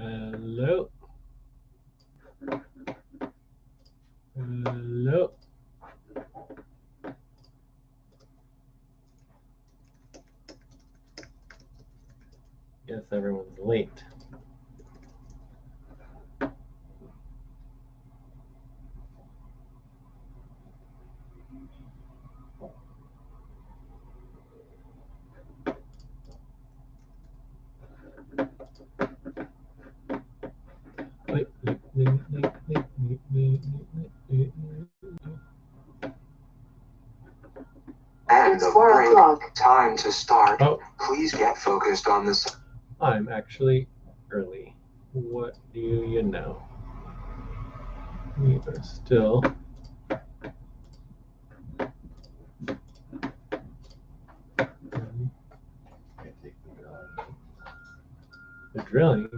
Hello. Hello. Guess everyone's late. And It's the 4 break. o'clock. Time to start. Oh, Please get focused on this. I'm actually early. What do you know? We are still the drilling.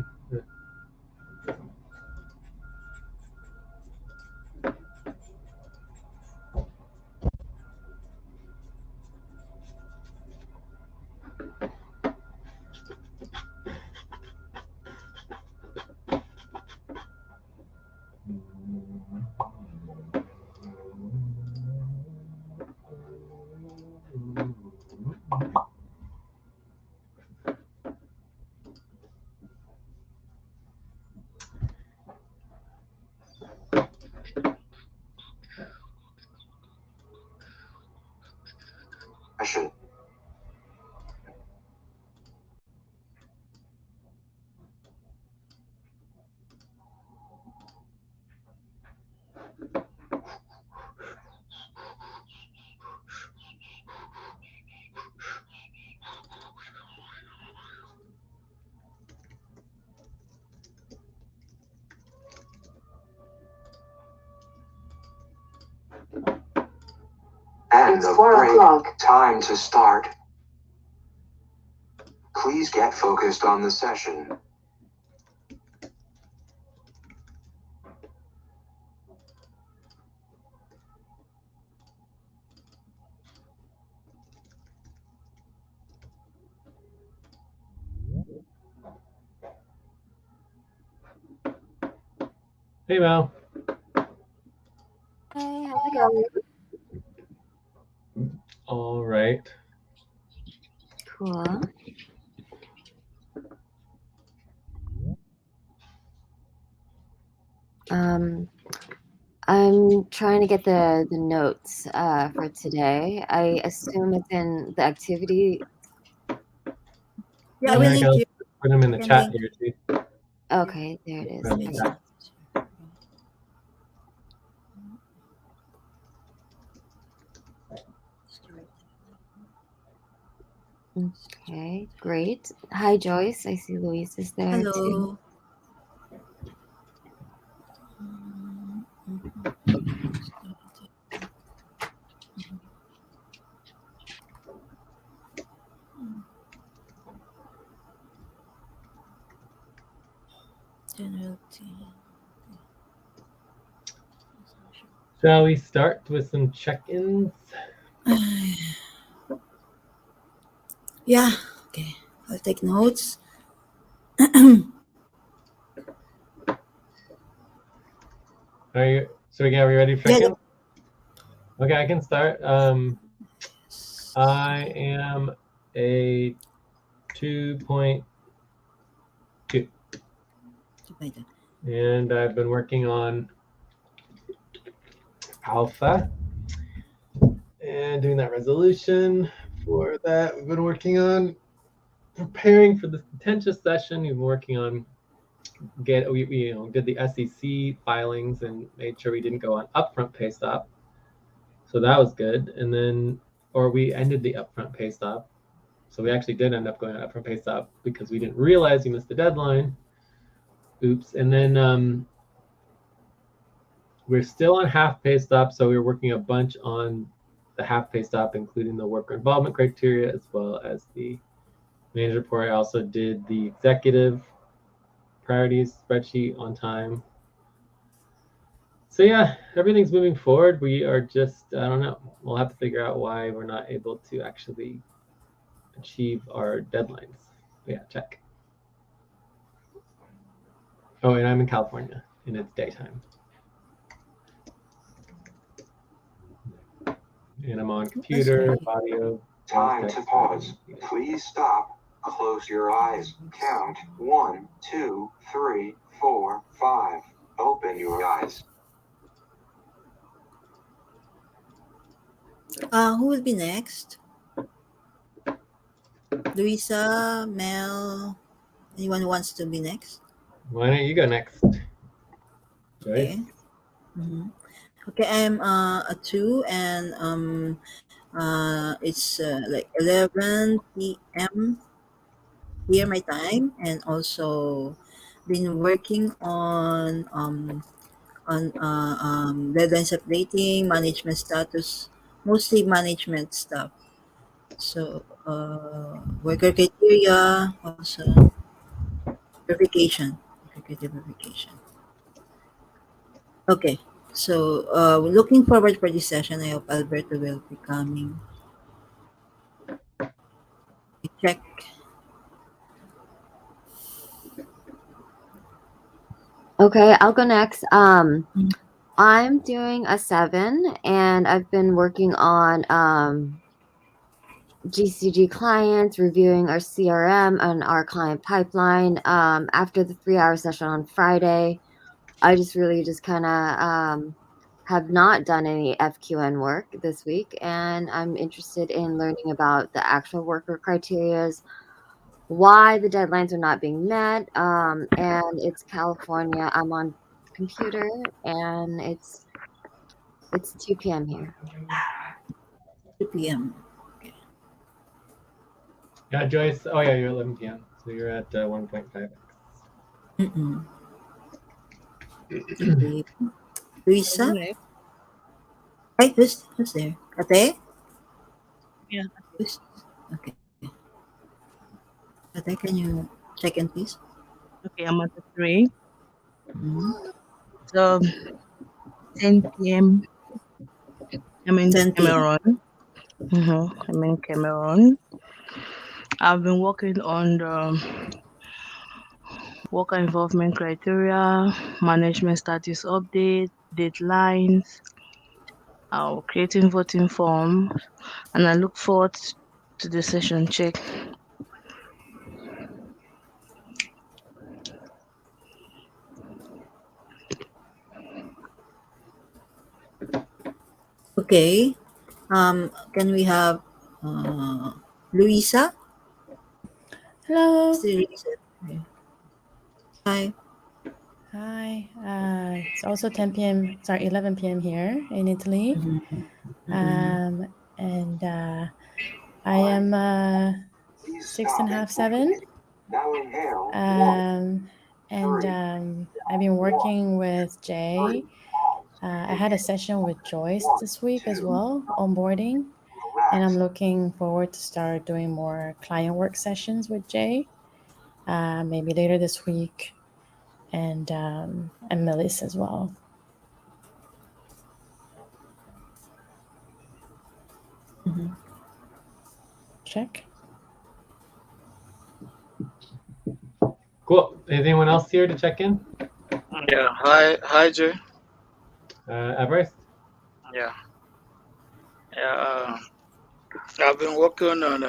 Session. And It's the 4 break. o'clock. Time to start. Please get focused on the session. Hey, Mal. Hey, how's it going? All right. Cool. I'm trying to get the notes for today. I assume it's in the activity. Yeah, we link you. Put them in the Can chat link. here, too. Okay, there it is. Grab the chat. Okay, great. Hi, Joyce. I see Luis is there too. Hello. Shall we start with some check-ins? Yeah, okay. I'll take notes. Are you ready for Yeah, check-in? Okay, I can start. I am a 2.2. And I've been working on alpha and doing that resolution. For that, we've been working on preparing for this contentious session. We've been working on we did the SEC filings and made sure we didn't go on upfront pay stop. So that was good. And then, or we ended the upfront pay stop. So we actually did end up going on upfront pay stop because we didn't realize we missed the deadline. Oops. And then we're still on half pay stop. So we're working a bunch on the half pay stop, including the worker involvement criteria, as well as the manager report. I also did the executive priorities spreadsheet on time. So yeah, everything's moving forward. We are just, I don't know, we'll have to figure out why we're not able to actually achieve our deadlines. Yeah, check. Oh, and I'm in California, and it's daytime. And I'm on computer, audio. Time to pause. Please stop. Close your eyes. Count 1, 2, 3, 4, 5. Open your eyes. Who will be next? Luisa, Mel, anyone who wants to be next? Why don't you go next, Joyce? Okay. Mm-hmm. Okay, I'm a 2 and it's like 11 p.m. here my time, and also been working on deadlines updating, management status, mostly management stuff. So worker criteria, also verification, criteria verification. Okay, so we're looking forward for this session. I hope Alberto will be coming. Check. Okay, I'll go next. Mm. I'm doing a 7, and I've been working on GCG clients, reviewing our CRM and our client pipeline. After the 3-hour session on Friday, I just kind of have not done any FQN work this week, and I'm interested in learning about the actual worker criterias, why the deadlines are not being met. And it's California. I'm on computer, and it's 2 p.m. here. 2 p.m. Yeah, Joyce. Oh, yeah, you're 11 p.m. So you're at 1.5x. Mm-mm. Okay. Luisa? Next. Hey, who's there? Ate? Yeah. Who's, okay. Ate, can you check in, please? Okay, I'm at the 3. Mm-hmm. So 10 p.m. I'm in 10 p.m. Cameroon. I'm in Cameroon. I've been working on the worker involvement criteria, management status update, deadlines, creating voting forms, and I look forward to the session check. Okay. Can we have Luisa? Hello. Still Luisa. Okay. Hi. Hi. It's also 10 p.m. Sorry, 11 p.m. here in Italy. Mhm. And I am 6.5, 7. Now inhale. 1, And I've been working with Jay. I had a session with Joyce this week as well, onboarding. And I'm looking forward to start doing more client work sessions with Jay, maybe later this week, and Melissa as well. Mhm. Check. Cool. Is anyone else here to check in? Yeah. Hi, Jay. Everest? Yeah. Yeah. I've been working on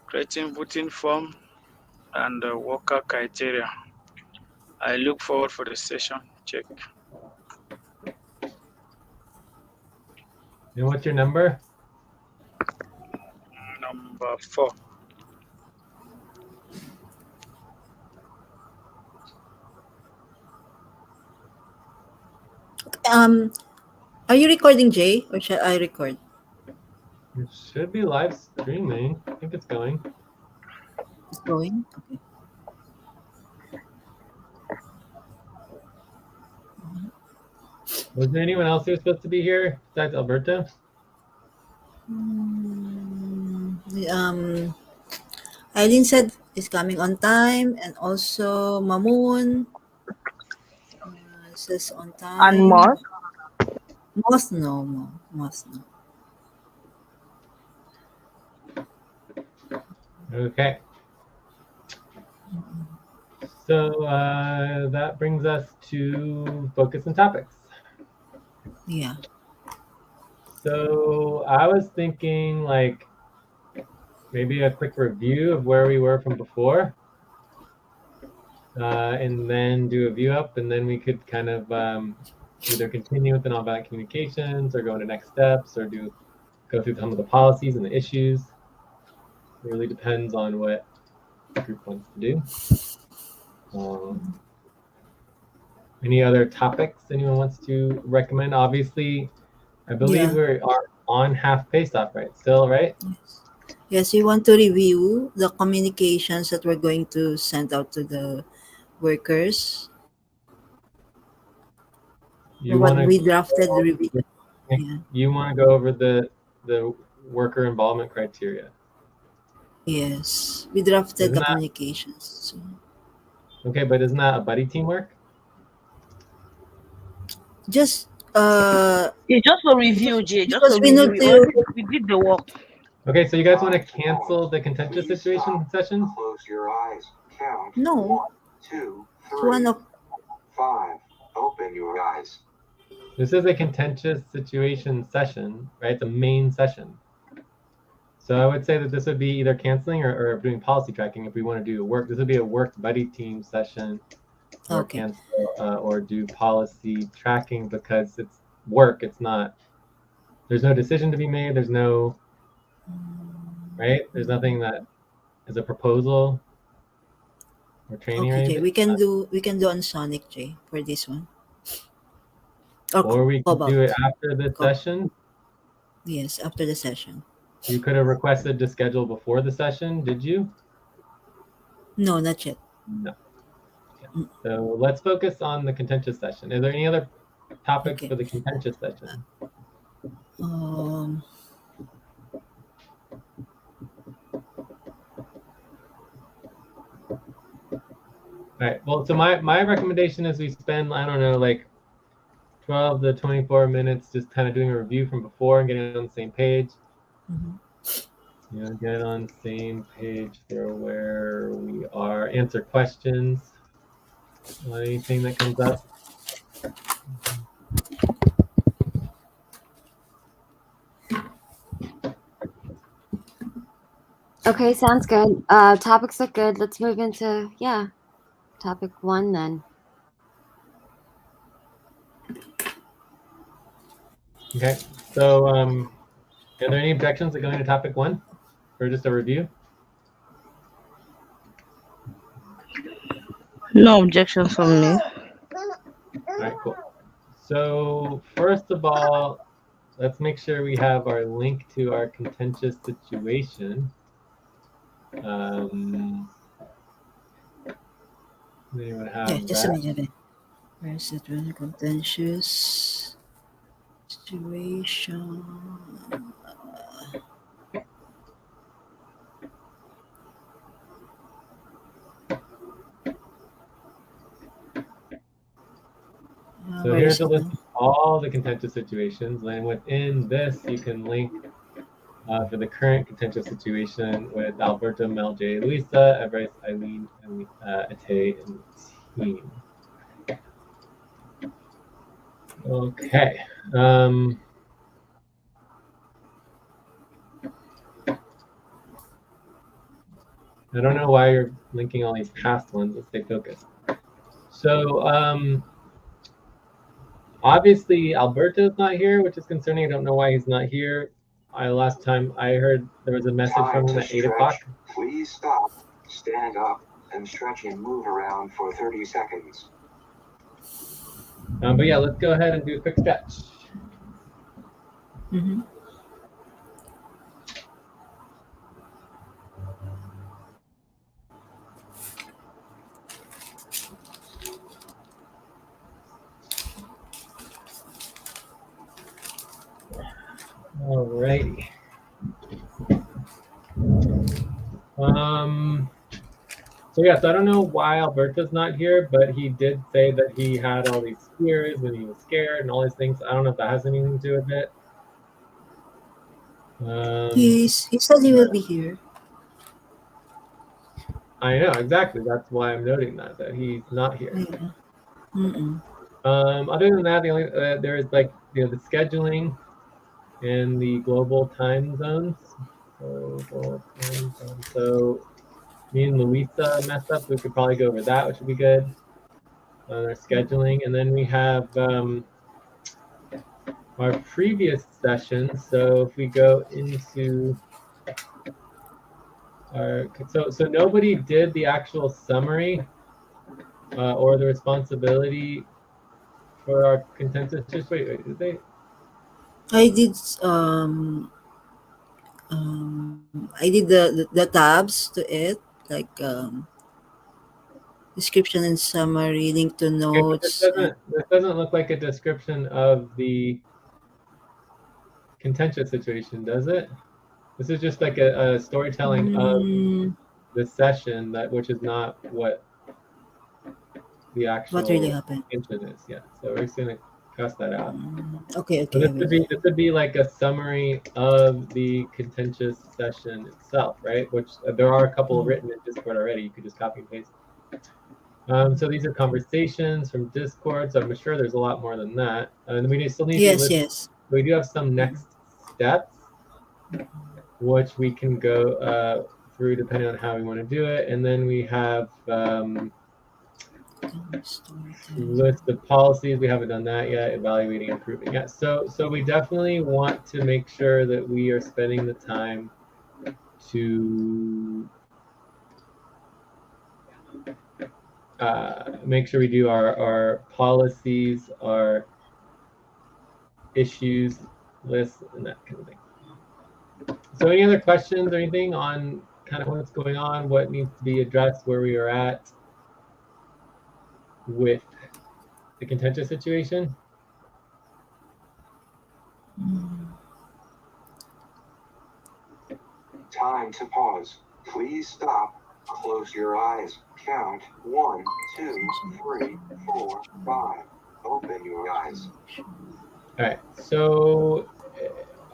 creating voting form and worker criteria. I look forward for the session check. And what's your number? Number 4. Are you recording, Jay, or shall I record? It should be live streaming. I think it's going. It's going. Okay. Was there anyone else who was supposed to be here besides Alberto? Eileen said is coming on time, and also Mamoon says on And time. more. Moss no, Moss no. Okay. So that brings us to focus and topics. Yeah. So I was thinking like maybe a quick review of where we were from before, and then do a view up, and then we could kind of either continue with the nonviolent communications or go into next steps or go through some of the policies and the issues. It really depends on what the group wants to do. Any other topics anyone wants to recommend? Obviously, I believe Yeah. we are on half pace off, right? Still, right? Yes. Yes, we want to review the communications that we're going to send out to the workers. You What want we to drafted review. Yeah. you want to go over the worker involvement criteria. Yes. We drafted Isn't the that communications. So. okay? But isn't that a buddy teamwork? Just It's just for review, Jay. Just because for we review. need to We did the work. Okay, so you guys want to cancel the contentious Please situation stop. sessions? Close your eyes. Count. No. 1, 2, 3, one of 5. Open your eyes. This is a contentious situation session, right? It's a main session. So I would say that this would be either canceling or doing policy tracking if we want to do work. This would be a work buddy team session, or Okay. cancel or do policy tracking because it's work. It's not. There's no decision to be made. There's no right. There's nothing that is a proposal or training or Okay, Jay. anything. We can do on Sonic, Jay, for this one. Or we could do it Cobalt. after the session. Yes, after the session. You could have requested to schedule before the session, did you? No, not yet. No. Okay. So let's focus on the contentious session. Are there any other topics Okay. for the contentious session? All right. Well, so my recommendation is we spend, I don't know, like 12 to 24 minutes just kind of doing a review from before and getting on the same page. Mhm. You know, get on the same page for where we are, answer questions on anything that comes up. Okay, sounds good. Topics look good. Let's move into topic 1 then. Okay. So are there any objections to going to topic 1 or just a review? No objections from me. All right, cool. So first of all, let's make sure we have our link to our contentious situation. Anyone have Yeah, just a that? minute. Where's it? When contentious situation. So Where here's is a it list now? of all the contentious situations, and within this, you can link for the current contentious situation with Alberto, Mel, J, Luisa, Everest, Eileen, and Ate, and team. Okay. I don't know why you're linking all these past ones. Let's stay focused. So obviously Alberto's not here, which is concerning. I don't know why he's not here. Last time I heard there was a message Time from him to at 8 stretch. o'clock. Please stop. Stand up and stretch and move around for 30 seconds. But yeah, let's go ahead and do a quick stretch. Mm-hmm. Alrighty. So yeah, so I don't know why Alberto's not here, but he did say that he had all these fears when he was scared and all these things. I don't know if that has anything to do with it. He said he will be here. I know, exactly. That's why I'm noting that he's not here. Yeah. Mm-mm. Other than that, the only there is like the scheduling and the global time zones. Global time zones. So me and Louisa messed up. We could probably go over that, which would be good. Our scheduling, and then we have our previous session. So if we go into our, so nobody did the actual summary or the responsibility for our contentious. Just wait, did they? I did I did the tabs to it, like description and summary, link to Okay, but notes. this doesn't look like a description of the contentious situation, does it? This is just like a storytelling of Mm, the session, which is not what the what really actual happened? intention is. Yeah, so we're just gonna cross that out. Okay, So okay, I will. this would be like a summary of the contentious session itself, right? Which there are a couple written in Discord already. You could just copy and paste. So these are conversations from Discord. So I'm sure there's a lot more than that. And we still need to Yes, list. yes. We do have some next steps, which we can go through depending on how we want to do it. And then we have list of policies. We haven't done that yet. Evaluating, improving. Yeah. So we definitely want to make sure that we are spending the time to make sure we do our policies, our issues lists, and that kind of thing. So any other questions or anything on kind of what's going on, what needs to be addressed, where we are at with the contentious situation? Time to pause. Please stop. Close your eyes. Count 1, 2, 3, 4, 5. Open your eyes. All right. So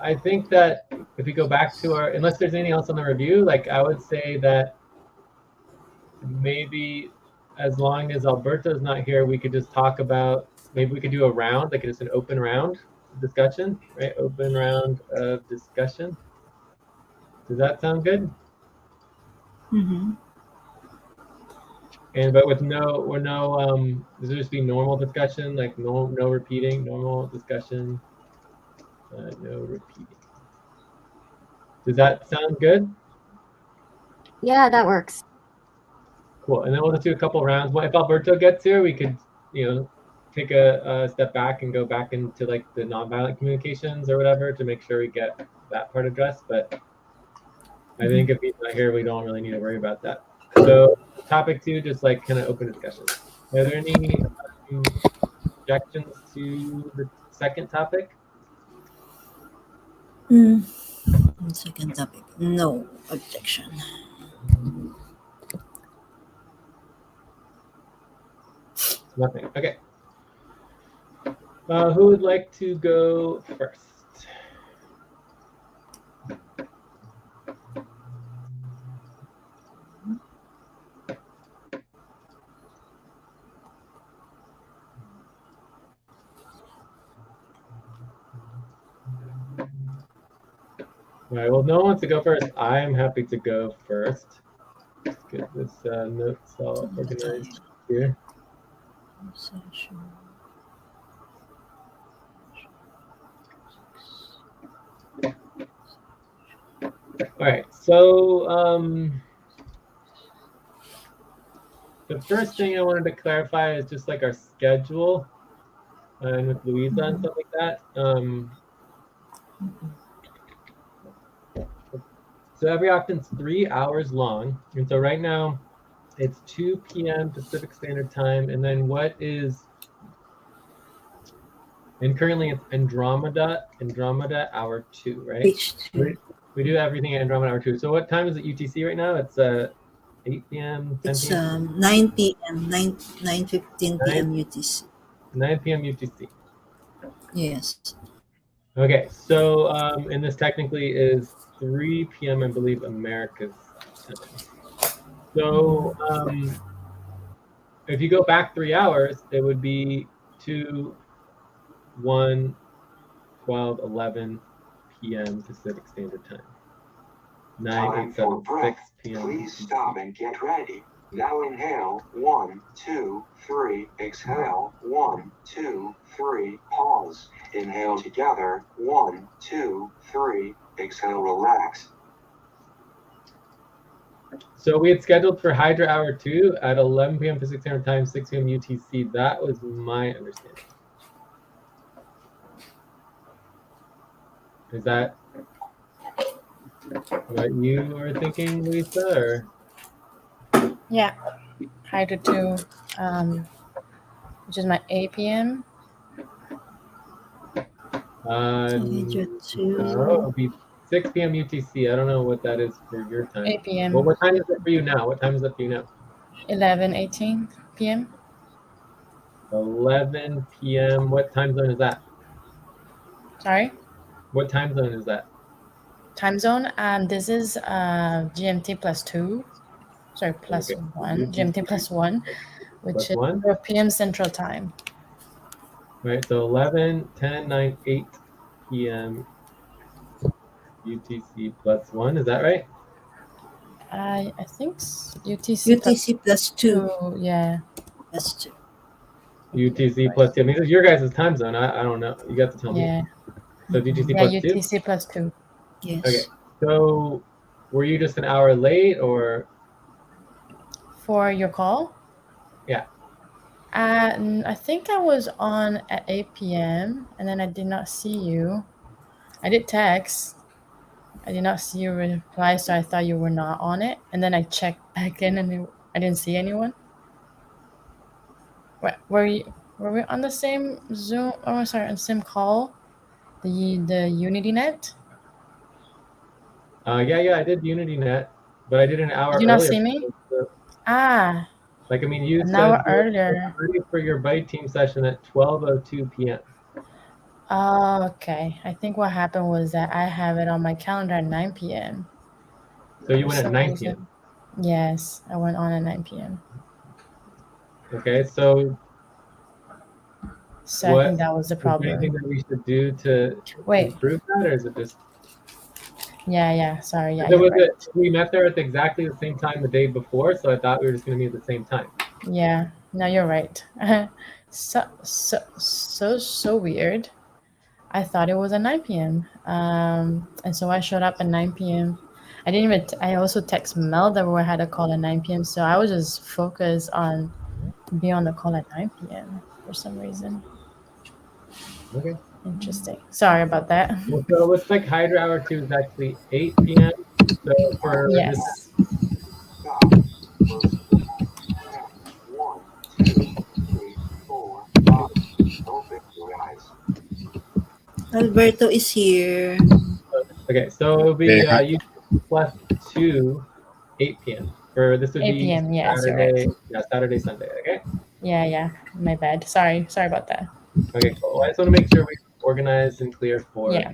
I think that if we go back to our, unless there's anything else on the review, like I would say that maybe as long as Alberto's not here, we could just talk about, maybe we could do a round, like just an open round discussion, right? Open round of discussion. Does that sound good? Mm-hmm. And but with no, does it just be normal discussion, like no repeating, normal discussion, no repeating. Does that sound good? Yeah, that works. Cool. And then we'll just do a couple rounds. If Alberto gets here, we could, take a step back and go back into like the nonviolent communications or whatever to make sure we get that part addressed. But I think if he's not here, we don't really need to worry about that. So topic 2, just like kind of open discussion. Are there any objections to the second topic? Second topic. No objection. Nothing. Okay. Who would like to go first? All right, well, no one wants to go first. I'm happy to go first. Let's get this notes all organized here. All right, so the first thing I wanted to clarify is just like our schedule and with Louisa and stuff like that. So every octane's 3 hours long. And so right now it's 2 p.m. Pacific Standard Time. And then and currently it's Andromeda hour 2, right? H2. We do everything at Andromeda hour 2. So what time is it UTC right now? It's 8 p.m., 10 It's p.m.? 9 p.m., 9:15 p.m. UTC. 9 p.m. UTC. Yes. Okay, so and this technically is 3 p.m. I believe America's time. So if you go back 3 hours, it would be 2, 1, 12, 11 p.m. Pacific Standard Time. 9, 8, Time for 7, 6 breath. p.m. Please stop and get ready. Now inhale. 1, 2, 3. Exhale. 1, 2, 3. Pause. Inhale together. 1, 2, 3. Exhale. Relax. So we had scheduled for Hydra Hour 2 at 11 p.m. Pacific Standard Time, 6 p.m. UTC. That was my understanding. Is that what you were thinking, Lisa? Or? Yeah. Hydra 2, which is my 8 p.m. Hydra No, 2. it'll be 6 p.m. UTC. I don't know what that is for your time. 8 p.m. Well, what time is it for you now? What time is it for you now? 11:18 p.m. 11 p.m. What time zone is that? Sorry, What time zone is that? time zone. This is GMT plus 2. Sorry, plus Okay. 1. GMT plus 1, which Plus is 1? 4 p.m. Central Time. Right, so 11, 10, 9, 8 p.m. UTC plus 1. Is that right? I think UTC UTC plus 2. 2. Yeah. Plus 2. UTC plus 2. I mean, this is your guys' time zone. I don't know. You got to tell me. Yeah. So UTC Yeah, plus 2? UTC plus 2. Yes. Okay. So were you just an hour late or? For your call? Yeah. I think I was on at 8 p.m. and then I did not see you. I did text. I did not see your reply, so I thought you were not on it. And then I checked back in and I didn't see anyone. Were we on the same Zoom? Oh, sorry, on the same call? The Unity Net? Yeah, I did UnityNet, but I did an hour Did you not earlier. see me? So, Ah, like, I mean, you an said hour you're earlier. ready for your bite team session at 12:02 p.m. Oh, okay. I think what happened was that I have it on my calendar at 9 p.m. So you For went at some 9 p.m. reason. Yes, I went on at 9 p.m. Okay, so So I think that was the is there anything problem. that we should do to Wait. improve that, or is it just? Yeah. Sorry. Yeah, There you're was right. we met there at exactly the same time the day before, so I thought we were just going to meet at the same time. Yeah. No, you're right. So weird. I thought it was at 9 p.m. And so I showed up at 9 p.m. I didn't even. I also text Mel that we had a call at 9 p.m. So I was just focused on being on the call at 9 p.m. for some reason. Okay. Interesting. Sorry about that. Well, so it looks like Hydra Hour 2 is actually 8 p.m. So for this, Yes. Stop. Close your eyes. 1, 2, 3, 4, 5. Open your eyes. Alberto is here. okay, so it'll be UTC plus 2, 8 p.m. For this would 8 be p.m. Yes, you're Saturday, right. yeah, Saturday, Sunday. Okay. Yeah. My bad. Sorry about that. Okay, cool. I just want to make sure we organize and clear for Yeah.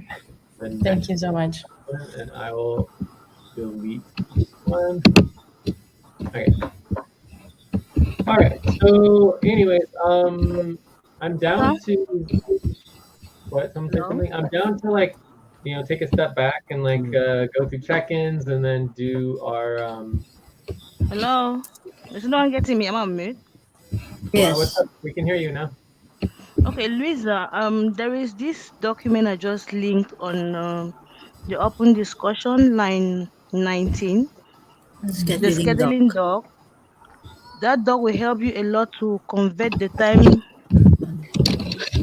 the Thank next you so much. one, and I will delete this one. Okay. All right. So, anyways, I'm down to what? Someone say Hello? something. I'm down to like, take a step back and like go through check-ins and then do our Hello? Is no one getting me? I'm on mute. Well, what's Yes. up? We can hear you now. Okay, Luisa, there is this document I just linked on the open discussion line 19, the Scheduling doc. scheduling doc. That doc will help you a lot to convert the time,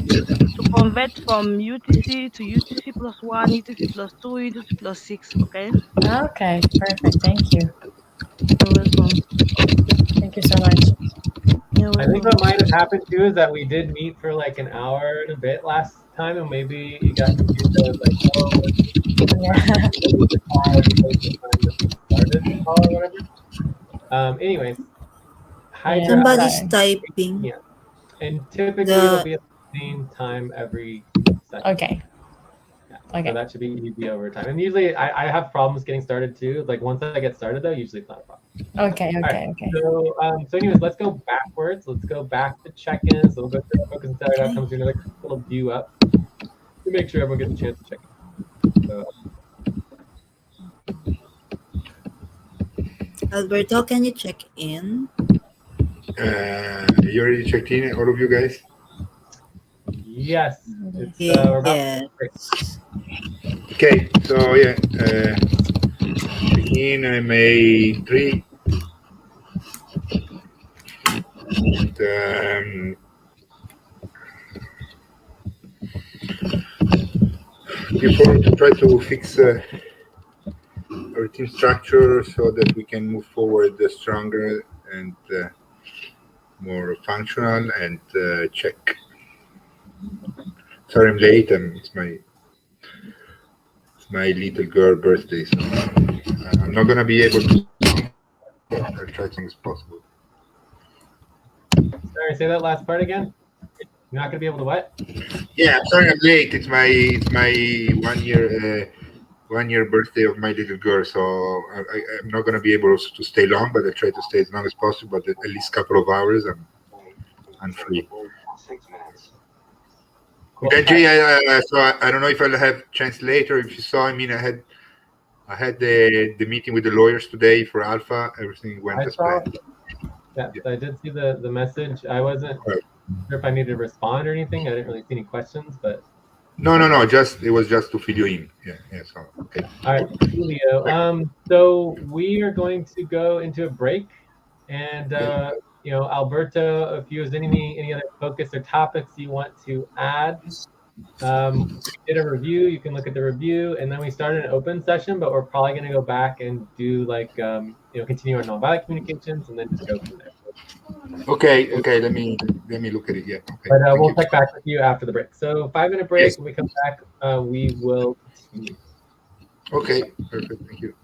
to convert from UTC to UTC plus 1, UTC plus 2, UTC plus 6, okay? Okay, perfect. Thank you. You're welcome. Thank you so much. You're I think welcome. what might have happened too is that we did meet for like an hour and a bit last time, and maybe you got confused. I was like, oh, Yeah. the call as opposed to the time that we started the call or whatever. Anyways, Hydra Yeah, hour Somebody's sorry. typing. yeah, and typically it'll The be at the same time every session. Okay. Yeah. Okay. So that should be easy over time. And usually I have problems getting started too. Like once I get started though, usually it's not a problem. Okay. All right. Okay. So anyways, let's go backwards. Let's go back to check-ins. So we'll go through our focus and salary outcomes, do another little view up to make sure everyone gets a chance to check in. So Alberto, can you check in? You already checked in, all of you guys? yes, it's Yeah. we're about Yeah. Okay, so yeah, check in. I made 3. And, looking forward to try to fix our team structure so that we can move forward stronger and more functional and check. Sorry I'm late. It's my little girl birthday, so I'm not gonna be able to. I'll try as soon as possible. Sorry, say that last part again. You're not gonna be able to what? Yeah, I'm sorry I'm late. It's my 1 year birthday of my little girl, so I'm not gonna be able to stay long, but I try to stay as long as possible. But at least a couple of hours, I'm free. 6 minutes. Cool. Then Jay, so I don't know if I'll have chance later. If you saw, I mean, I had the meeting with the lawyers today for Alpha. Everything went as planned. Yeah, I did see the message. I wasn't Right. sure if I needed to respond or anything. I didn't really see any questions, but No. It was just to fill you in. Yeah. So okay. all right, Julio. So we are going to go into a break, and Alberto, if you have any other focus or topics you want to add, we did a review. You can look at the review, and then we started an open session, but we're probably going to go back and do continue our nonviolent communications, and then just go from there. Okay. Let me look at it. Yeah. Okay. But we'll check back with you after the break. So 5-minute break. Yes. When we come back, we will continue. Okay. Perfect. Thank you.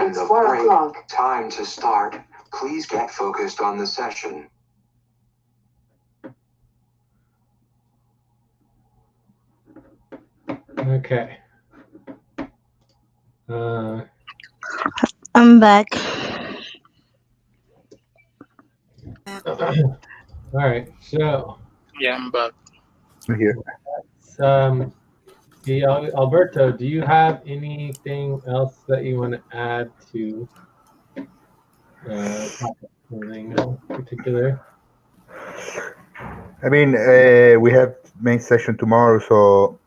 It's 4 o'clock. Time to start. Please get focused on the session. Okay. I'm back. All right. So, Yeah, I'm back. Here. Alberto, do you have anything else that you want to add to anything in particular? I mean, we have main session tomorrow, so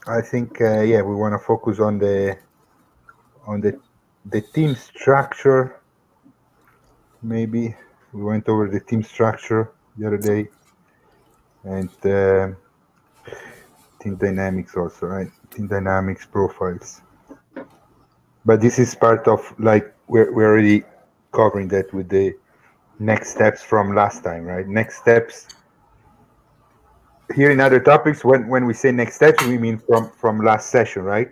I think yeah, we want to focus on the team structure. Maybe we went over the team structure the other day, and team dynamics also, right? Team dynamics profiles. But this is part of, like, we're already covering that with the next steps from last time, right? Next steps here in other topics. When we say next steps, we mean from last session, right?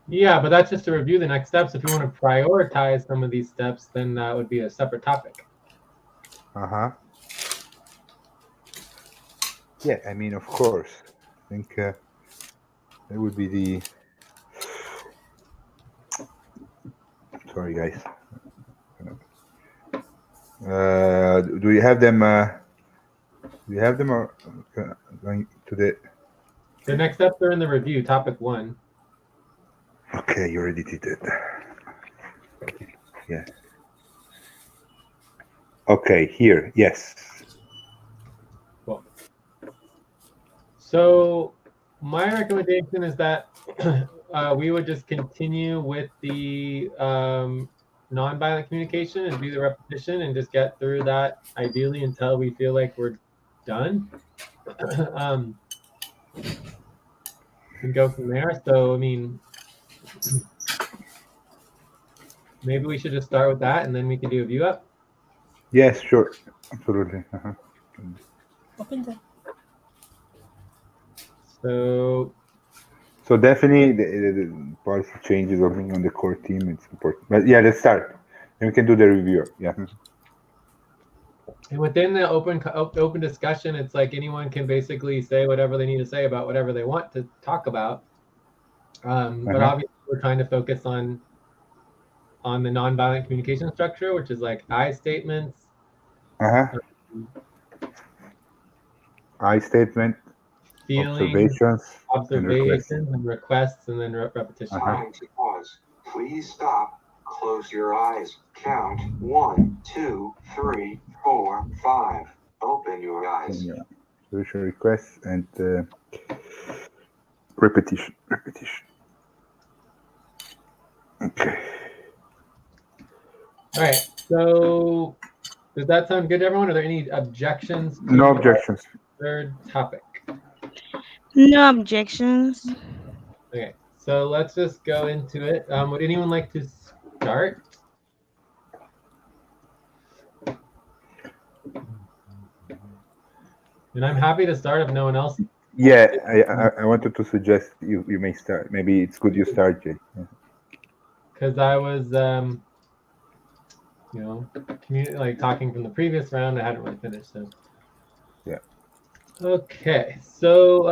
Yeah, but that's just to review the next steps. If you want to prioritize some of these steps, then that would be a separate topic. Yeah, I mean, of course. I think that would be the. Sorry, guys. Do you have them? Do you have them, or going to the? The next steps are in the review, topic 1. Okay, you already did it. Yeah. Okay, here, yes. Cool. So my recommendation is that we would just continue with the nonviolent communication and do the repetition and just get through that ideally until we feel like we're done. And go from there. So, I mean, maybe we should just start with that and then we can do a view up. Yes, sure. Absolutely. Open that. So definitely the policy changes on the core team, it's important. But yeah, let's start. And we can do the review. Yeah. and within the open discussion, it's like anyone can basically say whatever they need to say about whatever they want to talk about. But obviously we're trying to focus on the nonviolent communication structure, which is like I statements. I statement, Feelings, observations, and requests, and then repetition. Time to pause. Please stop. Close your eyes. Count 1, 2, 3, 4, 5. Open your eyes. Solution requests and repetition. Okay. All right. So does that sound good to everyone? Are there any objections? No objections. Third topic. No objections. Okay. So let's just go into it. Would anyone like to start? And I'm happy to start if no one else. Yeah, I wanted to suggest you may start. Maybe it's good you start, Jay. Because I was, like talking from the previous round. I hadn't really finished. So, Yeah. Okay, so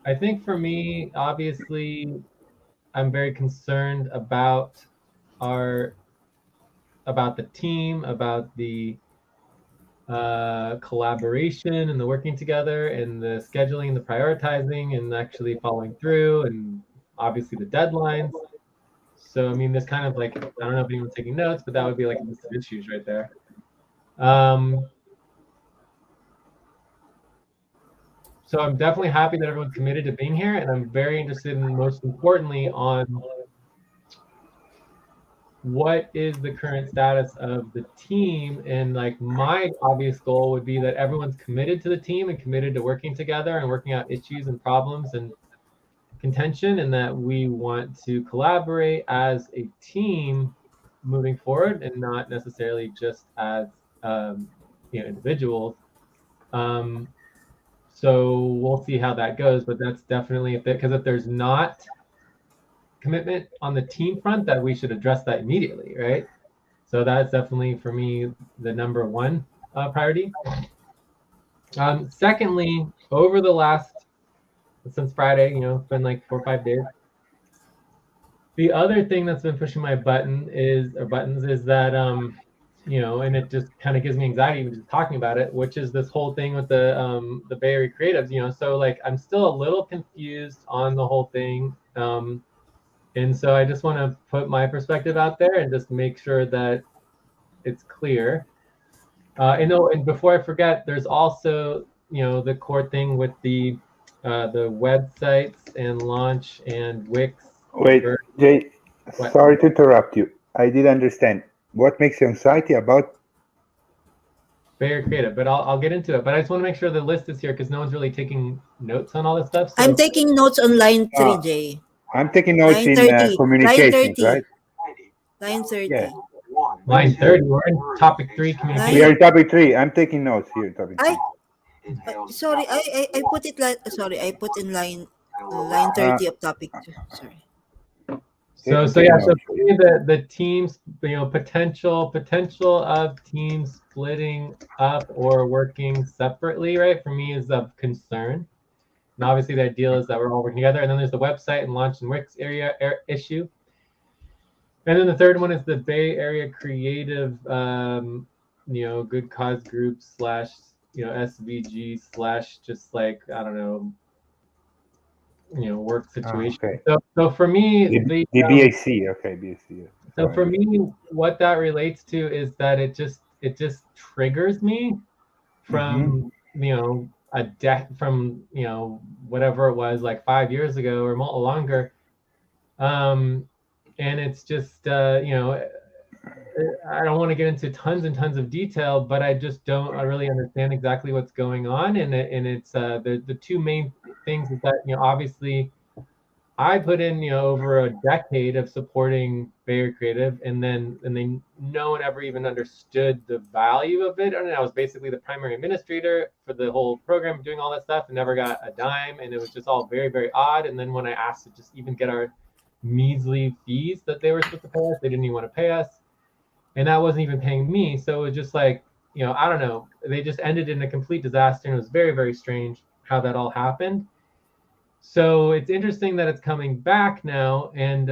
I think for me, obviously, I'm very concerned about the team, about the collaboration and the working together and the scheduling and the prioritizing and actually following through, and obviously the deadlines. So I mean, there's kind of like, I don't know if anyone's taking notes, but that would be like a list of issues right there. So I'm definitely happy that everyone's committed to being here, and I'm very interested in, most importantly, on what is the current status of the team. And like, my obvious goal would be that everyone's committed to the team and committed to working together and working out issues and problems and contention, and that we want to collaborate as a team moving forward and not necessarily just as individuals. So we'll see how that goes, but that's definitely because if there's not commitment on the team front, that we should address that immediately, right? So that's definitely for me the number one priority. Secondly, over the last, since Friday, it's been like 4 or 5 days. The other thing that's been pushing my buttons is that and it just kind of gives me anxiety even just talking about it, which is this whole thing with the Bay Area creatives. So like, I'm still a little confused on the whole thing. And so I just want to put my perspective out there and just make sure that it's clear. And before I forget, there's also the core thing with the websites and launch and Wix. Wait, Jay, What? sorry to interrupt you. I didn't understand. What makes you anxiety about? Very creative, but I'll get into it. But I just want to make sure the list is here because no one's really taking notes on all this stuff. So I'm taking notes on line 3, Jay. I'm taking notes Line in 30. communications, Line 30. right? Line 30. Yeah. line 30, we're in topic 3, We communication. are in topic 3. I'm taking notes here in topic 3. Sorry, I put it like, sorry, I put in line 30 of topic 2. Sorry. So yeah, so for me, the teams, potential of teams splitting up or working separately, right, for me is of concern. And obviously the ideal is that we're all working together. And then there's the website and launch and Wix area issue. And then the third one is the Bay Area creative, good cause group / SVG / just like, I don't know, work situation. Okay. So for me, the BAC, okay, BAC. Yeah. So for me, what that relates to is that it just triggers me from from whatever it was, like 5 years ago or longer, and it's just I don't want to get into tons and tons of detail, but I just don't really understand exactly what's going on, and it's the two main things is that obviously I put in over a decade of supporting Bay Area Creative, and no one ever even understood the value of it. I was basically the primary administrator for the whole program, doing all that stuff, and never got a dime, and it was just all very, very odd. And then when I asked to just even get our measly fees that they were supposed to pay us, they didn't even want to pay us, and that wasn't even paying me. So it was just like, I don't know. They just ended in a complete disaster, and it was very, very strange how that all happened. So it's interesting that it's coming back now, and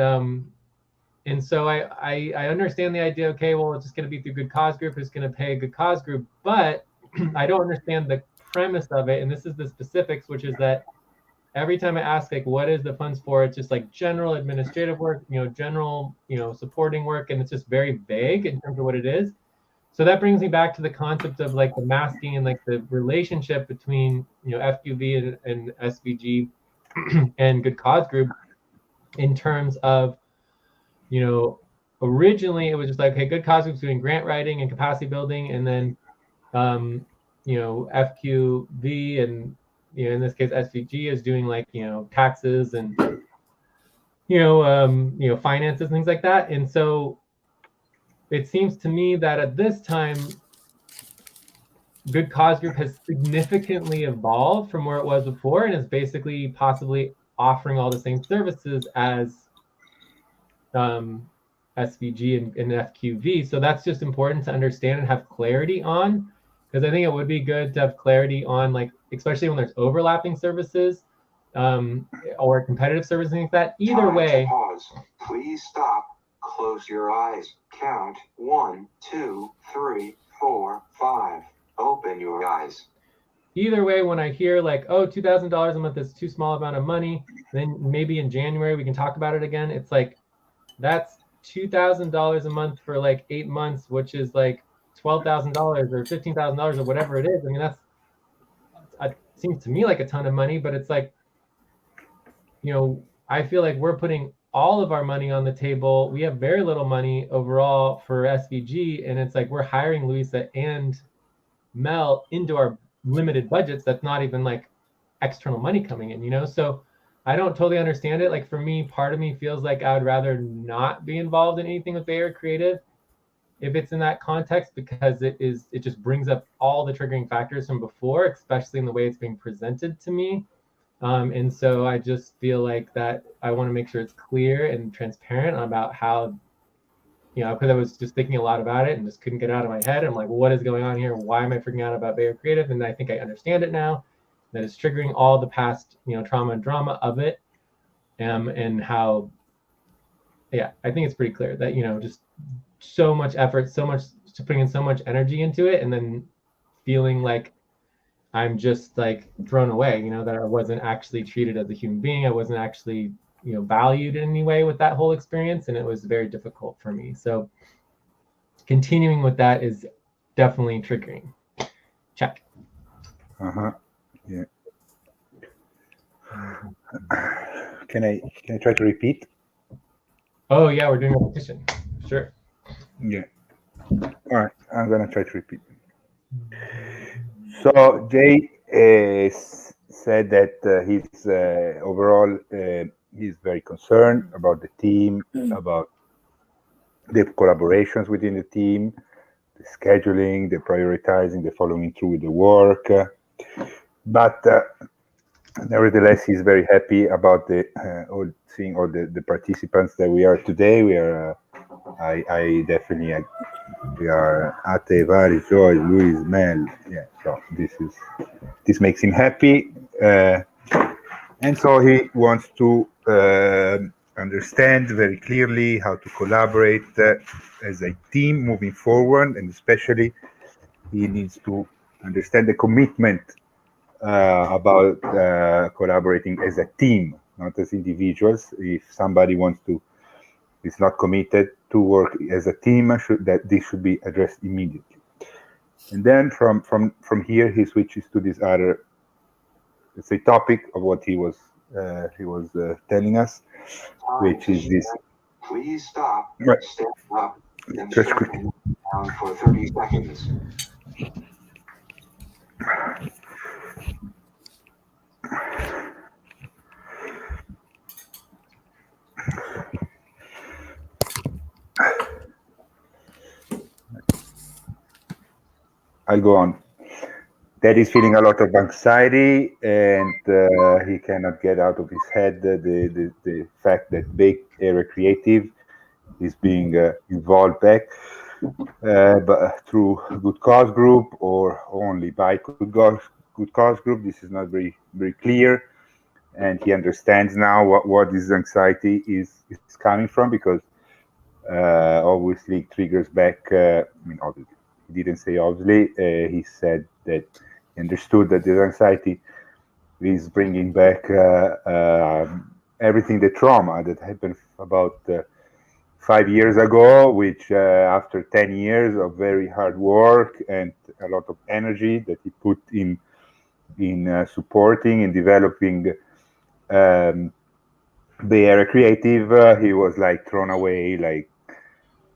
so I understand the idea. Okay, well, it's just going to be through Good Cause Group. It's going to pay a Good Cause Group, but I don't understand the premise of it. And this is the specifics, which is that every time I ask, like, what is the funds for? It's just like general administrative work, general, supporting work, and it's just very vague in terms of what it is. So that brings me back to the concept of like the masking and like the relationship between FQV and SVG and Good Cause Group in terms of, originally it was just like, hey, Good Cause Group's doing grant writing and capacity building, and then, FQV and, in this case, SVG is doing like, taxes and, finances, things like that. And so it seems to me that at this time, Good Cause Group has significantly evolved from where it was before, and is basically possibly offering all the same services as SVG and FQV. So that's just important to understand and have clarity on, because I think it would be good to have clarity on, like, especially when there's overlapping services or competitive services like that. Either Time way. to pause. Please stop. Close your eyes. Count 1, 2, 3, 4, 5. Open your eyes. Either way, when I hear like, oh, $2,000 a month is too small amount of money, then maybe in January we can talk about it again. It's like, that's $2,000 a month for like 8 months, which is like $12,000 or $15,000 or whatever it is. I mean, it seems to me like a ton of money, but it's like, you know, I feel like we're putting all of our money on the table. We have very little money overall for SVG, and it's like we're hiring Luisa and Mel into our limited budgets. That's not even like external money coming in, you know? So I don't totally understand it. Like for me, part of me feels like I would rather not be involved in anything with Bay Area Creative if it's in that context, because it just brings up all the triggering factors from before, especially in the way it's being presented to me. And so I just feel like that I want to make sure it's clear and transparent about how, you know, because I was just thinking a lot about it and just couldn't get it out of my head. I'm like, well, what is going on here? Why am I freaking out about Bay Area Creative? And I think I understand it now, that it's triggering all the past, you know, trauma and drama of it. And how, yeah, I think it's pretty clear that, you know, just so much effort, so much to putting in so much energy into it, and then feeling like I'm just like thrown away, you know, that I wasn't actually treated as a human being. I wasn't actually, you know, valued in any way with that whole experience. And it was very difficult for me. So continuing with that is definitely triggering. Check. Yeah. Can I try to repeat? Oh yeah, we're doing a petition. Sure. Yeah. All right, I'm gonna try to repeat. So Jay said that he's overall he's very concerned about the team, about the collaborations within the team, the scheduling, the prioritizing, the following through with the work. But nevertheless, he's very happy about the seeing all the participants that we are today. We are, I definitely, we are Ate, Vari, Joy, Luis, Mel. Yeah, so this makes him happy, and so he wants to understand very clearly how to collaborate as a team moving forward, and especially he needs to understand the commitment about collaborating as a team, not as individuals. If somebody is not committed to work as a team, this should be addressed immediately. And then from here, he switches to this other, let's say, topic of what he was telling us, which is this. Please stop. Right. Stand up. And Just start quickly. down for 30 seconds. I'll go on. Dad is feeling a lot of anxiety, and he cannot get out of his head the fact that Bay Area Creative is being involved back, but through Good Cause Group or only by Good Cause Group. This is not very very clear, and he understands now what this anxiety is coming from, because obviously it triggers back. I mean, obviously, he didn't say obviously. He said that he understood that the anxiety is bringing back everything, the trauma that happened about 5 years ago, which after 10 years of very hard work and a lot of energy that he put in supporting and developing Bay Area Creative, he was like thrown away,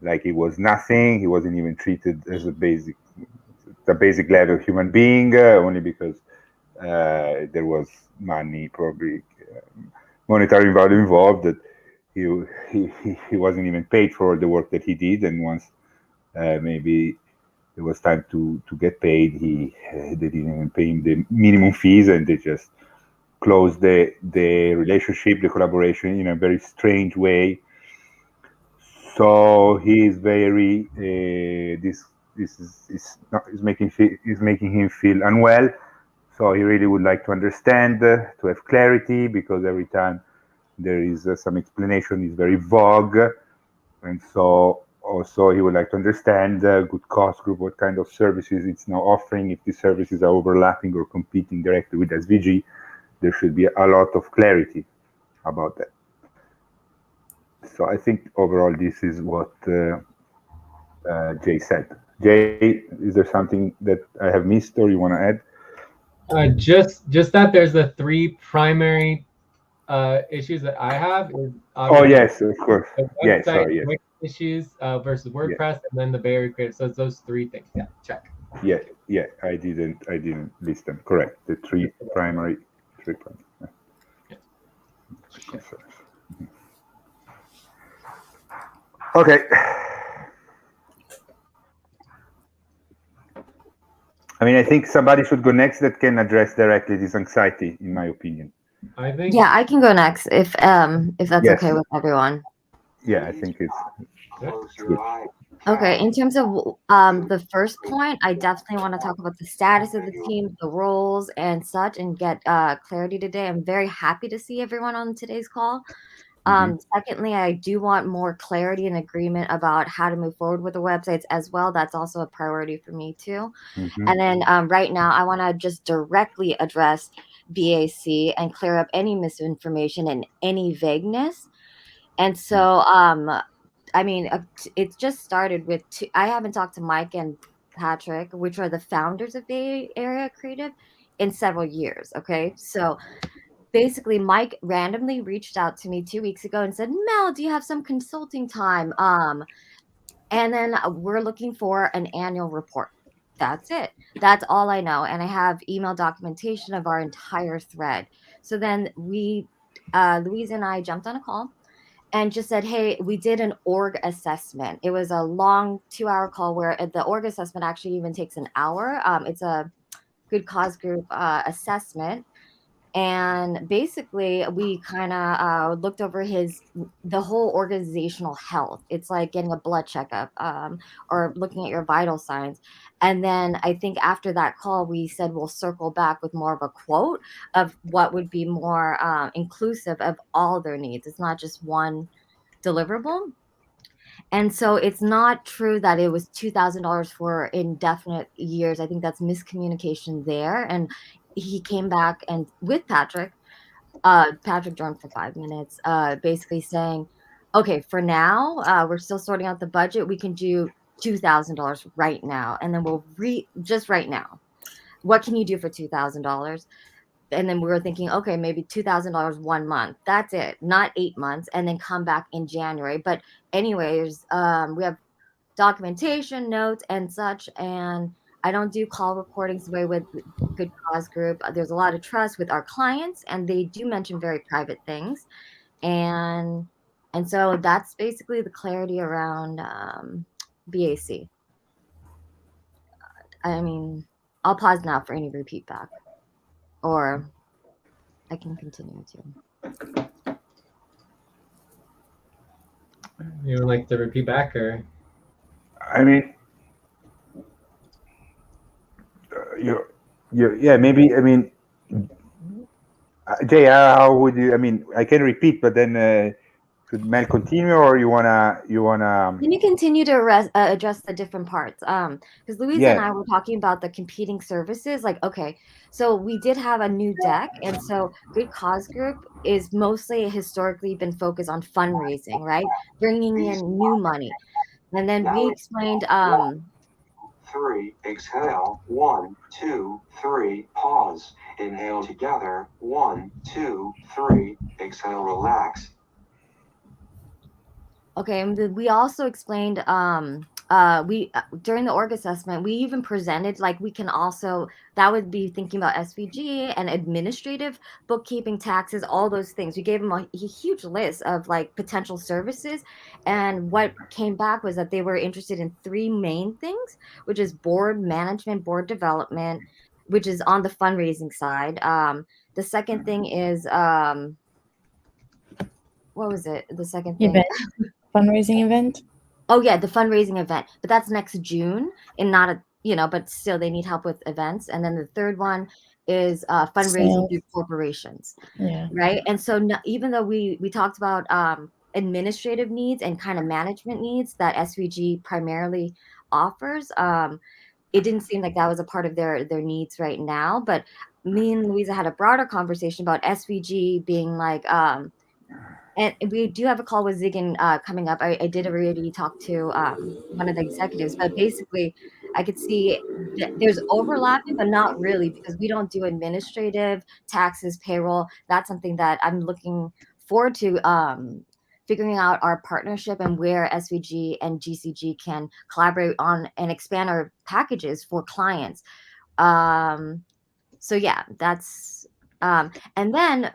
like he was nothing. He wasn't even treated as a basic level human being, only because there was money, probably monetary value involved, that he wasn't even paid for the work that he did. And once maybe it was time to get paid, they didn't even pay him the minimum fees, and they just closed the relationship, the collaboration, in a very strange way. So he is very this making him feel unwell. So he really would like to understand, to have clarity, because every time there is some explanation is very vague. And so also he would like to understand Good Cause Group, what kind of services it's now offering. If these services are overlapping or competing directly with SVG, there should be a lot of clarity about that. So I think overall this is what Jay said. Jay, is there something that I have missed or you want to add? Just that there's the three primary issues that I have. Is Oh yes, of course. the Yeah, website sorry. Yes. Wix issues versus WordPress, and then the Bay Area Creative. So it's those three things. Yeah, check. Yeah. I didn't list them. Correct. The three primary. Yeah. Okay. I mean, I think somebody should go next that can address directly this anxiety, in my opinion. I think. Yeah, I can go next if that's Yes. okay with everyone. Yeah, I think it's good. Okay, in terms of the first point, I definitely want to talk about the status of the team, the roles, and such, and get clarity today. I'm very happy to see everyone on today's call. Secondly, I do want more clarity and agreement about how to move forward with the websites as well. That's also a priority for me too. And then right now, I want to just directly address BAC and clear up any misinformation and any vagueness. And so, I mean, it's just started with I haven't talked to Mike and Patrick, which are the founders of Bay Area Creative, in several years. Okay, so basically Mike randomly reached out to me 2 weeks ago and said, Mel, do you have some consulting time? And then we're looking for an annual report. That's it. That's all I know. And I have email documentation of our entire thread. So then Louise and I jumped on a call and just said, hey, we did an org assessment. It was a long 2-hour call where the org assessment actually even takes an hour. It's a Good Cause Group assessment. And basically, we kind of looked over the whole organizational health. It's like getting a blood checkup or looking at your vital signs. And then I think after that call, we said we'll circle back with more of a quote of what would be more inclusive of all their needs. It's not just one deliverable. And so it's not true that it was $2,000 for indefinite years. I think that's miscommunication there. And he came back and with Patrick joined for 5 minutes, basically saying, okay, for now, we're still sorting out the budget. We can do $2,000 right now. And then we'll just right now. What can you do for $2,000? And then we were thinking, okay, maybe $2,000 1 month. That's it, not 8 months, and then come back in January. But anyways, we have documentation, notes, and such. And I don't do call recordings the way with Good Cause Group. There's a lot of trust with our clients, and they do mention very private things. And so that's basically the clarity around BAC. I mean, I'll pause now for any repeat back, or I can continue to. You would like to repeat back, or? I mean, yeah, maybe. I mean, Jay, how would you? I mean, I can repeat, but then should Mel continue, or you wanna? Can you continue to address the different parts? Because Louise and I were talking about the competing services. Like, okay, so we did have a new deck, and so Good Cause Group is mostly historically been focused on fundraising, right? Bringing in new money, and then we explained. 3, exhale, 1, 2, 3, pause, inhale together, 1, 2, 3, exhale, relax. Okay, and we also explained we during the org assessment, we even presented like we can also, that would be thinking about SVG and administrative, bookkeeping, taxes, all those things. We gave them a huge list of like potential services, and what came back was that they were interested in 3 main things, which is board management, board development, which is on the fundraising side. The second thing is what was it? The second thing, Event. Fundraising event. Oh yeah, the fundraising event, but that's next June, and not a but still they need help with events. And then the third one is fundraising through corporations, Yeah. right? And so even though we talked about administrative needs and kind of management needs that SVG primarily offers, it didn't seem like that was a part of their needs right now. But me and Louisa had a broader conversation about SVG being like and we do have a call with Zigan coming up. I did already talk to one of the executives, but basically I could see there's overlapping, but not really, because we don't do administrative, taxes, payroll. That's something that I'm looking forward to figuring out our partnership and where SVG and GCG can collaborate on and expand our packages for clients. So yeah, that's and then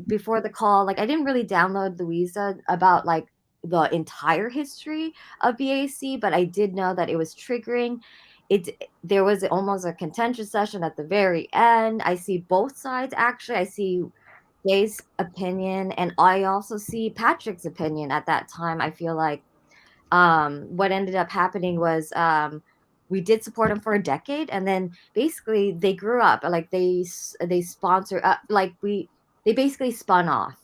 before the call, like I didn't really download Louisa about like the entire history of BAC, but I did know that it was triggering. There was almost a contentious session at the very end. I see both sides actually. I see Jay's opinion, and I also see Patrick's opinion at that time. I feel like what ended up happening was we did support them for a decade, and then basically they grew up, like they sponsor they basically spun off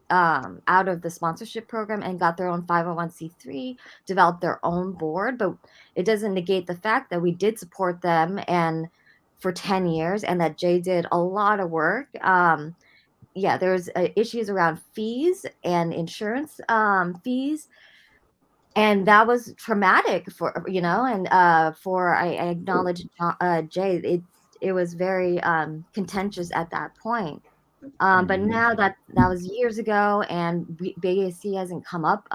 out of the sponsorship program and got their own 501c3, developed their own board. But it doesn't negate the fact that we did support them and for 10 years, and that Jay did a lot of work. Yeah, there's issues around fees and insurance fees, and that was traumatic for and for I acknowledge Jay. It was very contentious at that point. But now that was years ago, and BAC hasn't come up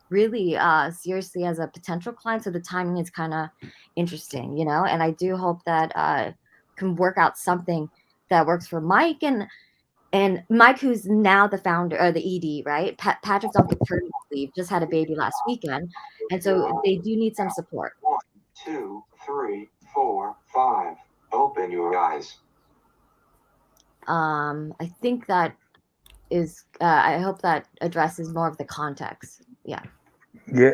really seriously as a potential client, so the timing is kind of interesting, and I do hope that can work out something that works for Mike and Mike, who's now the founder or the ED, right? Patrick's on paternity leave, just had a baby last weekend, and so they do need some support. 1, 2, 3, 4, 5. Open your eyes. I think that is. I hope that addresses more of the context. Yeah. Yeah.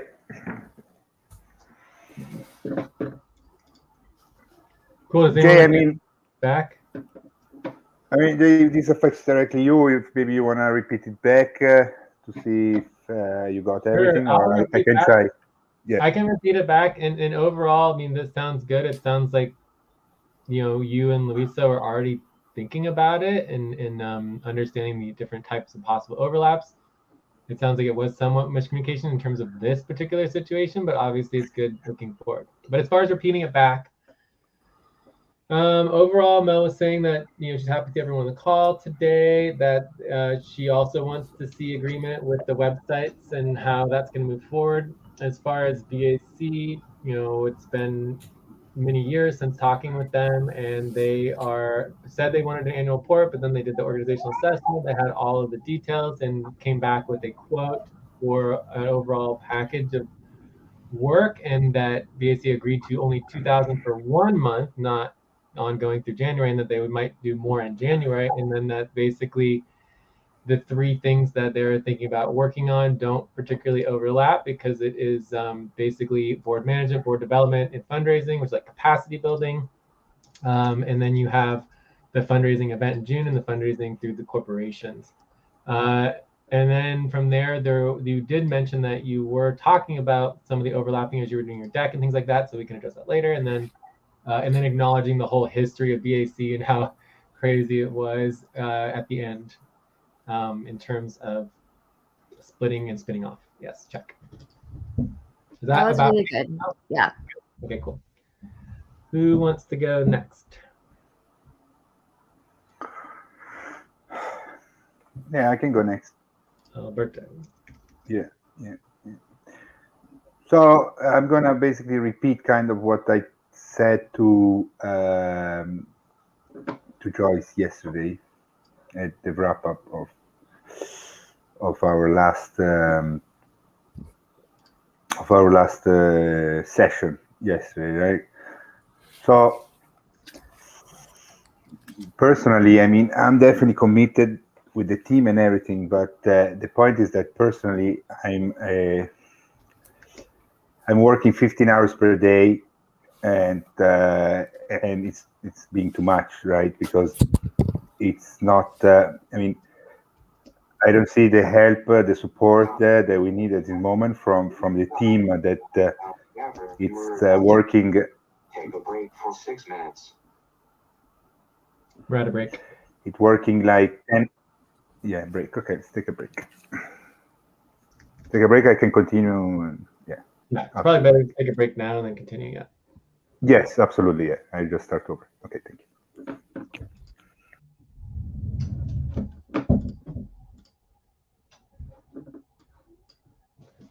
Cool. Jay, I mean, back. I mean, this affects directly you. If maybe you want to repeat it back to see if you got everything, Sure, or I can try. Yeah, I can repeat it back. And overall, I mean, this sounds good. It sounds like, you and Louisa are already thinking about it and understanding the different types of possible overlaps. It sounds like it was somewhat miscommunication in terms of this particular situation, but obviously it's good looking forward. But as far as repeating it back, overall, Mel was saying that she's happy to see everyone on the call today, that she also wants to see agreement with the websites and how that's going to move forward. As far as BAC, it's been many years since talking with them, and they said they wanted an annual report, but then they did the organizational assessment. They had all of the details and came back with a quote for an overall package of work, and that BAC agreed to only $2,000 for 1 month, not ongoing through January, and that they might do more in January. And then that basically the three things that they're thinking about working on don't particularly overlap, because it is basically board management, board development, and fundraising, which is like capacity building. And then you have the fundraising event in June and the fundraising through the corporations. And then from there, you did mention that you were talking about some of the overlapping as you were doing your deck and things like that, so we can address that later. And then acknowledging the whole history of BAC and how crazy it was at the end in terms of splitting and spinning off. Yes, check. Is that was really good. Yeah. Okay, cool. Who wants to go next? Yeah, I can go next. Alberto. Yeah. So I'm gonna basically repeat kind of what I said to Joyce yesterday at the wrap up of our last session yesterday, right? So personally, I mean, I'm definitely committed with the team and everything, but the point is that personally, I'm working 15 hours per day, and it's being too much, right? Because it's not. I mean, I don't see the help, the support that we need at this moment from the team that it's working. Take a break for 6 minutes. We're at a break. It's working like 10. Yeah, break. Okay, let's take a break. Take a break. I can continue. Yeah. Yeah, it's probably better to take a break now and then continue. Yeah. Yes, absolutely. Yeah, I just start over. Okay, thank you.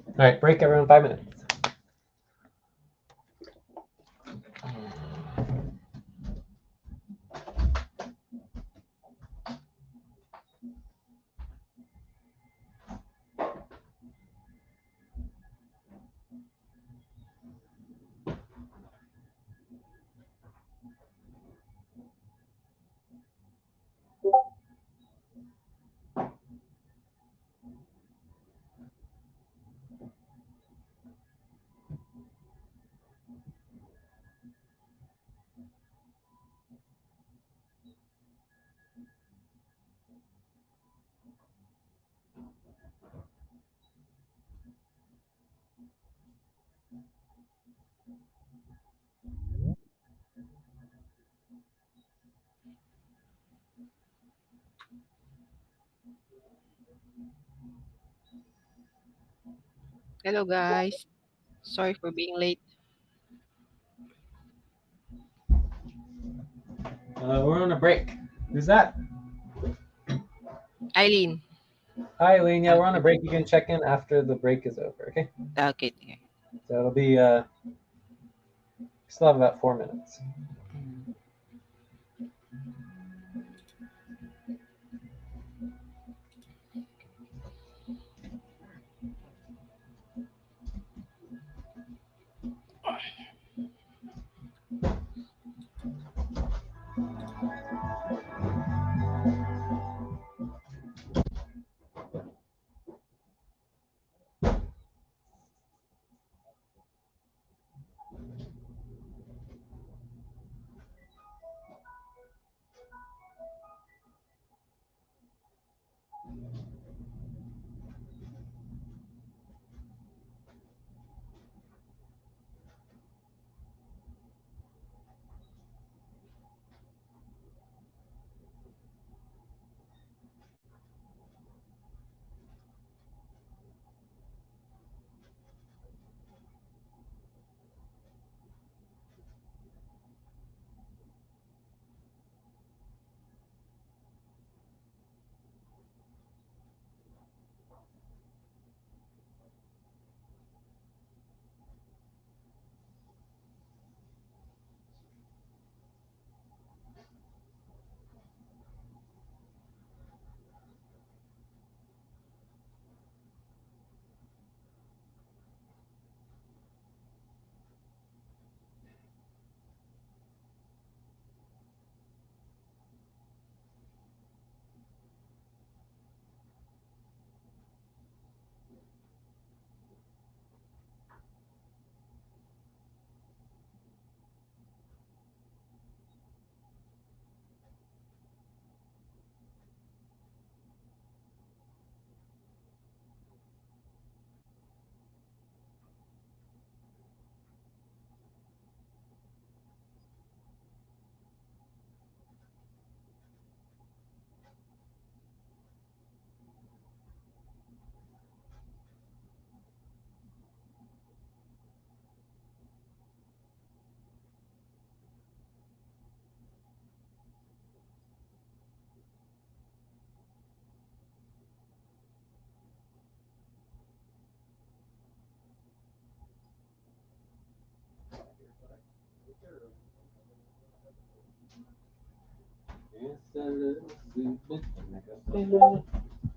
All right, break everyone, 5 minutes. Hello, guys. Sorry for being late. We're on a break. Who's that? Eileen. Hi, Eileen. Yeah, we're on a break. You can check in after the break is over, okay? Okay. So it'll be, still have about 4 minutes.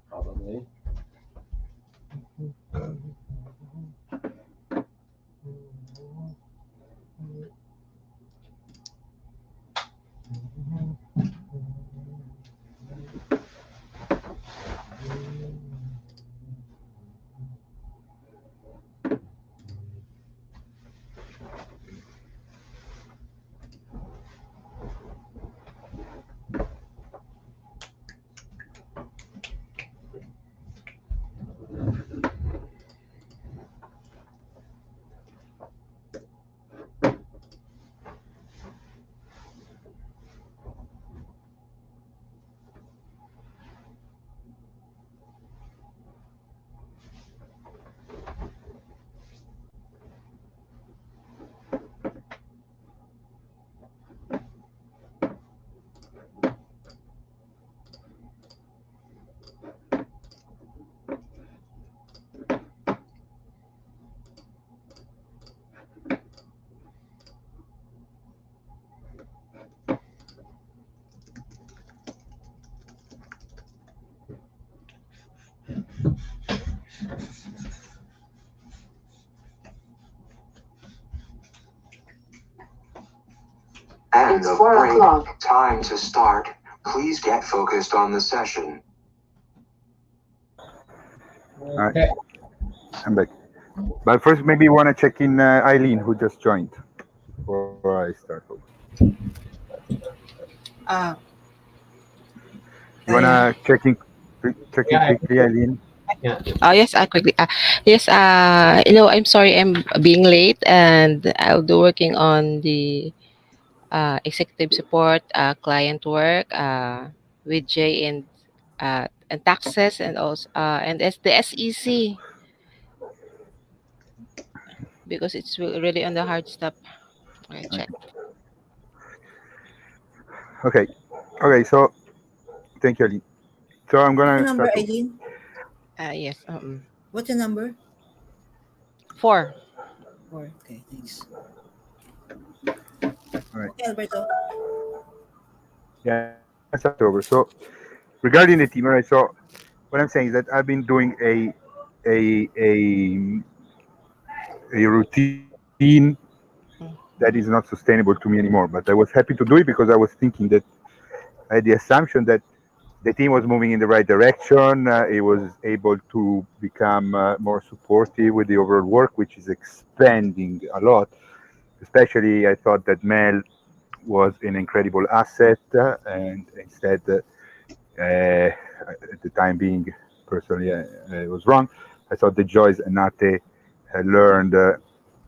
Probably. End of break. Time to start. Please get focused on the session. Okay. I'm back. But first, maybe you want to check in Eileen, who just joined, before I start. You want to check in quickly, Eileen? Yeah. Oh yes, quickly. Yes, I'm sorry I'm being late, and I'll be working on the executive support, client work, with Jay and taxes, and also and the SEC, because it's really on the hard stuff. I check. Okay. So thank you, Eileen. So I'm What's the gonna number, start. Eileen? Yes. What's the number? 4. 4. Okay, thanks. All right. Okay, Alberto. Yeah, I'm gonna start over. So regarding the team, all right. So what I'm saying is that I've been doing a a a routine that is not sustainable to me anymore. But I was happy to do it because I was thinking that I had the assumption that the team was moving in the right direction. It was able to become more supportive with the overall work, which is expanding a lot. Especially, I thought that Mel was an incredible asset, and instead, at the time being, personally, I was wrong. I thought that Joyce and Nate had learned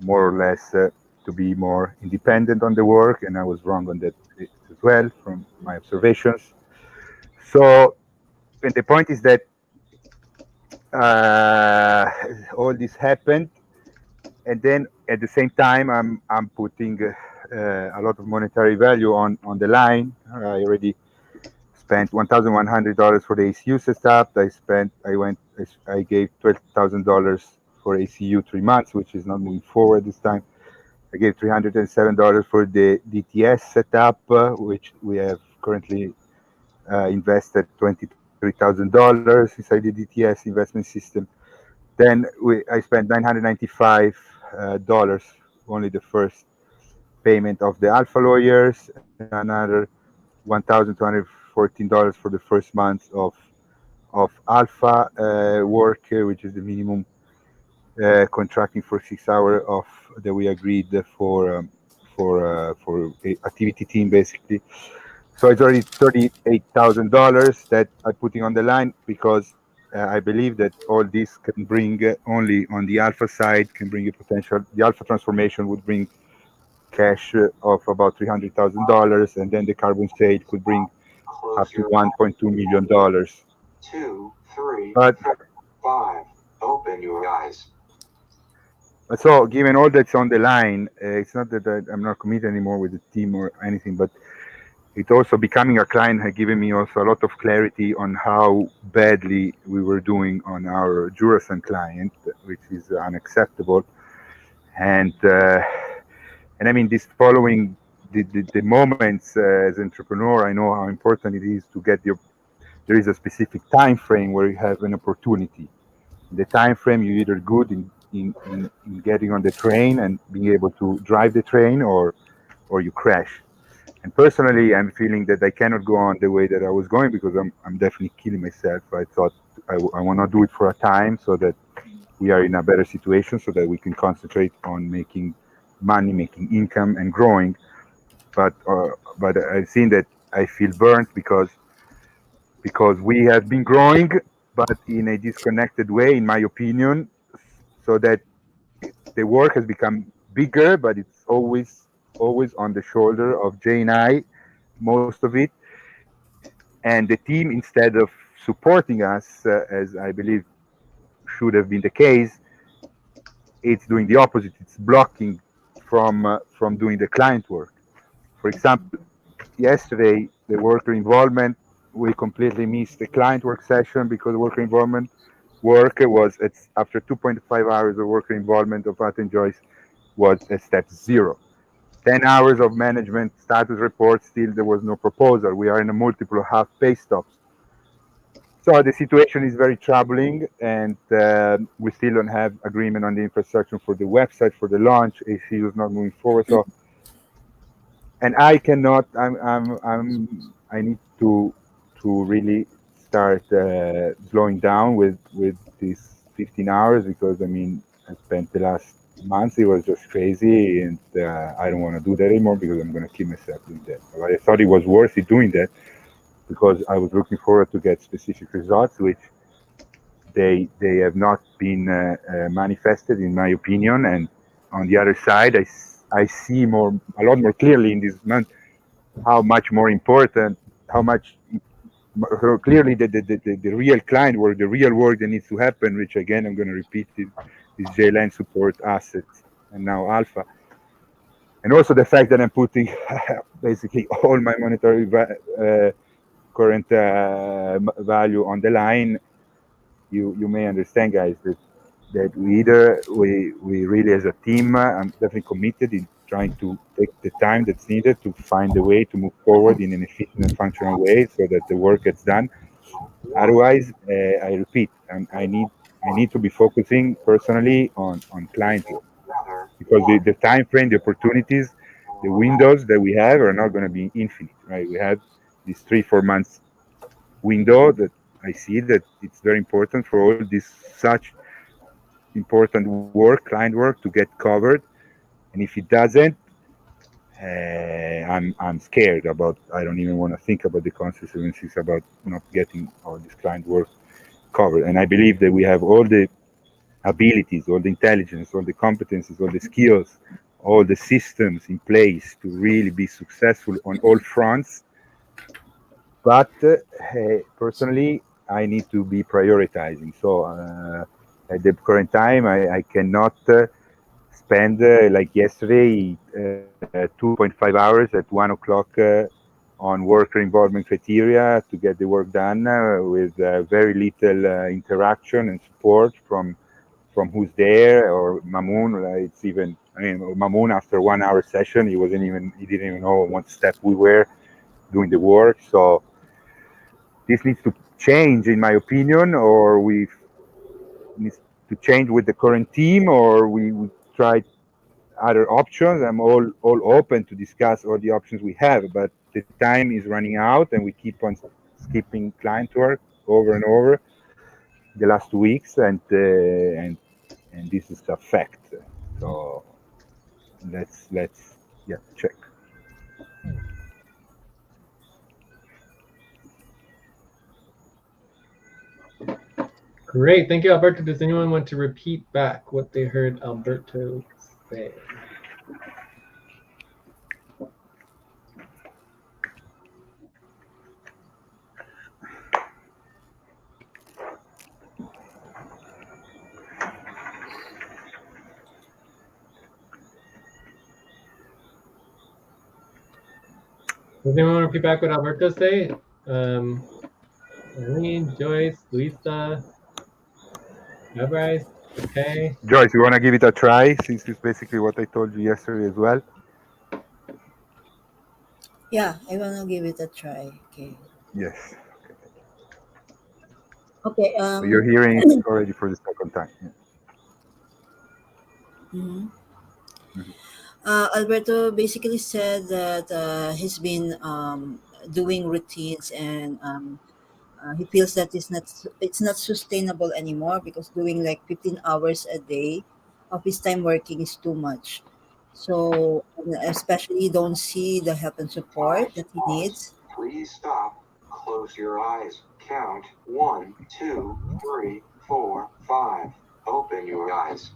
more or less to be more independent on the work, and I was wrong on that as well from my observations. So, and the point is that uh, all this happened, and then at the same time, I'm putting a lot of monetary value on the line. I already spent $1,100 for the ACU setup. I gave $12,000 for ACU 3 months, which is not moving forward this time. I gave $307 for the DTS setup, which we have currently invested $23,000 inside the DTS investment system. Then I spent $995 only the first payment of the Alpha lawyers, and another $1,214 for the first month of Alpha work, which is the minimum contracting for 6 hours of that we agreed for a activity team basically. So it's already $38,000 that I'm putting on the line because I believe that all this can bring only on the Alpha side can bring a potential. The Alpha transformation would bring cash of about $300,000, and then the carbon sale could bring Close up to your $1.2 million. 2, 3, But 5. Open your eyes. so, given all that's on the line, it's not that I'm not committed anymore with the team or anything, but it also becoming a client had given me also a lot of clarity on how badly we were doing on our Jurasan client, which is unacceptable. And I mean, this following the moments as an entrepreneur, I know how important it is to get there is a specific time frame where you have an opportunity. In the time frame, you're either good in getting on the train and being able to drive the train, or you crash. And personally, I'm feeling that I cannot go on the way that I was going because I'm definitely killing myself. I thought I want to do it for a time so that we are in a better situation, so that we can concentrate on making money, making income, and growing. But I've seen that I feel burnt because we have been growing, but in a disconnected way, in my opinion, so that the work has become bigger, but it's always on the shoulder of Jay and I, most of it. And the team, instead of supporting us, as I believe should have been the case, it's doing the opposite. It's blocking from doing the client work. For example, yesterday the worker involvement, we completely missed the client work session because worker involvement work was after 2.5 hours of worker involvement of Matt and Joyce was at step 0. 10 hours of management status report, still there was no proposal. We are in a multiple half pay stops. So the situation is very troubling, and we still don't have agreement on the infrastructure for the website for the launch. ACU is not moving forward. So and I cannot. I need to really start slowing down with these 15 hours, because I mean I spent the last month, it was just crazy, and I don't want to do that anymore because I'm going to kill myself doing that. But I thought it was worth it doing that because I was looking forward to get specific results, which they have not been manifested in my opinion. And on the other side, I see a lot more clearly in this month how much more important, how much so clearly the real client work, the real work that needs to happen, which again I'm going to repeat it, is JLine support assets and now Alpha, and also the fact that I'm putting basically all my monetary current value on the line. You may understand, guys, that we really as a team, I'm definitely committed in trying to take the time that's needed to find a way to move forward in an efficient and functional way so that the work gets done. Otherwise, I repeat, I need to be focusing personally on client work, because the time frame, the opportunities, the windows that we have are not going to be infinite, right? We have this 3-4 months window that I see that it's very important for all this such important work, client work, to get covered. And if it doesn't, I'm scared about. I don't even want to think about the consequences about not getting all this client work covered. And I believe that we have all the abilities, all the intelligence, all the competencies, all the skills, all the systems in place to really be successful on all fronts. But personally, I need to be prioritizing. So at the current time, I cannot spend like yesterday 2.5 hours at 1 o'clock on worker involvement criteria to get the work done with very little interaction and support from who's there, or Mamoon. It's even, I mean, Mamoon, after 1 hour session, he didn't even know what step we were doing the work. So this needs to change, in my opinion, or we needs to change with the current team, or we try other options. I'm all open to discuss all the options we have, but the time is running out, and we keep on skipping client work over and over the last 2 weeks, and this is a fact. So let's yeah, check. Great. Thank you, Alberto. Does anyone want to repeat back what they heard Alberto say? Does anyone want to repeat back what Alberto say? Eileen, Joyce, Luisa, Bryce, okay. Joyce, you want to give it a try, since it's basically what I told you yesterday as well? Yeah, I wanna give it a try. Okay. Yes. Okay. So you're hearing it already for the second time. Yeah. Mhm. Mhm. Alberto basically said that he's been doing routines, and he feels that it's not sustainable anymore, because doing like 15 hours a day of his time working is too much. So especially don't see the help and support that he needs. Please stop. Close your eyes. Count 1, 2, 3, 4, 5. Open your eyes.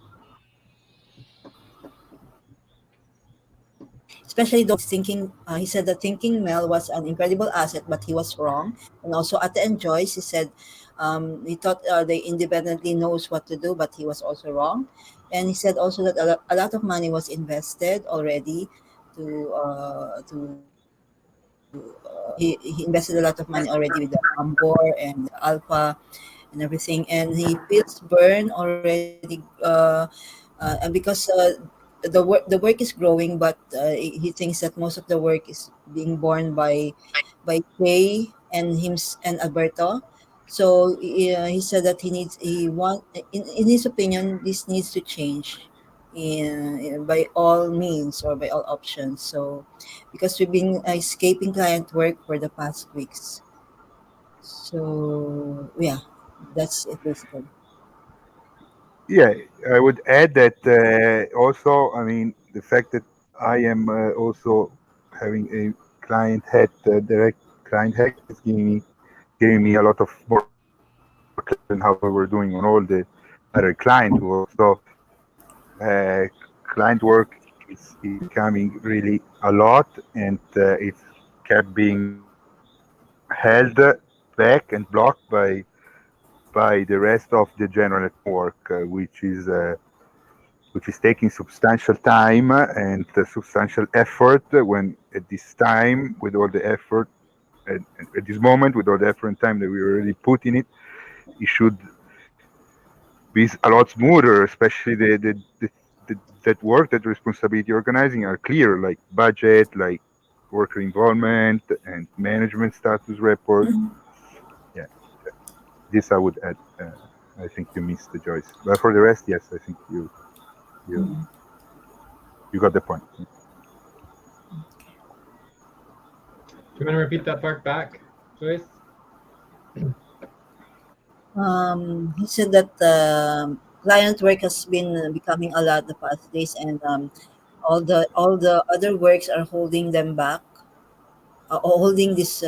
Especially those thinking. He said that thinking Mel was an incredible asset, but he was wrong. And also Ate and Joyce, he said he thought they independently knows what to do, but he was also wrong. And he said also that a lot of money was invested already he invested a lot of money already with the Ambor and the Alpha and everything, and he feels burned already, and because the work is growing, but he thinks that most of the work is being borne by Kay and him and Alberto. So he said that he want in his opinion, this needs to change. by all means or by all options. So, because we've been escaping client work for the past weeks. So, yeah, that's it basically. Yeah, I would add that also, I mean, the fact that I am also having a direct client hack is giving me a lot of more clarity on how we were doing on all the other client work. So uh, client work is becoming really a lot, and it's kept being held back and blocked by the rest of the general network, which is taking substantial time and substantial effort. When at this time, with all the effort, at this moment, with all the effort and time that we already put in it, it should be a lot smoother, especially that work, that responsibility organizing are clear, like budget, like worker involvement and management status report. Yeah, this I would add. I think you missed the Joyce, but for the rest, yes, I think you Mhm. you got the point. Do you want to repeat that part back, Joyce? He said that client work has been becoming a lot the past days, and all the other works are holding them back, holding this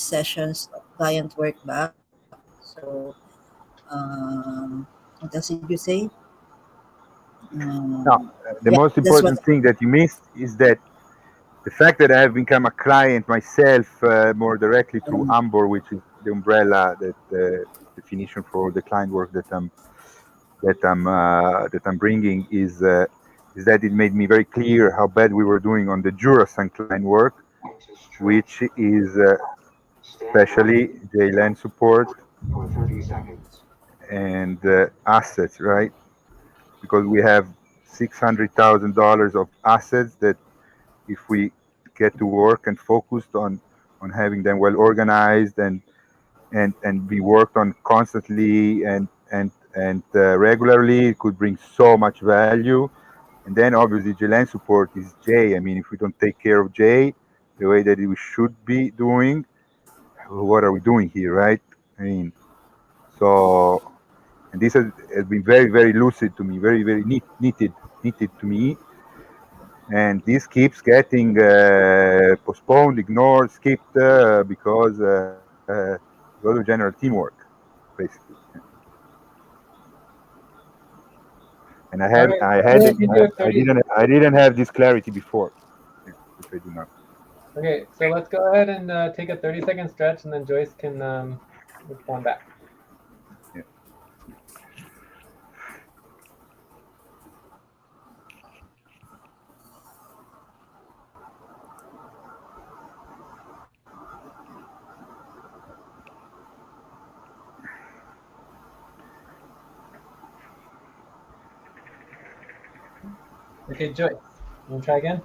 sessions of client work back. So, what else did you say? Now, Yeah, the most that's what. important thing that you missed is that the fact that I have become a client myself more directly through Um, Ambor, which is the umbrella that definition for the client work that I'm bringing, is that it made me very clear how bad we were doing on the Jurasan client work, which is Stand especially corrected. JLAN support For 30 seconds. and assets, right? Because we have $600,000 of assets that, if we get to work and focused on having them well organized and be worked on constantly and regularly, it could bring so much value. And then obviously JLAN support is J. I mean, if we don't take care of J the way that we should be doing, what are we doing here, right? I mean, so, and this has been very, very lucid to me, very, very knitted to me. And this keeps getting postponed, ignored, skipped because of general teamwork, basically. And All right, so I'm going to do a 30. I didn't have this clarity before, which I do now. Okay, so let's go ahead and take a 30-second stretch, and then Joyce can respond back. Yeah. Okay, Joyce, you want to try again?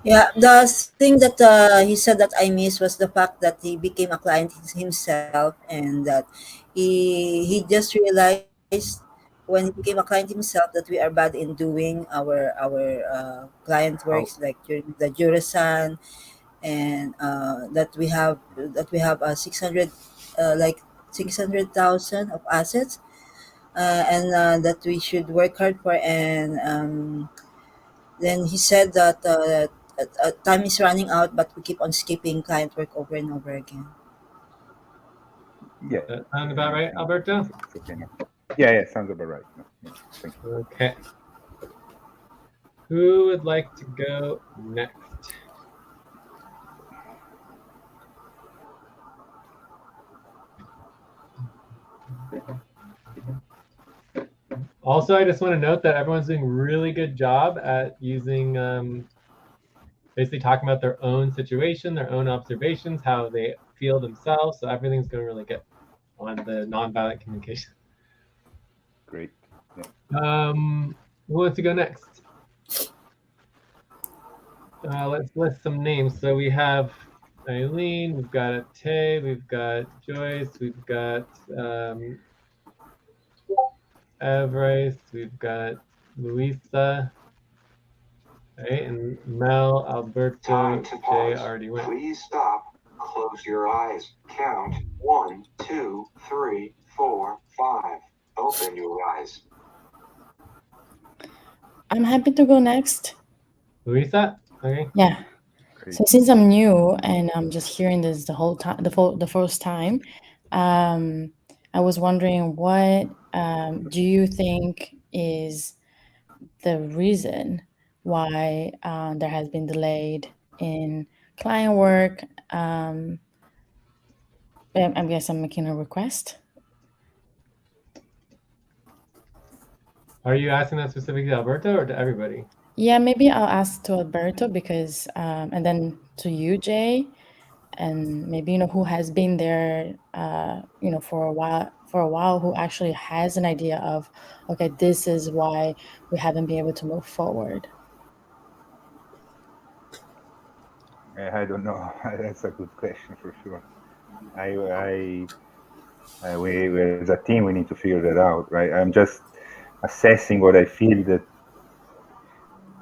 Yeah, the thing that he said that I missed was the fact that he became a client himself, and that he just realized when he became a client himself that we are bad in doing our client How? works like during the Jurasan, and that we have 600 like 600,000 of assets, and that we should work hard for, and then he said that time is running out, but we keep on skipping client work over and over again. Yeah. That sound about I right, think Alberto? it's okay now. Yeah, sounds about right. No, yeah, thank you. Okay. Who would like to go next? Also, I just want to note that everyone's doing a really good job at using basically talking about their own situation, their own observations, how they feel themselves. So everything's going really good on the nonviolent communication. Great. Yeah. Who wants to go next? Let's list some names. So we have Eileen, we've got Tay, we've got Joyce, we've got Everest, we've got Luisa, right? And Mel, Alberto, Time to Jay pause. already went. Please stop. Close your eyes. Count 1, 2, 3, 4, 5. Open your eyes. I'm happy to go next. Luisa? Okay. Yeah. So since I'm new and I'm just hearing this the whole time, the first time, I was wondering what do you think is the reason why there has been delayed in client work? I guess I'm making a request. Are you asking that specifically to Alberto or to everybody? Yeah, maybe I'll ask to Alberto because, and then to you, Jay, and maybe who has been there, for a while, who actually has an idea of, okay, this is why we haven't been able to move forward. I don't know. That's a good question for sure. We as a team, we need to figure that out, right? I'm just assessing what I feel that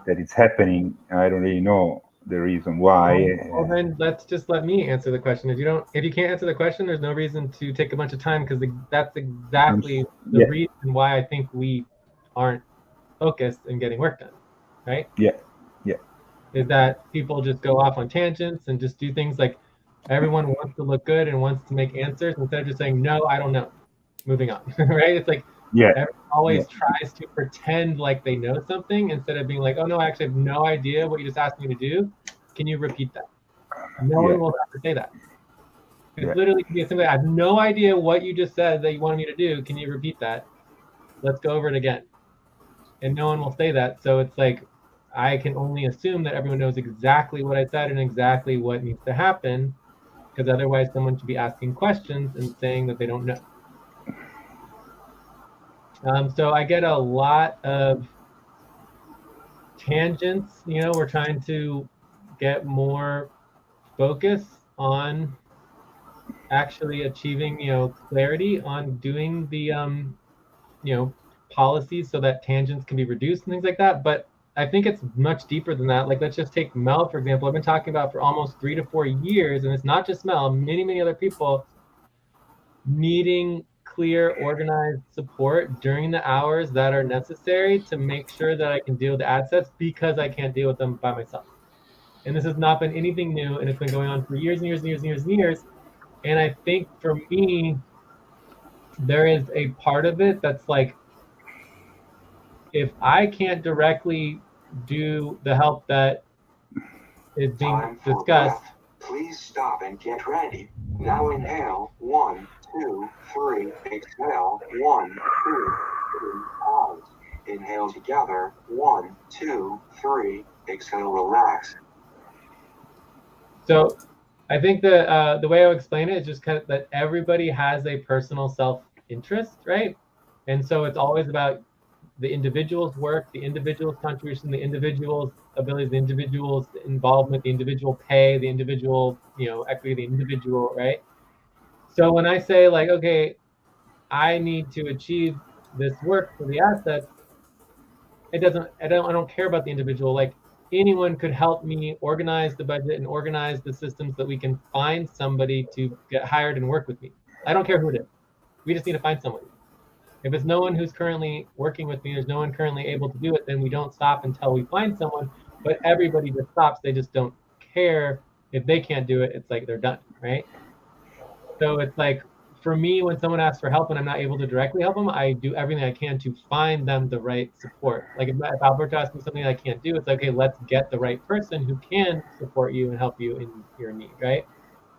it's happening. I don't really know the reason why. Well, then let me answer the question. If you can't answer the question, there's no reason to take a bunch of time, because that's exactly the Yeah. reason why I think we aren't focused in getting work done, right? Yeah. Is that people just go off on tangents and just do things like everyone wants to look good and wants to make answers instead of just saying, no, I don't know, moving on, right? It's like Yeah. everyone always tries to pretend like they know something instead of being like, oh no, I actually have no idea what you just asked me to do. Can you repeat that? No one will ever say that. It's literally can be simply, I have no idea what you just said that you wanted me to do. Can you repeat that? Let's go over it again. And no one will say that. So it's like, I can only assume that everyone knows exactly what I said and exactly what needs to happen, because otherwise someone should be asking questions and saying that they don't know. So I get a lot of tangents. We're trying to get more focus on actually achieving, clarity on doing the, policies so that tangents can be reduced and things like that. But I think it's much deeper than that. Like, let's just take Mel, for example. I've been talking about for almost 3 to 4 years, and it's not just Mel, many other people needing clear, organized support during the hours that are necessary to make sure that I can deal with the ad sets, because I can't deal with them by myself. And this has not been anything new, and it's been going on for years and years and years and years and years. And I think for me, there is a part of it that's like, if I can't directly do the help that is being Time for discussed, breath. Please stop and get ready. Now inhale. 1, 2, 3. Exhale. 1, 2, 3. Pause. Inhale together. 1, 2, 3. Exhale. Relax. so I think the way I would explain it is just kind of that everybody has a personal self-interest, right? And so it's always about the individual's work, the individual's contribution, the individual's abilities, the individual's involvement, the individual pay, the individual, equity, the individual, right? So when I say like, okay, I need to achieve this work for the assets, I don't care about the individual. Like, anyone could help me organize the budget and organize the systems that we can find somebody to get hired and work with me. I don't care who it is. We just need to find somebody. If it's no one who's currently working with me, there's no one currently able to do it, then we don't stop until we find someone. But everybody just stops. They just don't care. If they can't do it, it's like they're done, right? So it's like, for me, when someone asks for help and I'm not able to directly help them, I do everything I can to find them the right support. Like, if Alberto asks me something I can't do, it's okay, let's get the right person who can support you and help you in your need, right?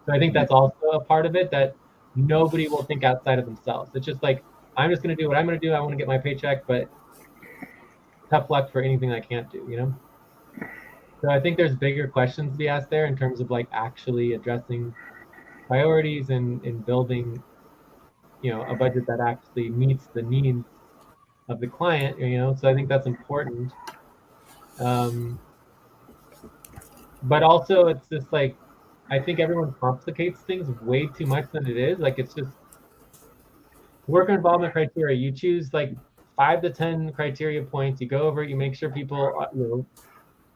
So I think that's also a part of it, that nobody will think outside of themselves. It's just like, I'm just going to do what I'm going to do. I want to get my paycheck, but tough luck for anything I can't do. So I think there's bigger questions to be asked there in terms of like actually addressing priorities and building, a budget that actually meets the needs of the client. So I think that's important. But also, it's just like, I think everyone complicates things way too much than it is. Like, it's just worker involvement criteria. You choose like 5 to 10 criteria points. You go over it, you make sure people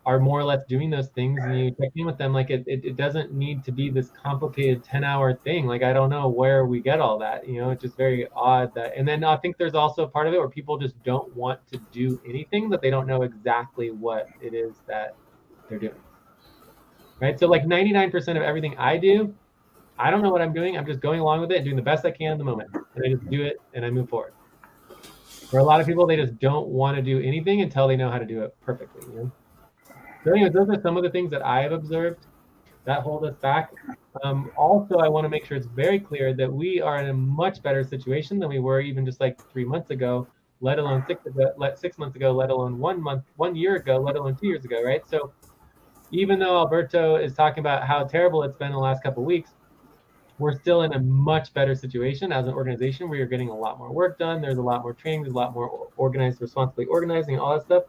are more or less doing those things, and you check in with them. Like it doesn't need to be this complicated 10-hour thing. Like I don't know where we get all that. It's just very odd that. And then I think there's also a part of it where people just don't want to do anything that they don't know exactly what it is that they're doing. Right? So like 99% of everything I do, I don't know what I'm doing. I'm just going along with it and doing the best I can in the moment. And I just do it and I move forward. For a lot of people, they just don't want to do anything until they know how to do it perfectly. So anyways, those are some of the things that I have observed that hold us back. Also, I want to make sure it's very clear that we are in a much better situation than we were even just like 3 months ago, let alone 6 months ago, let alone 1 year ago, let alone 2 years ago, right? So even though Alberto is talking about how terrible it's been the last couple of weeks, we're still in a much better situation as an organization where you're getting a lot more work done. There's a lot more training, there's a lot more organized, responsibly organizing, all that stuff.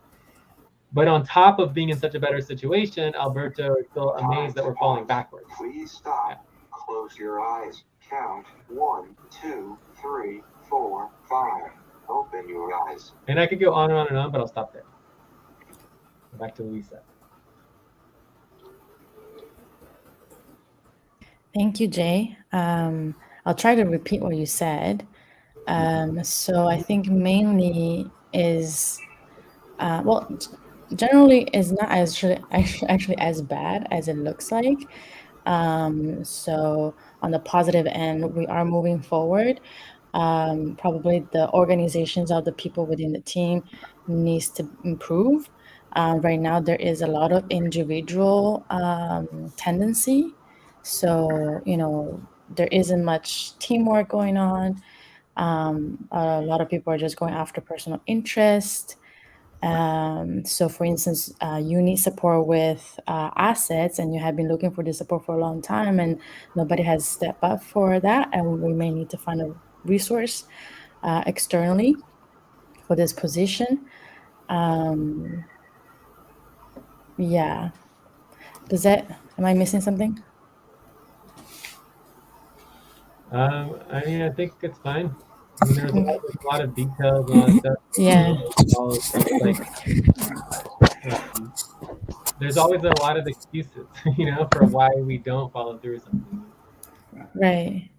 But on top of being in such a better situation, Alberto is still amazed that we're falling backwards. Please stop. Yeah. Close your eyes. Count 1, 2, 3, 4, 5. Open your eyes. And I could go on and on and on, but I'll stop there. Go back to Lisa. Thank you, Jay. I'll try to repeat what you said. So I think mainly is, generally is not actually as bad as it looks like. So on the positive end, we are moving forward. Probably the organizations of the people within the team needs to improve. Right now, there is a lot of individual tendency. So, there isn't much teamwork going on. A lot of people are just going after personal interest. So for instance, you need support with assets, and you have been looking for this support for a long time, and nobody has stepped up for that, and we may need to find a resource externally for this position. Yeah. Am I missing something? I mean, I think it's fine. I mean, there's a lot of details and all that stuff. Yeah. There's always a lot of excuses, for why we don't follow through with something. Right.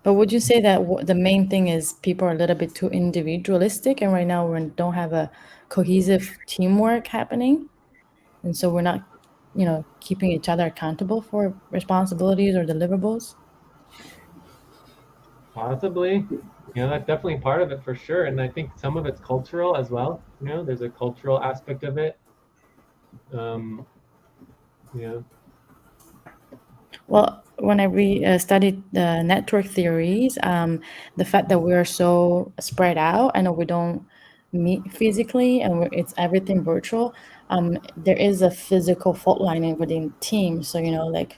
But would you say that the main thing is people are a little bit too individualistic, and right now we don't have a cohesive teamwork happening, and so we're not, keeping each other accountable for responsibilities or deliverables? Possibly. That's definitely part of it for sure. And I think some of it's cultural as well. There's a cultural aspect of it. Well, when I studied the network theories, the fact that we are so spread out, I know we don't meet physically, and it's everything virtual. There is a physical fault lining within teams. So, like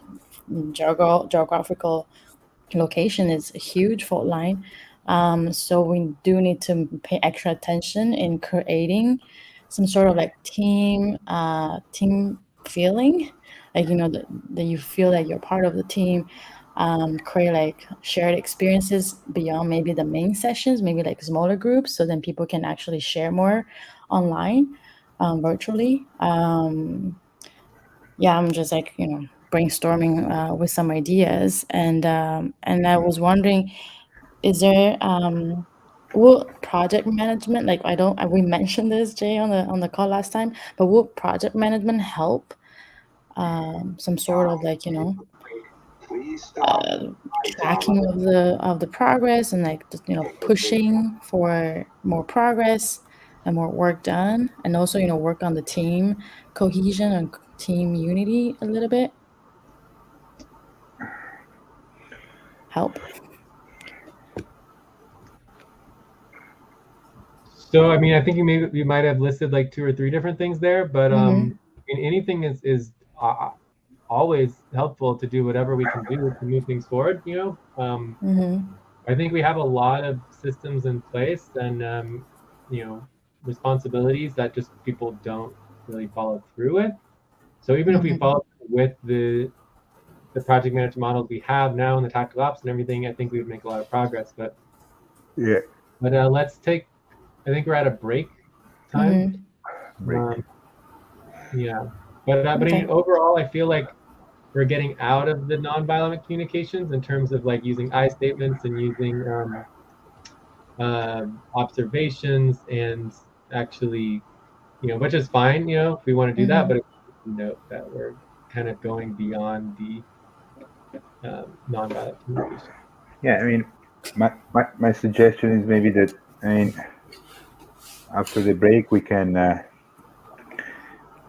geographical location is a huge fault line. So we do need to pay extra attention in creating some sort of like team feeling, like that you feel that you're part of the team. Create like shared experiences beyond maybe the main sessions, maybe like smaller groups, so then people can actually share more online, virtually. Yeah, I'm just like brainstorming with some ideas, and I was wondering, is there will project management, like we mentioned this, Jay, on the call last time, but will project management help some sort of like Please stop. tracking of the progress, and like pushing for more progress and more work done, and also work on the team cohesion and team unity a little bit? Help. So, I mean, I think you might have listed like 2 or 3 different things there, but I mean, anything is always helpful to do whatever we can do to move things forward. I think we have a lot of systems in place and responsibilities that just people don't really follow through with. So even if we follow through with the project management models we have now and the tactical ops and everything, I think we would make a lot of progress. But Yeah. let's take I think we're at a break time. Mhm. Yeah, but I Okay. mean, overall, I feel like we're getting out of the nonviolent communications in terms of like using I statements and using observations and actually, which is fine, if we want to do that, but note that we're kind of going beyond the nonviolent communication. Yeah, I mean, my suggestion is maybe that, I mean, after the break, we can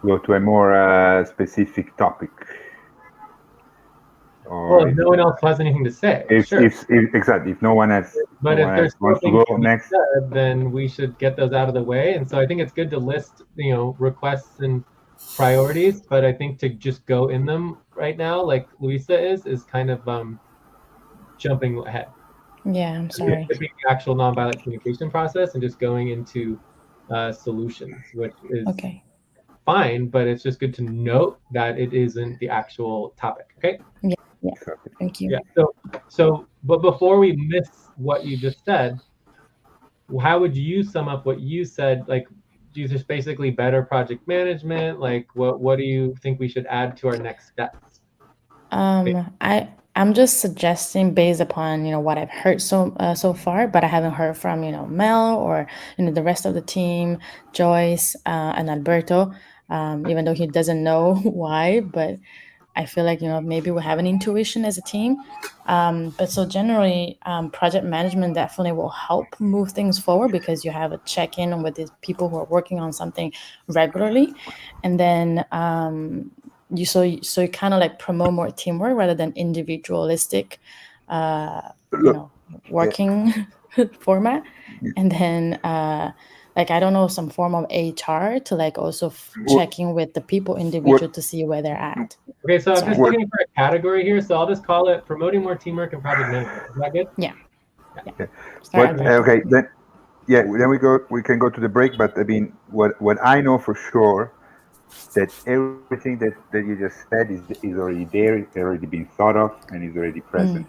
go to a more specific topic. Well, if no one else has anything to say, sure. Exactly, if no one else, But if there's wants to things go to be next, said, then we should get those out of the way. And so I think it's good to list, requests and priorities. But I think to just go in them right now, like Luisa is kind of jumping ahead. Yeah, I'm sorry. Skipping the actual nonviolent communication process and just going into solutions, which is Okay. fine. But it's just good to note that it isn't the actual topic. Okay. Yeah. Yeah. Thank you. Yeah. But before we miss what you just said, how would you sum up what you said? Like, do you just basically better project management? Like, what do you think we should add to our next steps? I'm just suggesting based upon what I've heard so far, but I haven't heard from Mel or the rest of the team, Joyce and Alberto. Even though he doesn't know why, but I feel like maybe we have an intuition as a team. But so generally, project management definitely will help move things forward because you have a check-in with these people who are working on something regularly, and then you kind of like promote more teamwork rather than individualistic, working format, and then like I don't know, some form of HR to like also check in with the people individual to see where they're at. Okay, so I'm just looking for a category here, so I'll just call it promoting more teamwork and project management. Is that good? Yeah. Okay, then we can go to the break. But I mean, what I know for sure, that everything that you just said is already there, it's already been thought of, and is already present.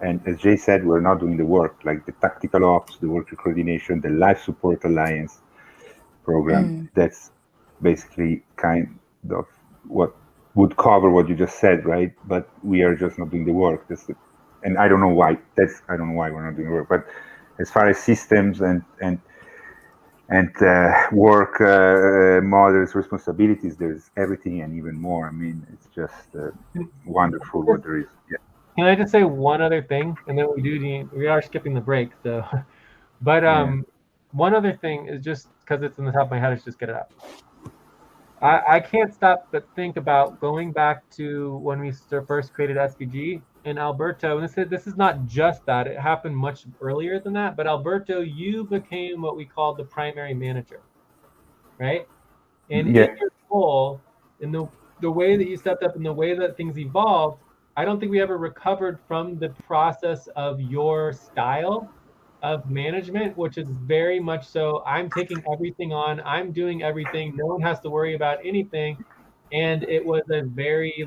And as Jay said, we're not doing the work, like the tactical ops, the work coordination, the life support alliance program. That's basically kind of what would cover what you just said, right? But we are just not doing the work. And I don't know why. I don't know why we're not doing the work. But as far as systems and work models, responsibilities, there's everything and even more. I mean, it's just wonderful what there is. Yeah. Can I just say one other thing, and then we are skipping the break, so. But one other thing is, just because it's in the top of my head, is just get it out. I can't stop but think about going back to when we first created SVG in Alberto. And this is not just that; it happened much earlier than that. But Alberto, you became what we call the primary manager, right? And in your role, in the way that you stepped up and the way that things evolved, I don't think we ever recovered from the process of your style of management, which is very much so, I'm taking everything on, I'm doing everything, no one has to worry about anything. And it was a very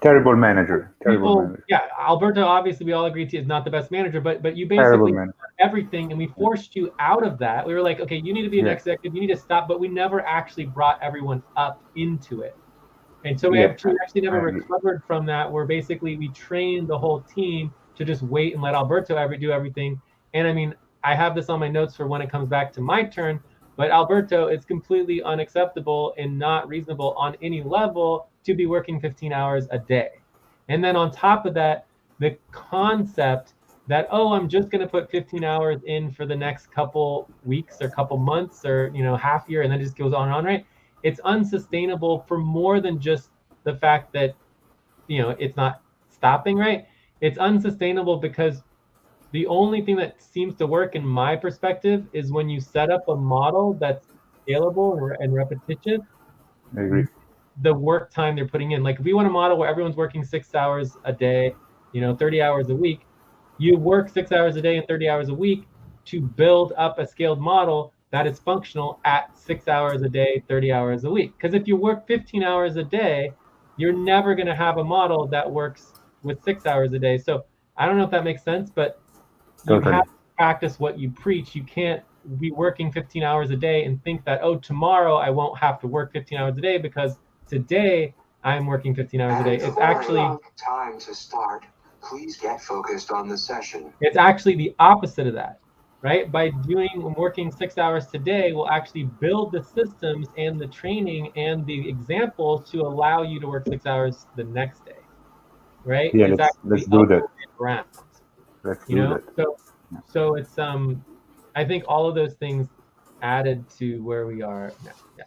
terrible manager. Manager. Yeah, Alberto, obviously we all agreed is not the best manager, but you basically did everything, and we forced you out of that. We were like, okay, you need to be an executive, you need to stop, but we never actually brought everyone up into it. And so we actually never recovered from that, where basically we trained the whole team to just wait and let Alberto do everything. And I mean, I have this on my notes for when it comes back to my turn, but Alberto, it's completely unacceptable and not reasonable on any level to be working 15 hours a day. And then on top of that, the concept that, oh, I'm just going to put 15 hours in for the next couple weeks or couple months or, half year, and then it just goes on and on, right? It's unsustainable for more than just the fact that, it's not stopping, right? It's unsustainable because the only thing that seems to work in my perspective is when you set up a model that's scalable and repetitive. I agree. The work time they're putting in. Like if we want a model where everyone's working 6 hours a day, 30 hours a week, you work 6 hours a day and 30 hours a week to build up a scaled model that is functional at 6 hours a day, 30 hours a week. Because if you work 15 hours a day, you're never going to have a model that works with 6 hours a day. So I don't know if that makes sense, but practice what you preach. You can't be working 15 hours a day and think that, oh, tomorrow I won't have to work 15 hours a day because today I'm working 15 hours a day. It's actually time to start. Please get focused on the session. It's actually the opposite of that, right? By working 6 hours today, we'll actually build the systems and the training and the examples to allow you to work 6 hours the next day, right? Yeah, It's actually let's the do other that. way around. Let's You do know, that. so it's I think all of those things added to where we are now. Yeah.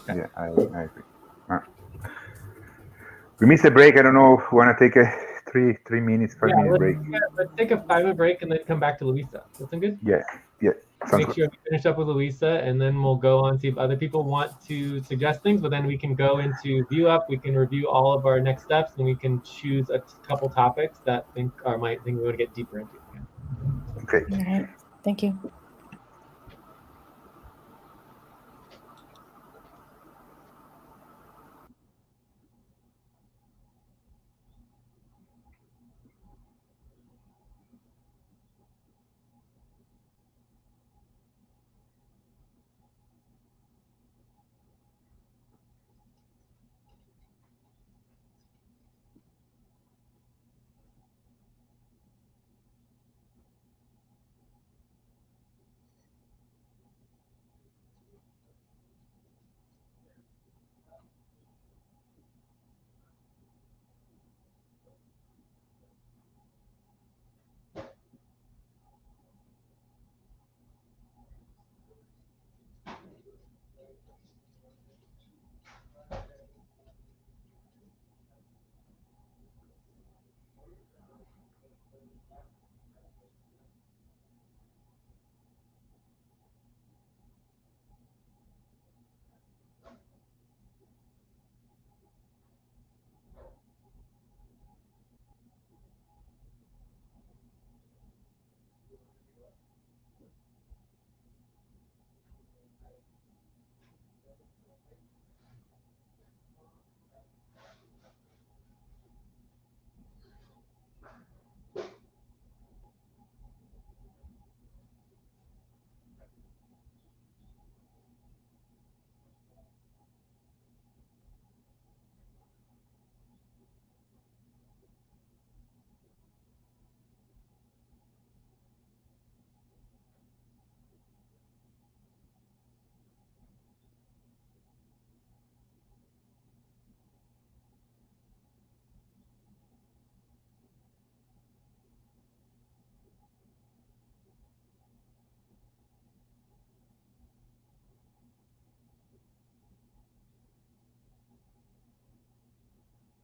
Okay. Yeah, I agree. We missed a break. I don't know if we want to take a 5 minute break. Let's take a 5-minute break and then come back to Luisa. That sound good? Yeah, sounds Make good. sure we finish up with Luisa, and then we'll go on, see if other people want to suggest things, but then we can go into view up, we can review all of our next steps, and we can choose a couple topics that might think we want to get deeper into. Okay. All right. Thank you.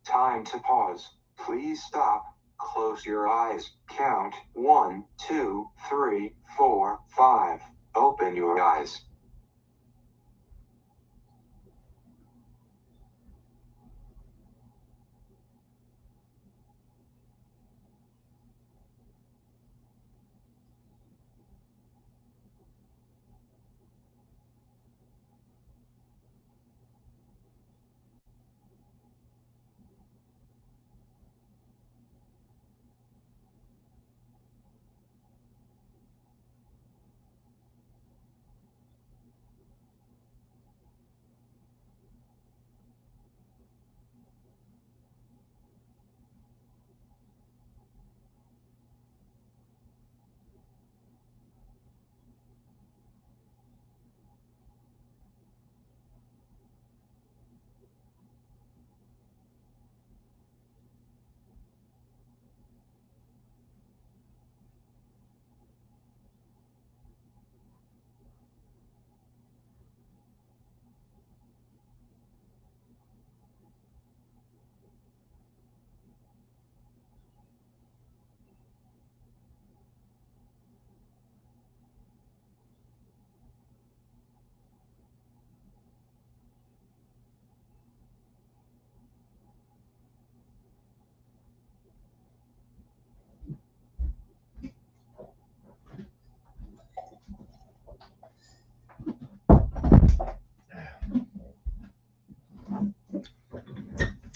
Time to pause. Please stop. Close your eyes. Count 1, 2, 3, 4, 5. Open your eyes.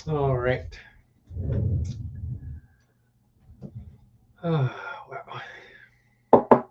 All right. Oh, wow.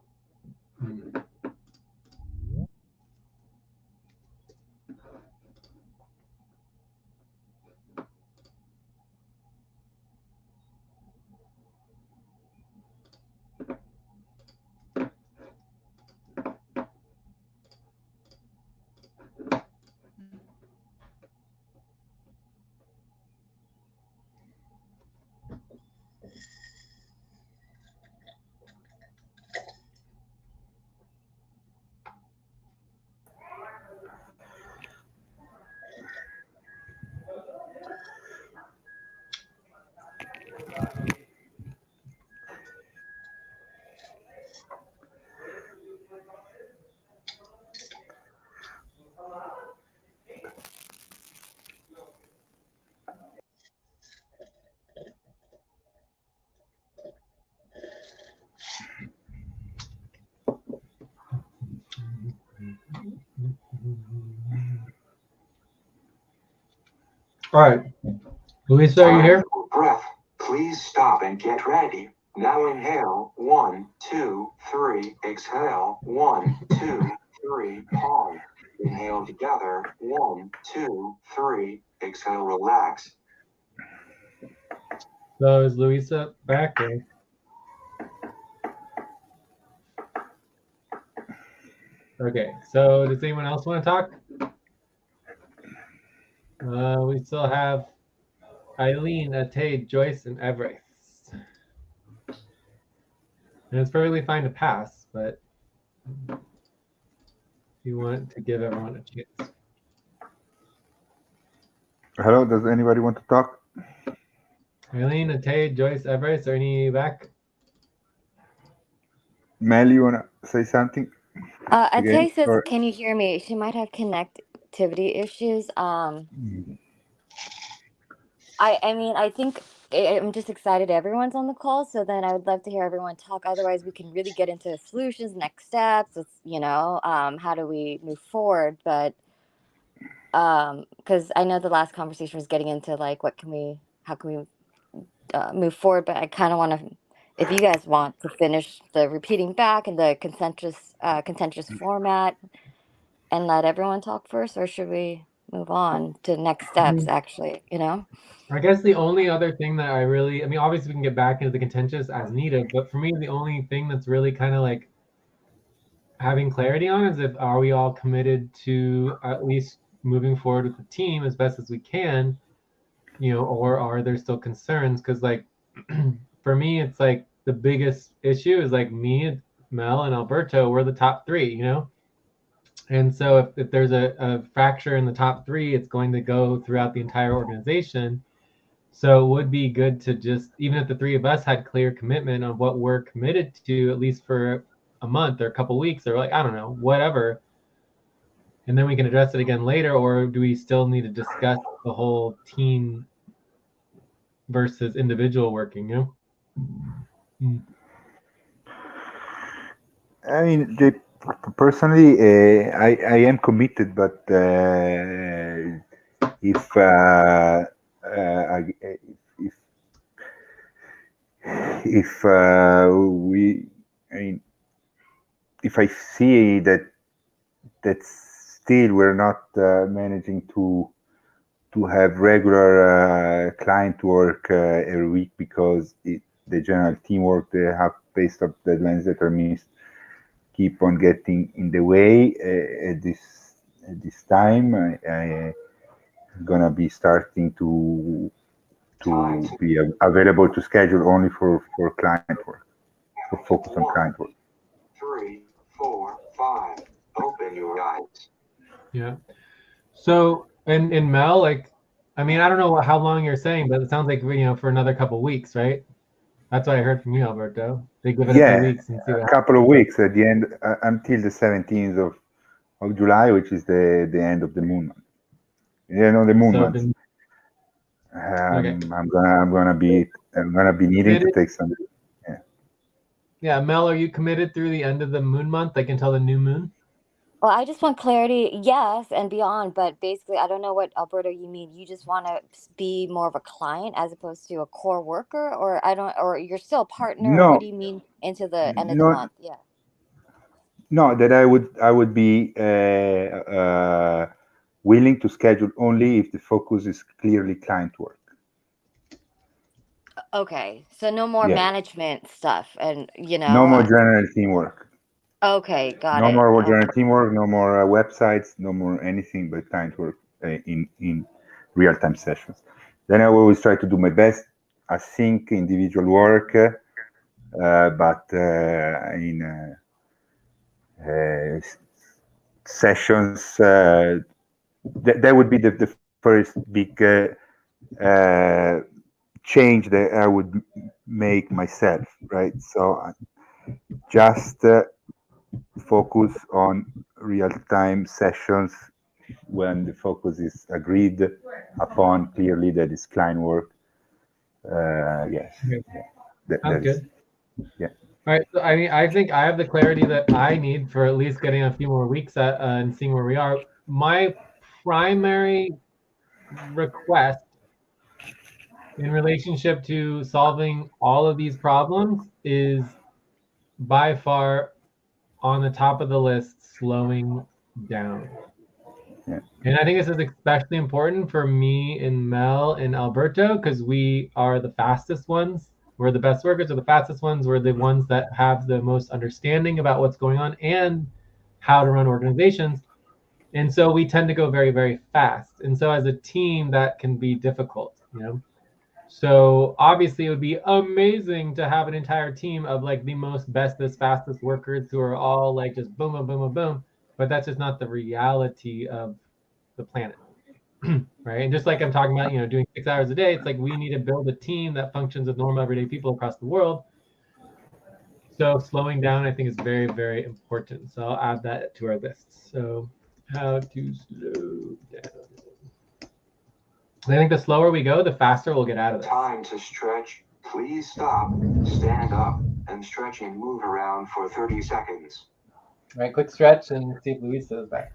All right, Luisa, are you here? Breath. Please stop and get ready. Now inhale. 1, 2, 3. Exhale. 1, 2, 3. Pause. Inhale together. 1, 2, 3. Exhale. Relax. So is Luisa back? Or? Okay, so does anyone else want to talk? We still have Eileen, Atade, Joyce, and Everett. And it's perfectly fine to pass, but you want to give everyone a chance. Hello, does anybody want to talk? Eileen, Atade, Joyce, Everett, are any back? Mel, you want to say something? Again, Atay says, or can you hear me? She might have connectivity issues. I mean, I think I'm just excited everyone's on the call. So then I would love to hear everyone talk. Otherwise, we can really get into solutions, next steps. It's, how do we move forward? But because I know the last conversation was getting into like, how can we move forward? But I kind of want to, if you guys want to finish the repeating back and the contentious format and let everyone talk first, or should we move on to next steps? Actually, I guess the only other thing that I mean, obviously we can get back into the contentious as needed, but for me, the only thing that's really kind of like having clarity on is if are we all committed to at least moving forward with the team as best as we can, or are there still concerns? Because like for me, it's like the biggest issue is like me, Mel, and Alberto, we're the top three, And so if there's a fracture in the top three, it's going to go throughout the entire organization. So it would be good to just, even if the three of us had clear commitment on what we're committed to, at least for a month or a couple weeks, or like, I don't know, whatever. And then we can address it again later, or do we still need to discuss the whole team versus individual working, I mean, personally, I am committed, but if if we, I mean, if I see that still we're not managing to have regular client work every week because the general teamwork, the half-paced of deadlines that are missed keep on getting in the way at this time. I gonna be starting to be available to schedule only for client work, for focus on client work. 3, 4, 5. Open your eyes. Yeah. So, and Mel, like, I mean, I don't know how long you're saying, but it sounds like, for another couple of weeks, right? That's what I heard from you, Alberto. They give it a few weeks and see what a happens. couple of weeks at the end, until the 17th of July, which is the end of the moon month. The moon month. Okay. I'm gonna be needing to take some. Yeah, Mel, are you committed through the end of the moon month, like until the new moon? Well, I just want clarity, yes, and beyond. But basically, I don't know what, Alberto, you mean. You just want to be more of a client as opposed to a core worker, or you're still a partner, or what do you mean into the end of the month? Yeah. No, that I would be willing to schedule only if the focus is clearly client work. Okay, so no more management stuff, and no more general teamwork. Okay, got no it. more general teamwork, no more websites, no more anything but client work in real-time sessions. Then I always try to do my best, async individual work, but in sessions, that would be the first big change that I would make myself, right? So just focus on real-time sessions when the focus is agreed upon clearly that is client work. Yes. Okay. Yeah. That Sounds is, good. yeah. All right. So, I mean, I think I have the clarity that I need for at least getting a few more weeks at, and seeing where we are. My primary request in relationship to solving all of these problems is by far on the top of the list, slowing down. Yeah. And I think this is especially important for me and Mel and Alberto because we are the fastest ones. We're the best workers, or the fastest ones. We're the ones that have the most understanding about what's going on and how to run organizations. And so we tend to go very, very fast. And so as a team, that can be difficult, you know? So obviously it would be amazing to have an entire team of like the most bestest, fastest workers who are all like just boom, boom, boom, boom, boom. But that's just not the reality of the planet. Right. And just like I'm talking about, you know, doing 6 hours a day, it's like we need to build a team that functions with normal everyday people across the world. So slowing down, I think, is very, very important. So I'll add that to our list. So how to slow down. I think the slower we go, the faster we'll get out of this. Time to stretch. Please stop, stand up, and stretch and move around for 30 seconds. All right, quick stretch and see if Luisa is back.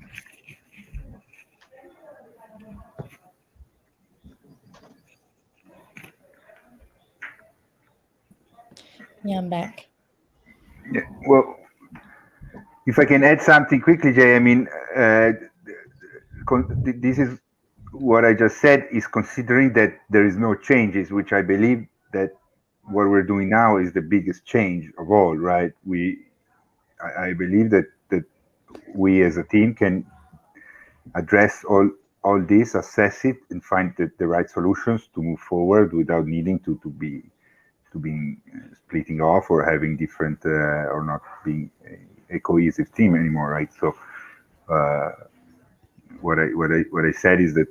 Yeah, I'm back. Yeah. Well, if I can add something quickly, Jay, I mean, this is what I just said is considering that there is no changes, which I believe that what we're doing now is the biggest change of all, right? I believe that we as a team can address all this, assess it, and find the right solutions to move forward without needing to be splitting off or having different or not being a cohesive team anymore, right? So what I said is that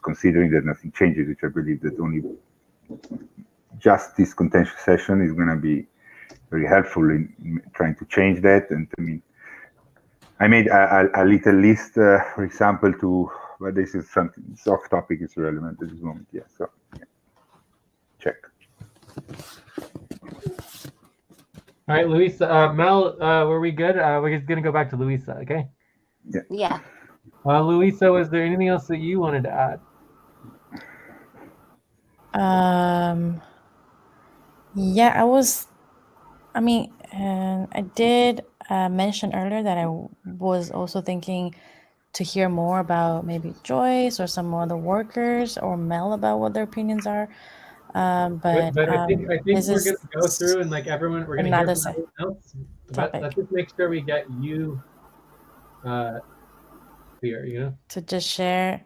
considering that nothing changes, which I believe that only just this contentious session is going to be very helpful in trying to change that. And I mean, I made a little list, for example, but this is something, it's off topic, it's relevant at this moment. Yeah, so yeah. Check. All right, Luisa, Mel, were we good? We're just going to go back to Luisa, okay? Yeah. Yeah. Luisa, was there anything else that you wanted to add? Yeah, I did mention earlier that I was also thinking to hear more about maybe Joyce or some other workers or Mel about what their opinions are. But I think this we're is going to go through and like everyone, we're going to hear another from everyone else. But topic let's just make sure we get you clear, you know? to just share.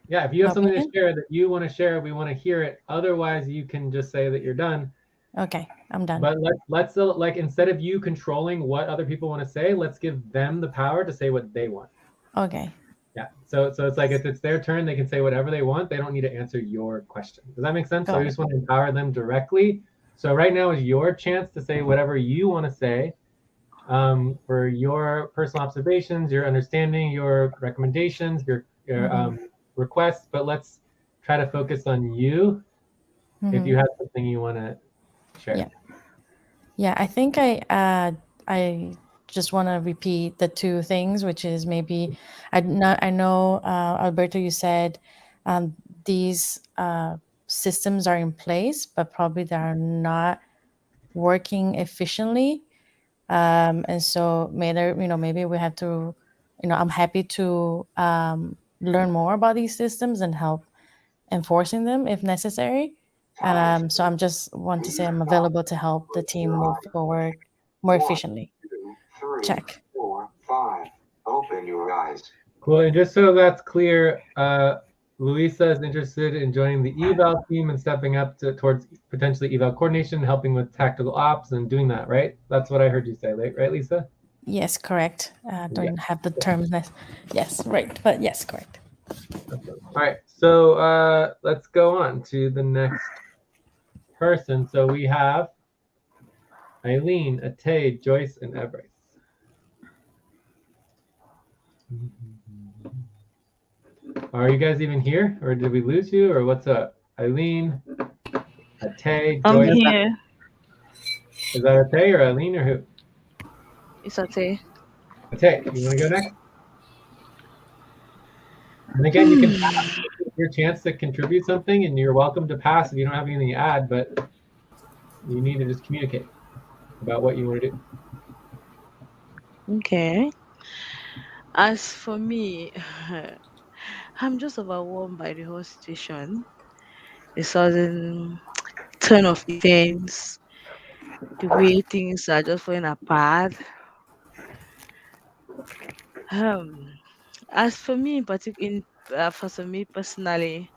Yeah, if you have something to opinion? share that you want to share, we want to hear it. Otherwise, you can just say that you're done. Okay, I'm done. But let's like instead of you controlling what other people want to say, let's give them the power to say what they want. Okay. Yeah. So it's like if it's their turn, they can say whatever they want. They don't need to answer your question. Does that make sense? So we just want to empower them directly. So right now is your chance to say whatever you want to say for your personal observations, your understanding, your recommendations, your requests. But let's try to focus on you if you have something you want to share. Yeah, I think I just want to repeat the two things, which is maybe I know Alberto, you said these systems are in place, but probably they are not working efficiently, and so maybe we have to, I'm happy to learn more about these systems and help enforcing them if necessary. So I'm just want to say I'm available to help the team move forward more efficiently. 1, 2, 3, Check. 4, 5. Open your eyes. Cool. And just so that's clear, Luisa is interested in joining the eval team and stepping up towards potentially eval coordination, helping with tactical ops and doing that, right? That's what I heard you say, right, Lisa? Yes, correct. Don't have the terms. Yes, right. But yes, correct. All right. So let's go on to the next person. So we have Eileen, Ate, Joyce, and Everett. Are you guys even here, or did we lose you, or what's up? Eileen, Ate, I'm Joyce. here. Is that Ate or Eileen or who? It's okay. Ate, you want to go next? And again, you can pass. It's your chance to contribute something, and you're welcome to pass if you don't have anything to add, but you need to just communicate about what you want to do. Okay. As for me, I'm just overwhelmed by the whole situation. The sudden turn of events, the way things are just falling apart. Um, as for me, in particular, for me personally,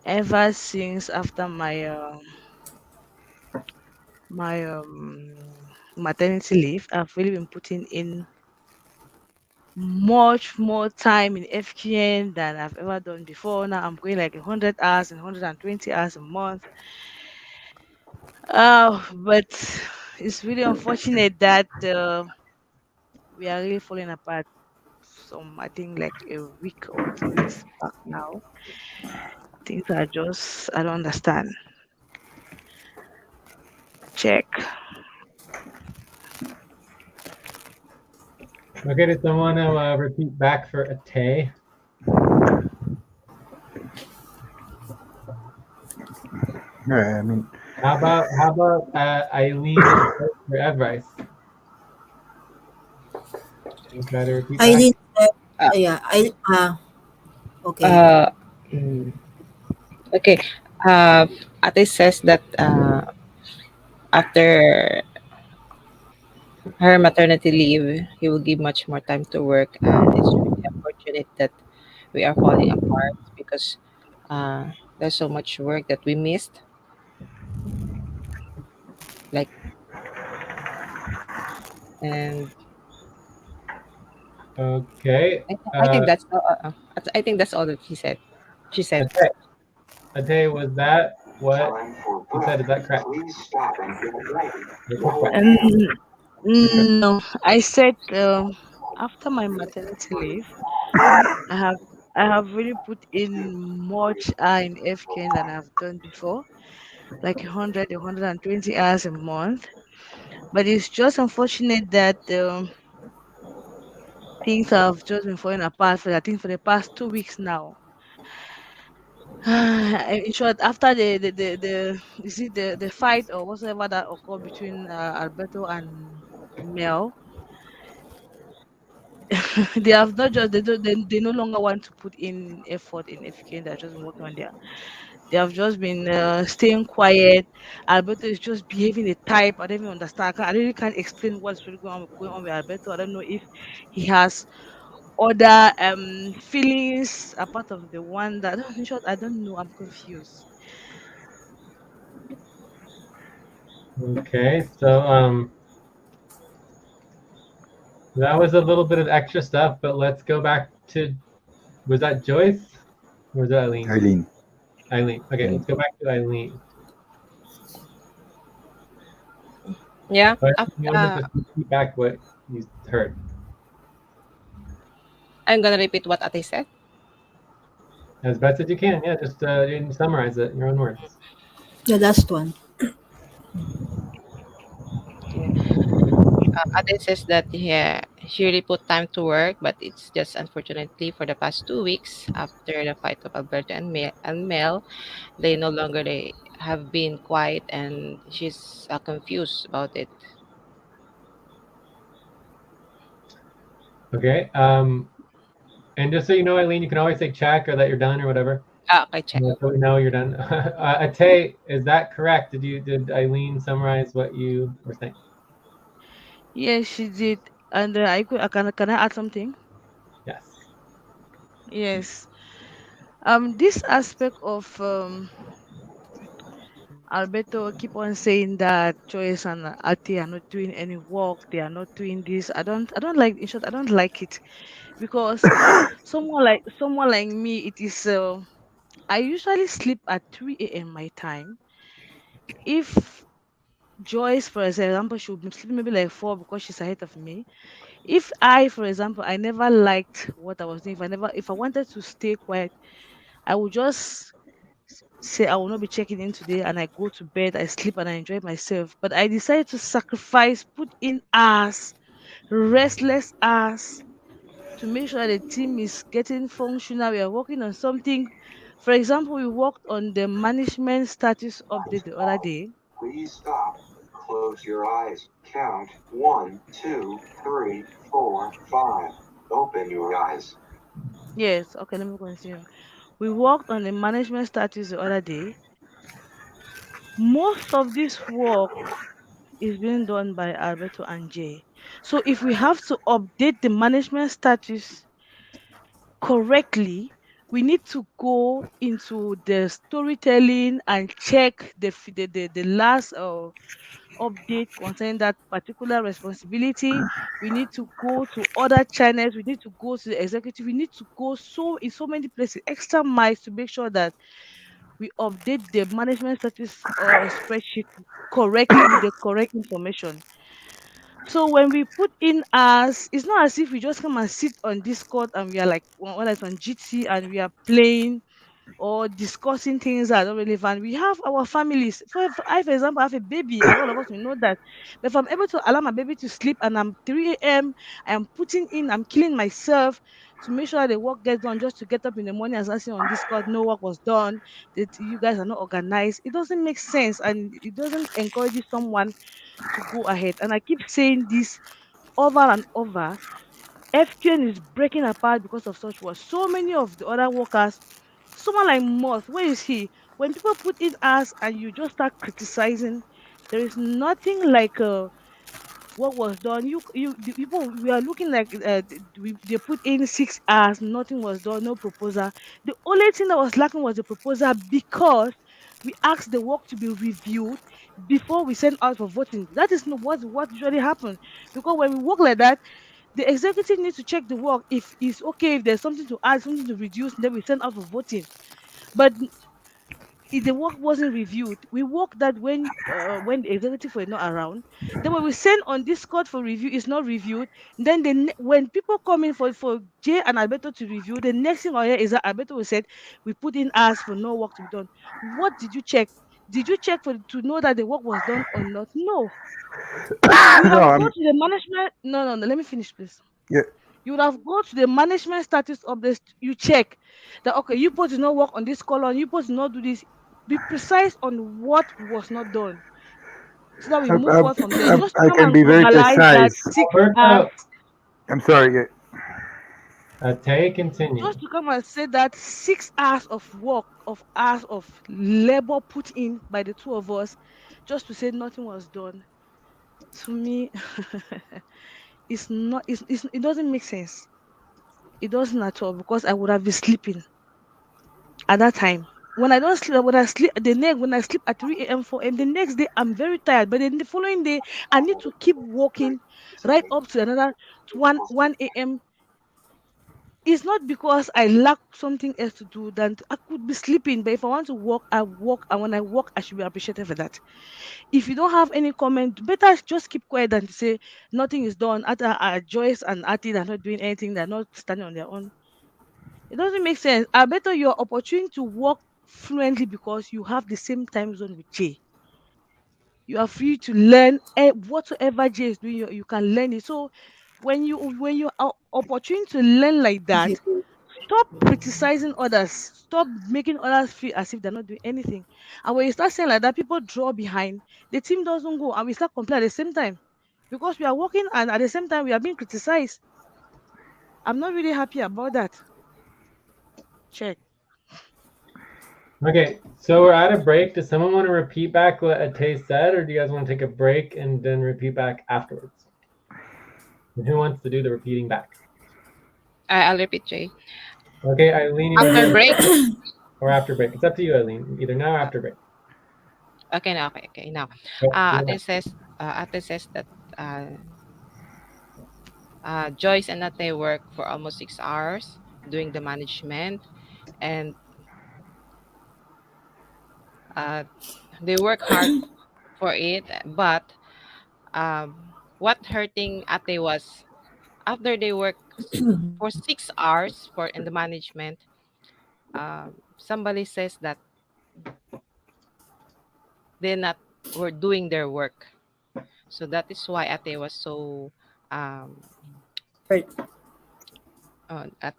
ever since after my maternity leave, I've really been putting in much more time in FQN than I've ever done before. Now I'm going like 100 hours and 120 hours a month. But it's really unfortunate that we are really falling apart. Some, I think, like a week or 2 weeks back now. Things are just, I don't understand. Check. Okay, did someone repeat back for Ate? Yeah, I mean, How about Eileen and Joyce for Everett? Can you try to repeat I back? didn't. Uh, Yeah, I. Okay. uh, mm, okay. Ate says that after her maternity leave, he will give much more time to work, and it's really unfortunate that we are falling apart because there's so much work that we missed. Like, and Okay. I think that's I think that's all that he said. She said. Ate, Ate, was that what Time for you said? Is breath. that correct? Please stop and get ready. This is Now correct. And inhale. Okay. no, I said after my maternity leave, I have I have really put in much in FKN than I've done before, like 120 hours a month. But it's just unfortunate that things have just been falling apart for I think for the past 2 weeks now. In short, after the is it the fight or whatsoever that occurred between Alberto and Mel, they have not just they no longer want to put in effort in FK. They're just working on their. They have just been staying quiet. Alberto is just behaving a type. I don't even understand. I really can't explain what's really going on with Alberto. I don't know if he has other feelings apart of the one that. In short, I don't know. I'm confused. Okay. So that was a little bit of extra stuff, but let's go back to, was that Joyce or was that Eileen? Eileen. Eileen. Okay, let's Eileen. go back to Eileen. Yeah. But you want to just repeat back what you heard I'm gonna repeat what Ate said. as best as you can. Yeah, just summarize it in your own words. The last one. Yeah. Ate says that yeah, she really put time to work, but it's just unfortunately for the past 2 weeks after the fight of Alberto and Mel, they no longer they have been quiet, and she's confused about it. Okay. And just so you know, Eileen, you can always say check or that you're done or whatever. Okay, check. So we know you're done. Ate, is that correct? Did Eileen summarize what you were saying? Yes, she did. And can I add something? Yes. Yes. This aspect of Alberto keep on saying that Joyce and Ati are not doing any work. They are not doing this. I don't like. In short, I don't like it because someone like me, it is. I usually sleep at 3 a.m. my time. if Joyce, for example, should be sleeping maybe like 4 because she's ahead of me. If I, for example, I never liked what I was doing, if I wanted to stay quiet, I would just say I will not be checking in today, and I go to bed, I sleep, and I enjoy myself. But I decided to sacrifice, put in hours, restless hours, to make sure the team is getting functional. We are working on something. For example, we worked on the management status update the other day. Please stop. Close your eyes. Count 1, 2, 3, 4, 5. Open your eyes. Yes, okay, let me continue. We worked on the management status the other day. Most of this work is being done by Alberto and Jay. So if we have to update the management status correctly, we need to go into the storytelling and check the last update concerning that particular responsibility. We need to go to other channels. We need to go to the executive. We need to go in so many places, extra miles, to make sure that we update the management status spreadsheet correctly with the correct information. So when we put in as, it's not as if we just come and sit on Discord and we are like, when it's on GT and we are playing or discussing things that are relevant. We have our families. I, for example, have a baby, and all of us will know that. But if I'm able to allow my baby to sleep and I'm 3 a.m., I'm killing myself to make sure that the work gets done, just to get up in the morning and start saying on Discord, no work was done, that you guys are not organized. It doesn't make sense, and it doesn't encourage someone to go ahead. And I keep saying this over and over. FQN is breaking apart because of such work. So many of the other workers, someone like Moth, where is he? When people put in us and you just start criticizing, there is nothing like what was done. The people, we are looking like they put in 6 hours, nothing was done, no proposal. The only thing that was lacking was the proposal, because we asked the work to be reviewed before we send out for voting. That is not what usually happens, because when we work like that, the executive needs to check the work. If it's okay, if there's something to add, something to reduce, then we send out for voting. But if the work wasn't reviewed, we work that when the executive were not around. Then when we send on Discord for review, it's not reviewed. Then when people come in for Jay and Alberto to review, the next thing I hear is that Alberto will said we put in ask for no work to be done. What did you check? Did you check for to know that the work was done or not? No. You would No, have I'm gone to the management. No, no, no. Let me finish, please. yeah. You would have gone to the management status of this. You check that, okay, you supposed to not work on this column, you supposed to not do this. Be precise on what was not done, so that we move forward from there. Just to I come can and be very verbalize that precise. 6 hours, Alberto, I'm sorry. Tay, continue. just to come and say that 6 hours of work, of hours of labor put in by the two of us, just to say nothing was done. To me, it's not. It doesn't make sense. It doesn't at all, because I would have been sleeping at that time. When I sleep at 3 a.m., 4 a.m., the next day I'm very tired. But then the following day, I need to keep working right up to another to 1 a.m. It's not because I lack something else to do than I could be sleeping. But if I want to work, I work. And when I work, I should be appreciated for that. If you don't have any comment, better just keep quiet than to say nothing is done. Joyce and Ati are not doing anything. They're not standing on their own. It doesn't make sense. I better your opportunity to work fluently because you have the same time zone with Jay. You are free to learn whatsoever Jay is doing. You can learn it. So when you are opportunity to learn like that, stop criticizing others. Stop making others feel as if they're not doing anything. And when you start saying like that, people draw behind. The team doesn't go, and we start complaining at the same time, because we are working and at the same time we are being criticized. I'm not really happy about that. Check. Okay, so we're at a break. Does someone want to repeat back what Tay said, or do you guys want to take a break and then repeat back afterwards? And who wants to do the repeating back? I'll repeat, Jay. Okay, Eileen, you want After to break. or after break? It's up to you, Eileen. Either now or after break. Okay, now. Okay. Now, Okay, do Ate that. says that uh, Joyce and Ate work for almost 6 hours doing the management, and uh, they work hard for it, but what hurting Ate was after they work for 6 hours for in the management, somebody says that they're not were doing their work. So that is why Ate was so um Right.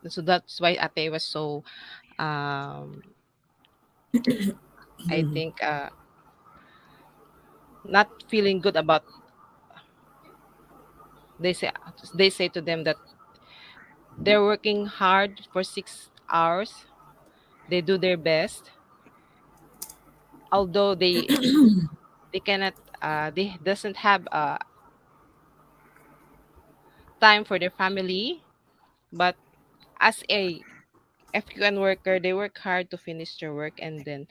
so that's why Ate was so um I think not feeling good about they say they say to them that they're working hard for 6 hours. They do their best, although they cannot they doesn't have time for their family. But as a FQN worker, they work hard to finish their work, and then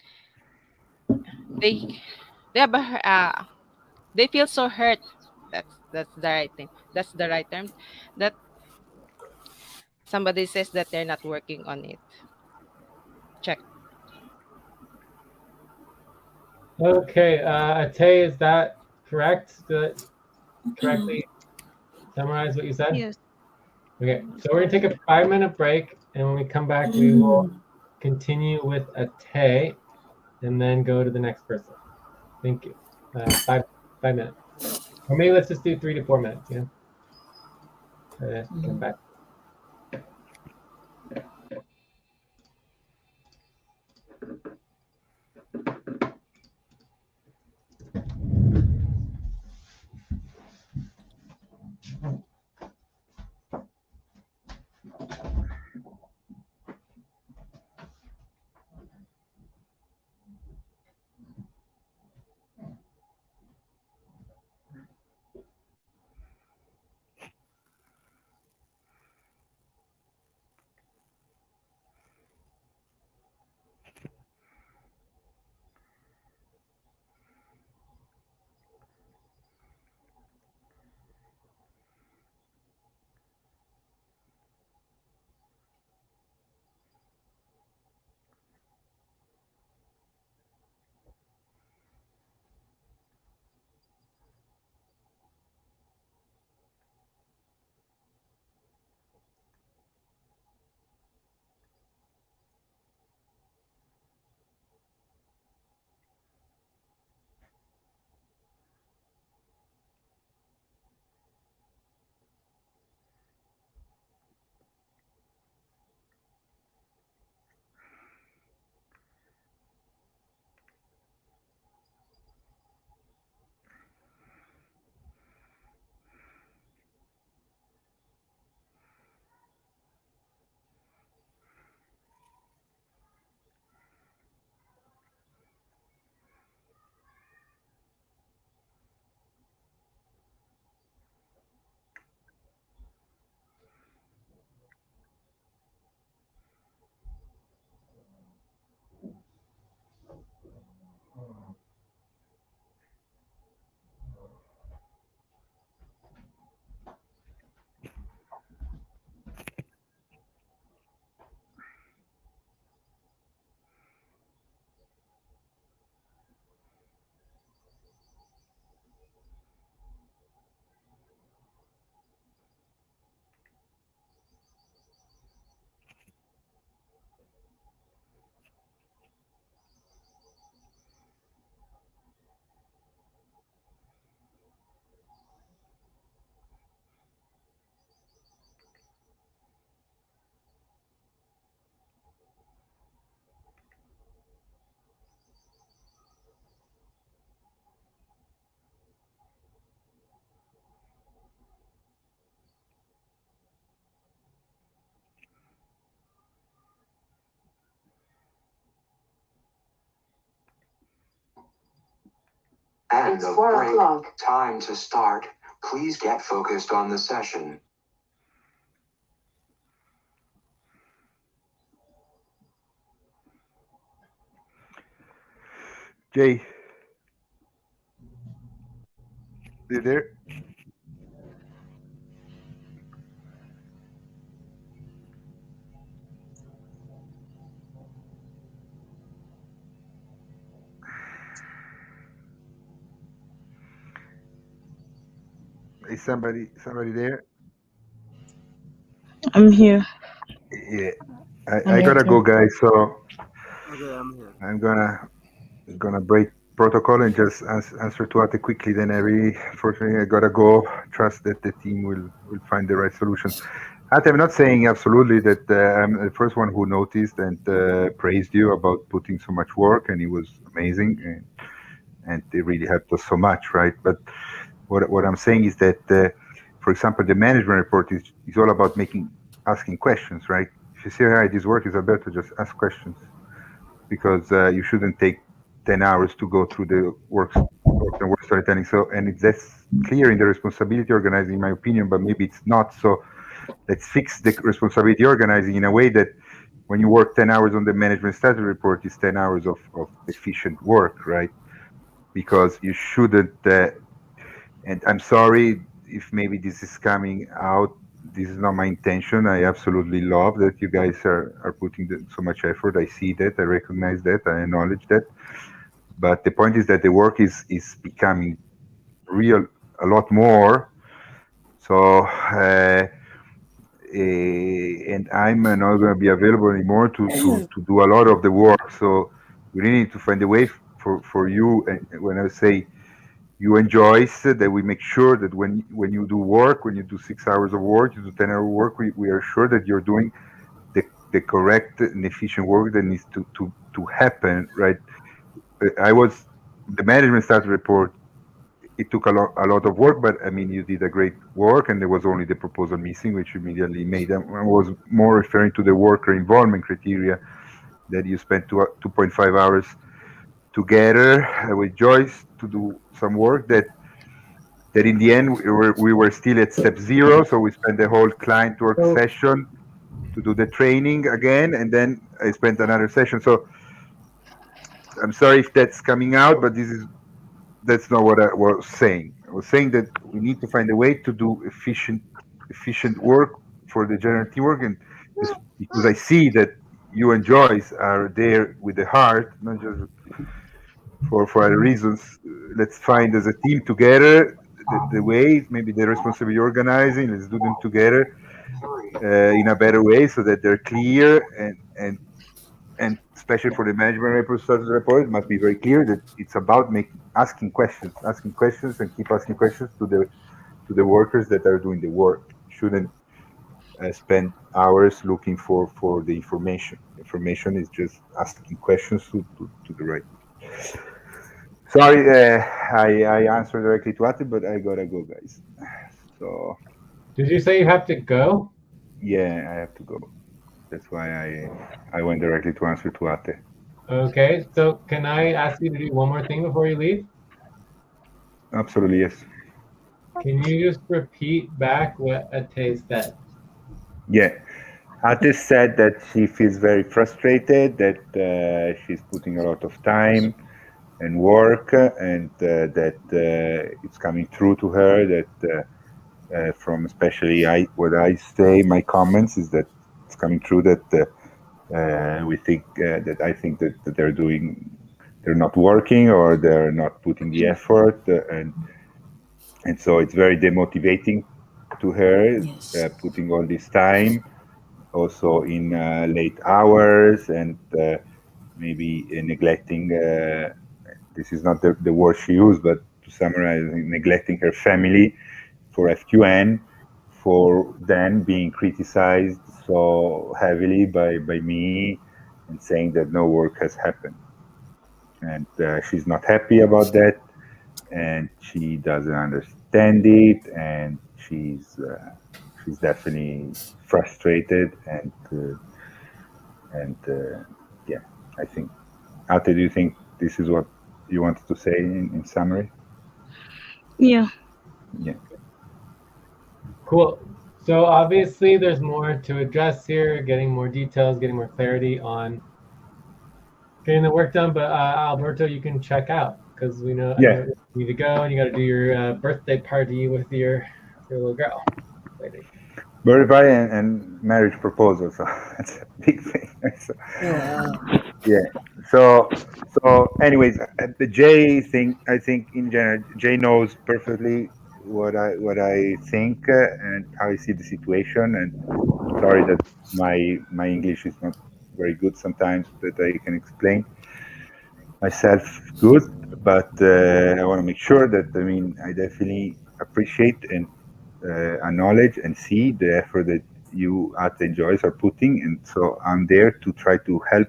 they they have they feel so hurt. That's the right thing. That's the right term. That somebody says that they're not working on it. Check. Okay, Ate, is that correct? Did I correctly summarize what you said? Yes. Okay, That's so we're gonna take correct. a 5-minute break, and when we come back, we will continue with Ate, and then go to the next person. Thank you. 5 minutes, or maybe let's just do 3 to 4 minutes. Try to come back. And the break. Time to start. Please get focused on the session. Jay, you there? Is somebody there? I'm here. Yeah, I'm I here gotta too. go, guys. So Okay, I'm here. I'm gonna break protocol and just answer to Ate quickly. Then fortunately, I gotta go. Trust that the team will find the right solution. Ate, I'm not saying absolutely that I'm the first one who noticed and praised you about putting so much work, and it was amazing, and it really helped us so much, right? But what I'm saying is that, for example, the management report is all about asking questions, right? If you say, "Hi, this work is Alberto," just ask questions because you shouldn't take 10 hours to go through the work and work storytelling. So, and that's clear in the responsibility organizing, in my opinion, but maybe it's not. So let's fix the responsibility organizing in a way that when you work 10 hours on the management status report, it's 10 hours of efficient work, right? Because you shouldn't, and I'm sorry if maybe this is coming out. This is not my intention. I absolutely love that you guys are putting so much effort. I see that. I recognize that. I acknowledge that. But the point is that the work is becoming real a lot more. So, and I'm not going to be available anymore to do a lot of the work. So we really need to find a way for you. And when I say you enjoy it, that we make sure that when you do work, when you do 6 hours of work, you do 10-hour work, we are sure that you're doing the correct and efficient work that needs to happen, right? I was the management status report. It took a lot of work, but I mean, you did a great work, and there was only the proposal missing, which immediately made them. I was more referring to the worker involvement criteria that you spent 2.5 hours together with Joyce to do some work that in the end we were still at step zero. So we spent the whole client work So session to do the training again, and then I spent another session. So I'm sorry if that's coming out, but that's not what I was saying. I was saying that we need to find a way to do efficient work for the general teamwork, and it's because I see that you and Joyce are there with the heart, not just for other reasons. Let's find as a team together the way, maybe the responsibility organizing. Let's do them together in a better way so that they're clear and especially for the management report, status report, it must be very clear that it's about asking questions, and keep asking questions to the workers that are doing the work. Shouldn't spend hours looking for the information. Information is just asking questions to the right. Sorry, I answered directly to Ate, but I gotta go, guys. So did you say you have to go? yeah, I have to go. That's why I went directly to answer to Ate. Okay, so can I ask you to do one more thing before you leave? Absolutely, yes. Can you just repeat back what Ate said? Yeah. Ate said that she feels very frustrated, that she's putting a lot of time and work, and that it's coming through to her. That from especially what I say, my comments is that it's coming through that we think that I think that they're not working or they're not putting the effort, and so it's very demotivating to her, Yes. putting all this time also in late hours, and maybe neglecting. This is not the word she used, but to summarize, neglecting her family for FQN, for then being criticized so heavily by me and saying that no work has happened. And she's not happy about that, and she doesn't understand it, and she's definitely frustrated, and yeah, I think. Ate, do you think this is what you wanted to say in summary? Yeah. Yeah. Cool. So obviously there's more to address here, getting more details, getting more clarity on getting the work done. But Alberto, you can check out because we know I know Yeah. you need to go and you got to do your birthday party with your little girl. Lady. Verify and marriage proposal. So that's a big thing. So, Oh, wow. yeah. So anyways, the Jay thing, I think in general, Jay knows perfectly what I think and how I see the situation. And sorry that my English is not very good sometimes, that I can explain myself good, but I want to make sure that I definitely appreciate and acknowledge and see the effort that you at and Joyce are putting, and so I'm there to try to help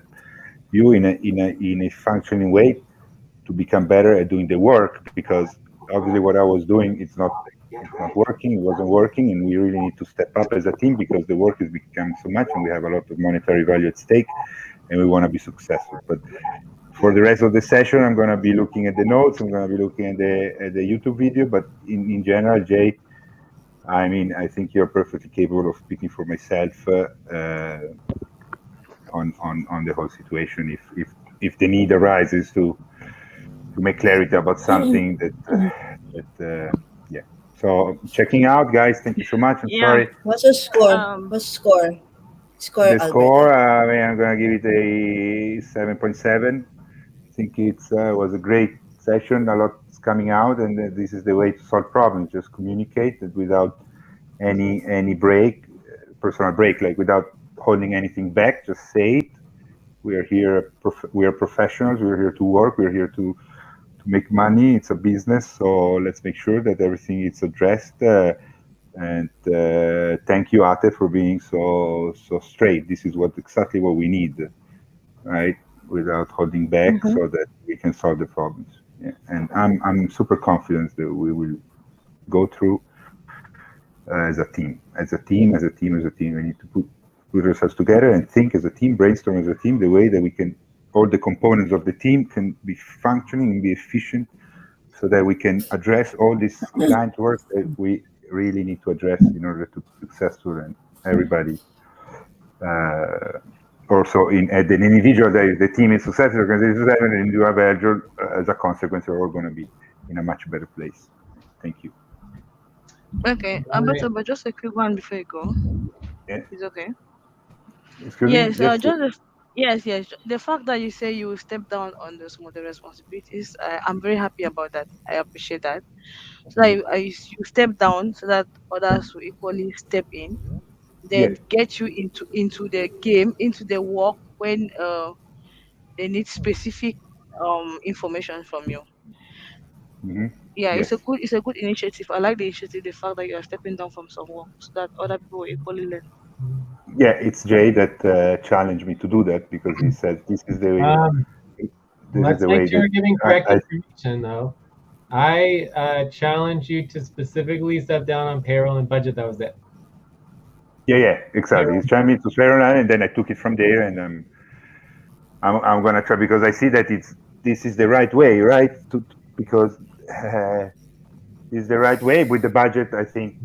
you in a functioning way to become better at doing the work, because obviously what I was doing, it's not working, it wasn't working, and we really need to step up as a team because the work is becoming so much and we have a lot of monetary value at stake and we want to be successful. But for the rest of the session, I'm going to be looking at the notes, I'm going to be looking at the YouTube video, but in general, Jay, I think you're perfectly capable of speaking for myself on the whole situation. If the need arises to make clarity about something yeah. So checking out, guys. Thank you so much. I'm Yeah. sorry. What's the score? Um. What's score? Score, The Alberto. score, I'm gonna give it a 7.7. I think it was a great session. A lot's coming out, and this is the way to solve problems. Just communicate without any break, personal break, like without holding anything back. Just say it. We are here. We are professionals. We're here to work. We're here to make money. It's a business, so let's make sure that everything is addressed. And thank you, Ate, for being so straight. This is exactly what we need, right? Without holding back, Mhm. so that we can solve the problems. Yeah. And I'm super confident that we will go through as a team, as a team, as a team, as a team. We need to put ourselves together and think as a team, brainstorm as a team, the way that we can, all the components of the team can be functioning and be efficient, so that we can address all this client work that we really need to address in order to be successful, and everybody also at an individual, the team is successful, the organization is successful, and individual, as a consequence, we're all going to be in a much better place. Thank you. Okay. Right. But just a quick one before you go. Yeah. Is okay. Excuse me. Yes. Yes. Yes. The fact that you say you will step down on the some of the responsibilities, I'm very happy about that. I appreciate that. So that Mhm. you step down so that others will equally step in, Yeah. then get you into the game, into the work when they need specific information from you. Hmm. Yeah, Yes. it's a good initiative. I like the initiative, the fact that you are stepping down from some work so that other people will equally learn. Yeah. It's Jay that challenged me to do that, because he said Um, this is let's the make way sure that we're giving correct I information, though. I challenge you to specifically step down on payroll and budget. That was it. yeah, exactly. He's trying me to swear on it, and then I took it from there, and I'm gonna try, because I see that this is the right way, right? Because it's the right way with the budget. I think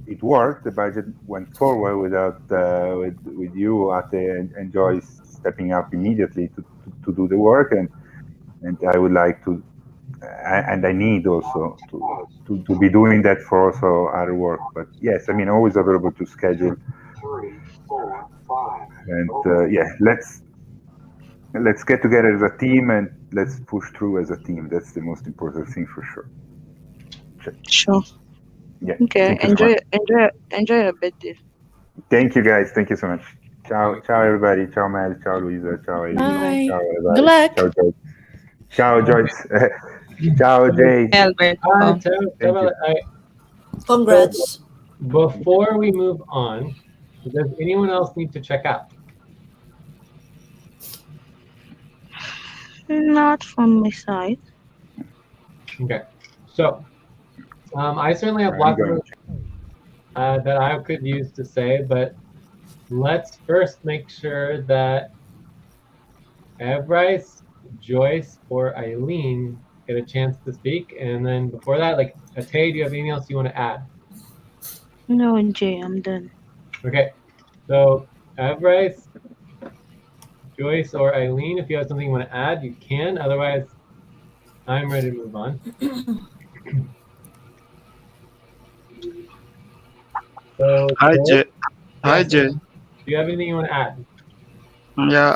it worked. The budget went forward without with you, Ate, and Joyce stepping up immediately to do the work, and I would like to, and I need also to be doing that for also other work. But yes, always available to schedule, 3, 4, 5. and yeah, let's get together as a team and let's push through as a team. That's the most important thing for sure. Sure. Yeah. Okay. Thank you so much. Enjoy your birthday. Thank you, guys. Thank you so much. Ciao, everybody. Ciao, Mel. Ciao, Luisa. Ciao, Eileen. Bye. Bye. Ciao, Good everybody. luck. Ciao, Joyce. Ciao, Okay. Joyce. Ciao, Jay. Albert. Thank you. So Congrats. before we move on, does anyone else need to check out? Not from my side. Okay. So I certainly have I'm lots going of that I could use to say, but let's first make sure that Bryce, Joyce, or Eileen get a chance to speak. And then before that, like, Ate, do you have anything else you want to add? No, Jay, I'm done. Okay. So Bryce, Joyce, or Eileen, if you have something you want to add, you can. Otherwise, I'm ready to move on. So, Hi, Jay. Hi, yes, Jay. do you have anything you want to add? Yeah,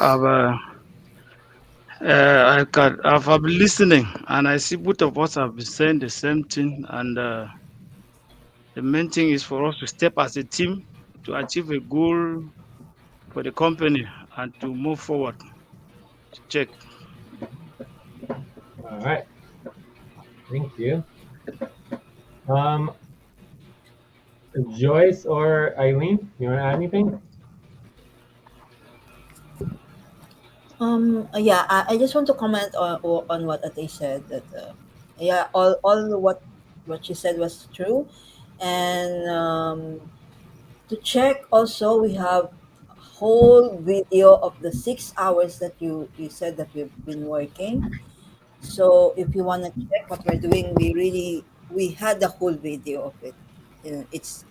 I've been listening, and I see both of us have been saying the same thing, and The main thing is for us to step as a team to achieve a goal for the company and to move forward. Check. All right. Thank you. Joyce or Eileen, you want to add anything? Yeah, I just want to comment on what Ate said that yeah, all what she said was true, and to check also we have a whole video of the 6 hours that you said that we've been working. So if you want to check what we're doing, we had the whole video of it. It's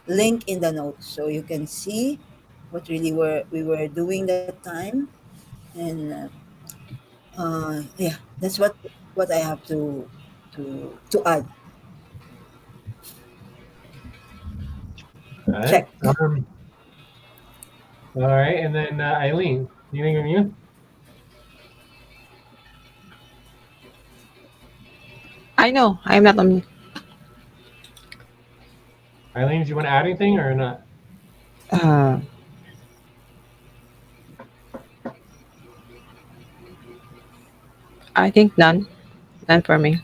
linked in the notes, so you can see what really we were doing that time. And yeah, that's what I have to add. All right. Check. All right, and then Eileen, anything from you? I know I'm not on. Eileen, do you want to add anything or not? Uh, I think none. None for me.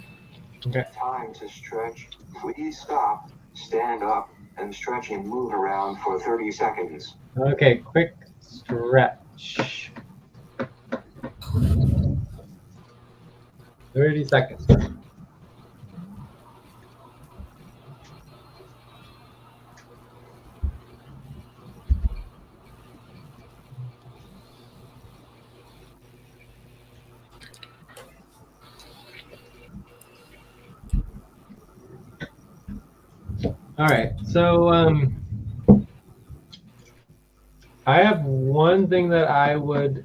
Okay. Time to stretch. Please stop, stand up, and stretch and move around for 30 seconds. Okay, quick stretch. 30 seconds. All right, so I have one thing that I would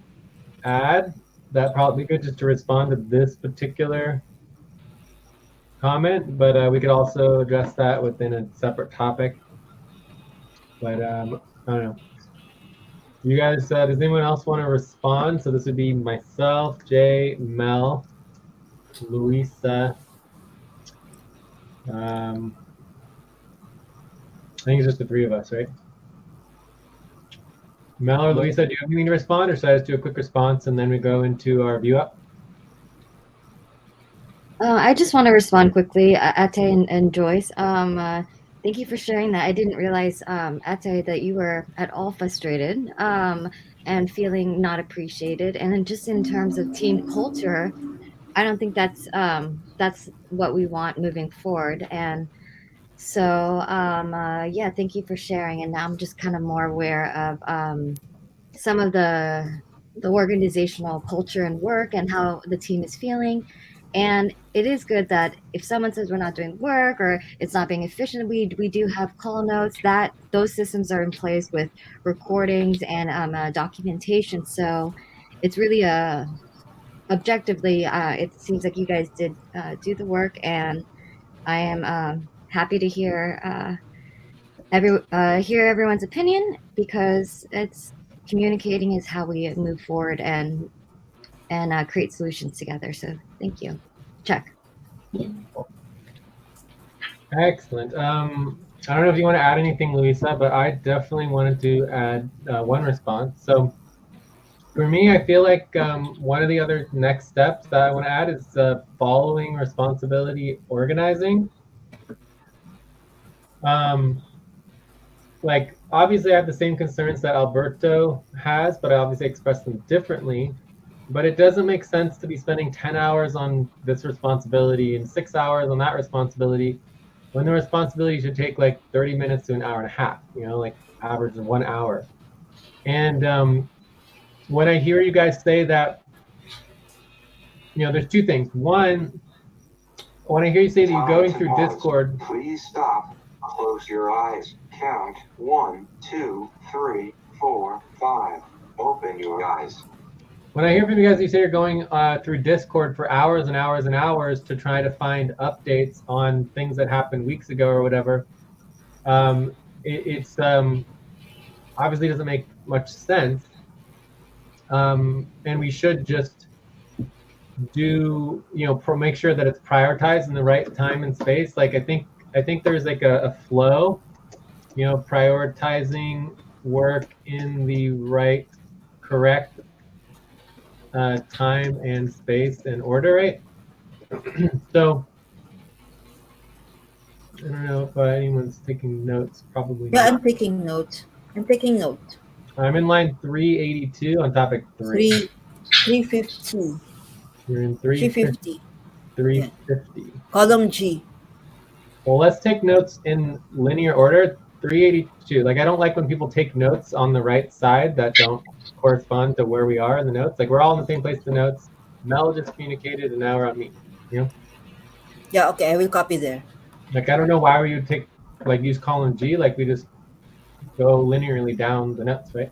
add that probably good just to respond to this particular comment, but we could also address that within a separate topic. But I don't know. You guys, does anyone else want to respond? So this would be myself, Jay, Mel, Louisa. I think it's just the three of us, right? Mel or Louisa, do you have anything to respond, or should I just do a quick response and then we go into our view up? I just want to respond quickly, Ate and Joyce. Thank you for sharing that. I didn't realize, Ate, that you were at all frustrated and feeling not appreciated. And then just in terms of team culture, I don't think that's what we want moving forward. And so, yeah, thank you for sharing. And now I'm just kind of more aware of some of the organizational culture and work and how the team is feeling. And it is good that if someone says we're not doing work or it's not being efficient, we do have call notes, that those systems are in place with recordings and documentation. So it's really objectively, it seems like you guys did do the work, and I am happy to hear hear everyone's opinion, because it's communicating is how we move forward and create solutions together. So thank you. Check. Excellent. I don't know if you want to add anything, Louisa, but I definitely wanted to add one response. So for me, I feel like one of the other next steps that I want to add is following responsibility organizing. Like, obviously I have the same concerns that Alberto has, but I obviously express them differently. But it doesn't make sense to be spending 10 hours on this responsibility and 6 hours on that responsibility when the responsibility should take like 30 minutes to an hour and a half, you know, like average of 1 hour. And when I hear you guys say that, you know, there's two things. One, when I hear you say that you're going through Discord. Please stop. Close your eyes. Count 1, 2, 3, 4, 5. Open your eyes. When I hear from you guys, you say you're going through Discord for hours and hours and hours to try to find updates on things that happened weeks ago or whatever. It's obviously doesn't make much sense. And we should just do, you know, make sure that it's prioritized in the right time and space. Like, I think I think there's like a flow, you know, prioritizing work in the right, correct time and space and order, right? So I don't know if anyone's taking notes. Probably Yeah, not. I'm taking note. I'm taking note. I'm in line 382 on topic 3. 350. You're in 350. Yeah. 350. Column G. Well, let's take notes in linear order. 382. Like, I don't like when people take notes on the right side that don't correspond to where we are in the notes. Like, we're all in the same place in the notes. Mel just communicated, and now we're on me. You know, Yeah, okay, I will copy there. like, I don't know why we would take, like, use column G. Like, we just go linearly down the notes, right?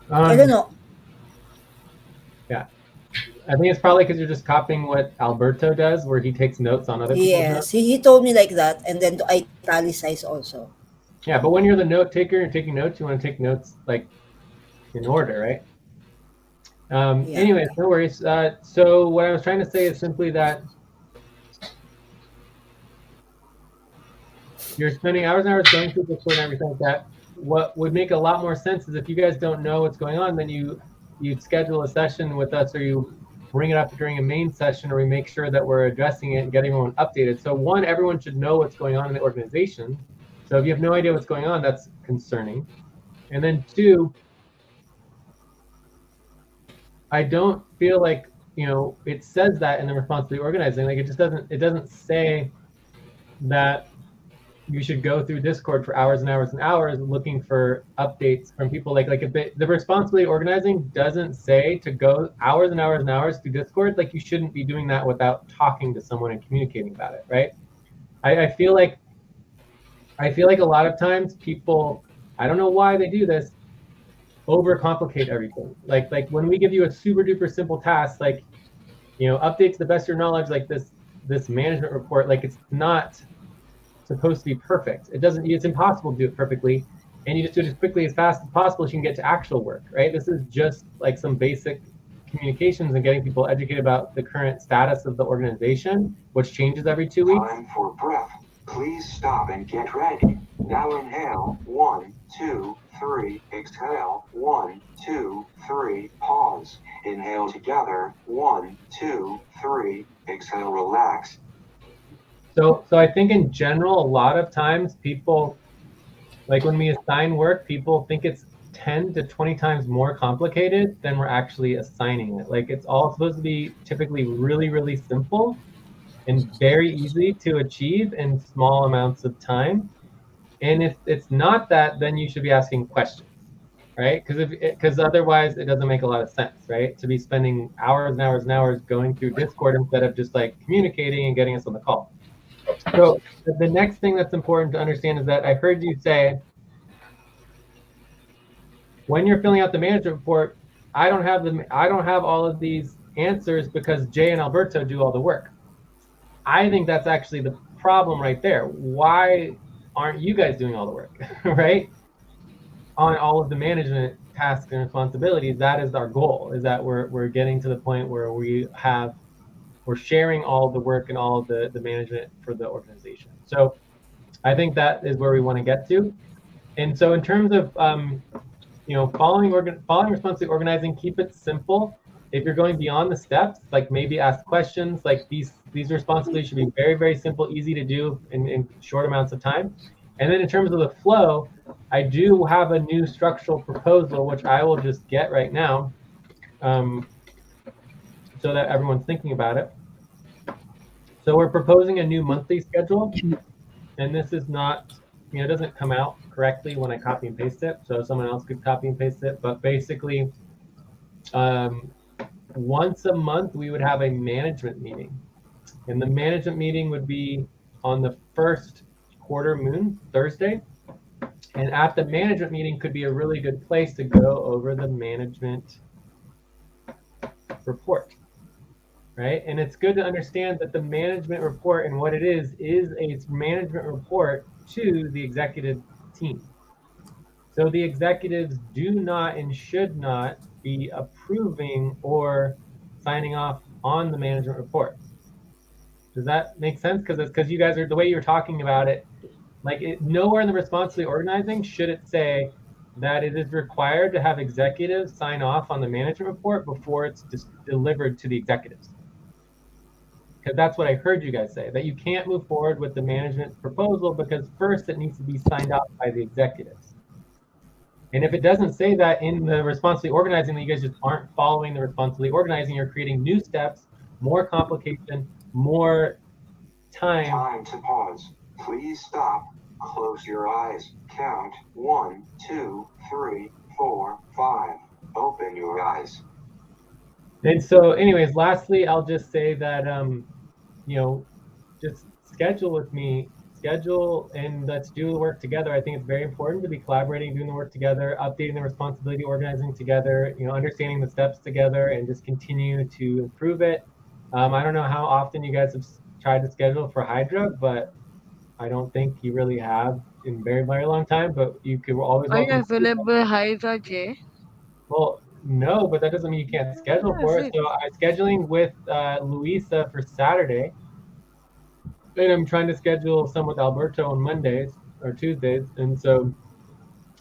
I don't know. Yeah, I think it's probably because you're just copying what Alberto does, where he takes notes on other people's notes. Yes, he told me like that, and then to italicize also. Yeah, but when you're the note taker and taking notes, you want to take notes like in order, right? Yeah. Anyways, no worries. So what I was trying to say is simply that you're spending hours and hours going through Discord and everything like that. What would make a lot more sense is if you guys don't know what's going on, then you'd schedule a session with us, or you bring it up during a main session, or we make sure that we're addressing it and getting everyone updated. So one, everyone should know what's going on in the organization. So if you have no idea what's going on, that's concerning. And then two, I don't feel like, you know, it says that in the responsibility organizing. Like, it doesn't say that you should go through Discord for hours and hours and hours looking for updates from people. Like if the responsibility organizing doesn't say to go hours and hours and hours through Discord, like, you shouldn't be doing that without talking to someone and communicating about it, right? I feel like a lot of times people, I don't know why they do this, overcomplicate everything. Like when we give you a super duper simple task, like, you know, update to the best of your knowledge, like this management report, like, it's not supposed to be perfect. It's impossible to do it perfectly, and you just do it as quickly, as fast as possible so you can get to actual work, right? This is just like some basic communications and getting people educated about the current status of the organization, which changes every 2 weeks. Time for breath. Please stop and get ready. Now inhale. 1, 2, 3. Exhale. 1, 2, 3. Pause. Inhale together. 1, 2, 3. Exhale. Relax. So I think in general, a lot of times people, like when we assign work, people think it's 10 to 20 times more complicated than we're actually assigning it. Like, it's all supposed to be typically really, really simple and very easy to achieve in small amounts of time. And if it's not that, then you should be asking questions, right? Because otherwise it doesn't make a lot of sense, right? To be spending hours and hours and hours going through Discord instead of just like communicating and getting us on the call. So the next thing that's important to understand is that I heard you say, when you're filling out the management report, I don't have all of these answers because Jay and Alberto do all the work. I think that's actually the problem right there. Why aren't you guys doing all the work, right? On all of the management tasks and responsibilities, that is our goal, is that we're getting to the point where we're sharing all the work and all of the management for the organization. So I think that is where we want to get to. And so in terms of you know, following responsibility organizing, keep it simple. If you're going beyond the steps, like maybe ask questions. Like these responsibilities should be very, very simple, easy to do in short amounts of time. And then in terms of the flow, I do have a new structural proposal, which I will just get right now, so that everyone's thinking about it. So we're proposing a new monthly schedule, and this is not, you know, it doesn't come out correctly when I copy and paste it, so someone else could copy and paste it. But basically, once a month we would have a management meeting, and the management meeting would be on the first quarter moon, Thursday. And at the management meeting could be a really good place to go over the management report, right? And it's good to understand that the management report and what it is a management report to the executive team. So the executives do not and should not be approving or signing off on the management report. Does that make sense? Because you guys are, the way you're talking about it, like nowhere in the responsibly organizing should it say that it is required to have executives sign off on the management report before it's just delivered to the executives. Because that's what I heard you guys say, that you can't move forward with the management proposal because first it needs to be signed off by the executives. And if it doesn't say that in the responsibly organizing, that you guys just aren't following the responsibly organizing, you're creating new steps, more complication, more time. Time to pause. Please stop. Close your eyes. Count 1, 2, 3, 4, 5. Open your eyes. And so, anyways, lastly, I'll just say that, you know, just schedule with me, schedule, and let's do the work together. I think it's very important to be collaborating, doing the work together, updating the responsibility, organizing together, you know, understanding the steps together, and just continue to improve it. I don't know how often you guys have tried to schedule for Hydra, but I don't think you really have in very, very long time, but you could always Are you welcome. available, Hydra J? Well, no, but that doesn't mean you can't schedule for it. So I'm scheduling with Luisa for Saturday. And I'm trying to schedule some with Alberto on Mondays or Tuesdays. And so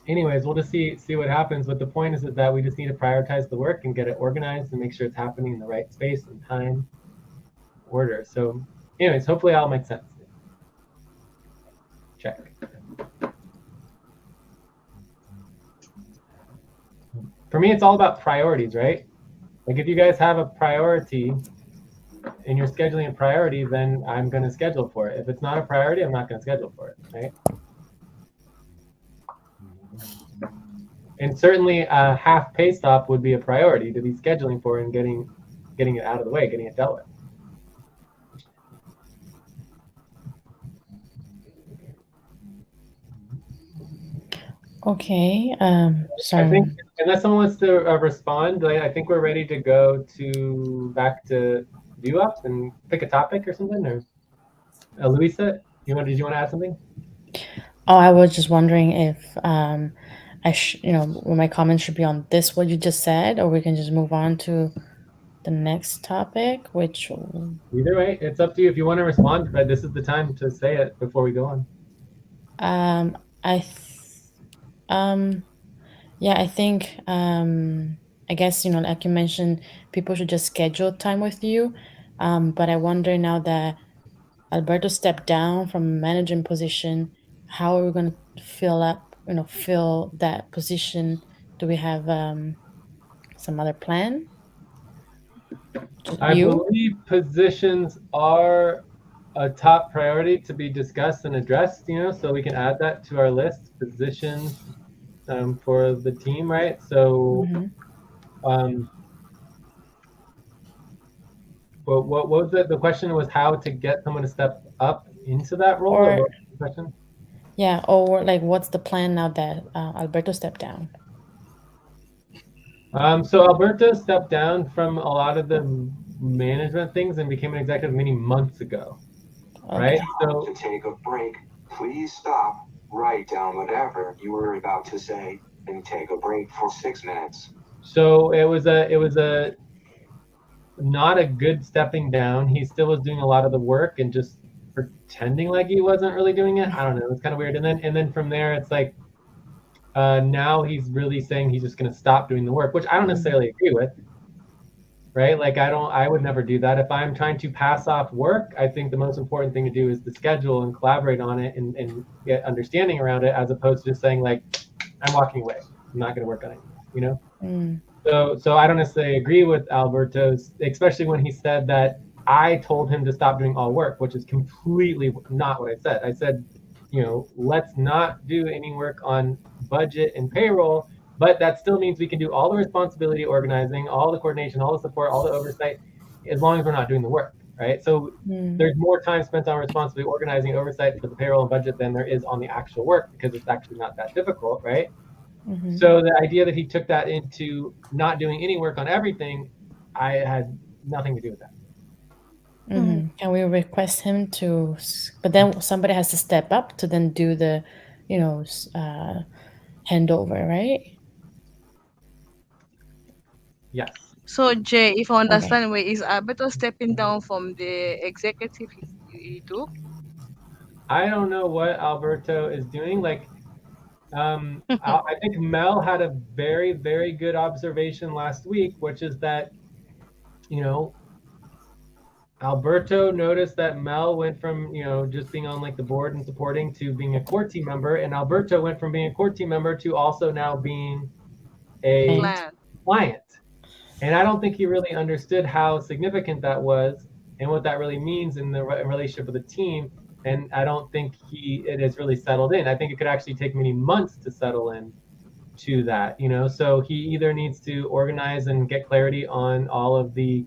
anyways, we'll just see what happens. But the point is that we just need to prioritize the work and get it organized and make sure it's happening in the right space and time order. So anyways, hopefully all makes sense. Check. For me, it's all about priorities, right? Like if you guys have a priority and you're scheduling a priority, then I'm going to schedule for it. If it's not a priority, I'm not going to schedule for it, right? And certainly a half pay stop would be a priority to be scheduling for and getting it out of the way, getting it dealt with. Okay. I think unless someone wants to respond, I think we're ready to go back to view ups and pick a topic or something. Or Luisa, did you want to add something? Oh, I was just wondering if my comments should be on this what you just said, or we can just move on to the next topic, which either way, it's up to you. If you want to respond, but this is the time to say it before we go on. I think I guess like you mentioned, people should just schedule time with you. But I wonder now that Alberto stepped down from a managing position, how are we going to fill that position? Do we have some other plan? I believe positions are a top priority to be discussed and addressed, so we can add that to our list, positions for the team, right? So but what was it? The question was how to get someone to step up into that role, or what was the question? Yeah, or like what's the plan now that Alberto stepped down? So Alberto stepped down from a lot of the management things and became an executive many months ago, right? So to take a break, please stop, write down whatever you were about to say, and take a break for 6 minutes. So it was a not a good stepping down. He still was doing a lot of the work and just pretending like he wasn't really doing it. I don't know. It's kind of weird. And then from there, it's like now he's really saying he's just going to stop doing the work, which I don't necessarily agree with. Right? Like I would never do that. If I'm trying to pass off work, I think the most important thing to do is to schedule and collaborate on it and get understanding around it, as opposed to just saying like, I'm walking away. I'm not going to work on it, So I don't necessarily agree with Alberto's, especially when he said that I told him to stop doing all work, which is completely not what I said. I said, let's not do any work on budget and payroll, but that still means we can do all the responsibility organizing, all the coordination, all the support, all the oversight, as long as we're not doing the work, right? So there's more time spent on responsibility organizing, oversight for the payroll and budget than there is on the actual work, because it's actually not that difficult, right? So the idea that he took that into not doing any work on everything, I had nothing to do with that. Can we request him to? But then somebody has to step up to then do the, handover, right? Yes. So Jay, if I understand, way is Alberto stepping down from the executive he took? I don't know what Alberto is doing. Like, I think Mel had a very, very good observation last week, which is that, you know, Alberto noticed that Mel went from, you know, just being on like the board and supporting to being a core team member, and Alberto went from being a core team member to also now being a Client. client. And I don't think he really understood how significant that was and what that really means in the relationship with the team. And I don't think it has really settled in. I think it could actually take many months to settle in to that, you know. So he either needs to organize and get clarity on all of the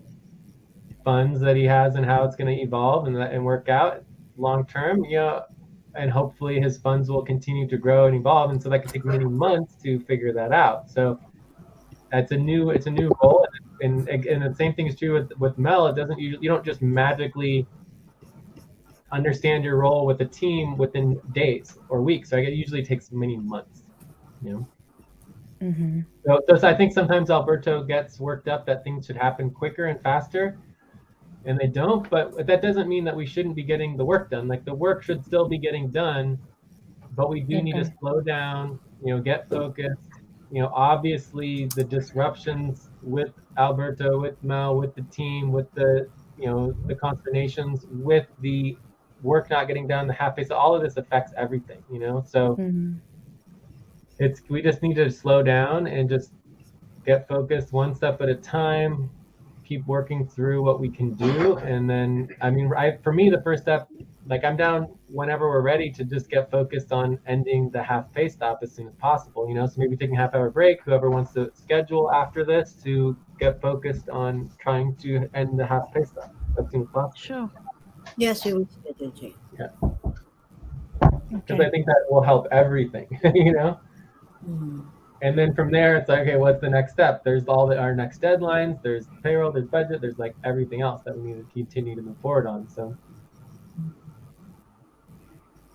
funds that he has and how it's going to evolve and work out long term, you know, and hopefully his funds will continue to grow and evolve. And so that could take many months to figure that out. So it's a new role, and the same thing is true with Mel. It doesn't you don't just magically understand your role with a team within days or weeks. So it usually takes many months, you know. Mm-hmm. So I think sometimes Alberto gets worked up that things should happen quicker and faster, and they don't. But that doesn't mean that we shouldn't be getting the work done. Like the work should still be getting done, but we do need to slow down, you know, get focused. You know, obviously the disruptions with Alberto, with Mel, with the team, with the, you know, the consternations, with the work not getting done, the half face, all of this affects everything, you know. So we just need to slow down and just get focused one step at a time, keep working through what we can do. And then, I mean, for me, the first step, like I'm down whenever we're ready to just get focused on ending the half pay stop as soon as possible, you know, so maybe taking a half-hour break, whoever wants to schedule after this to get focused on trying to end the half pay stop as soon as possible. Sure. Yes, we will schedule, Jay. Yeah. Because I think that will help everything, you know? Mm-hmm. And then from there, it's like, okay, what's the next step? There's our next deadlines, there's payroll, there's budget, there's like everything else that we need to continue to move forward on. So,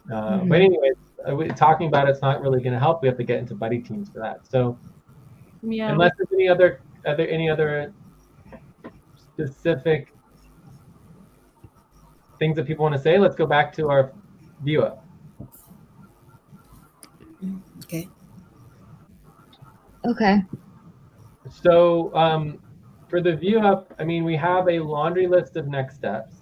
but anyways, talking about it's not really going to help. We have to get into buddy teams for that. So, Yeah. unless there's any other specific things that people want to say, let's go back to our view up. Okay. Okay. So for the view up, I mean, we have a laundry list of next steps.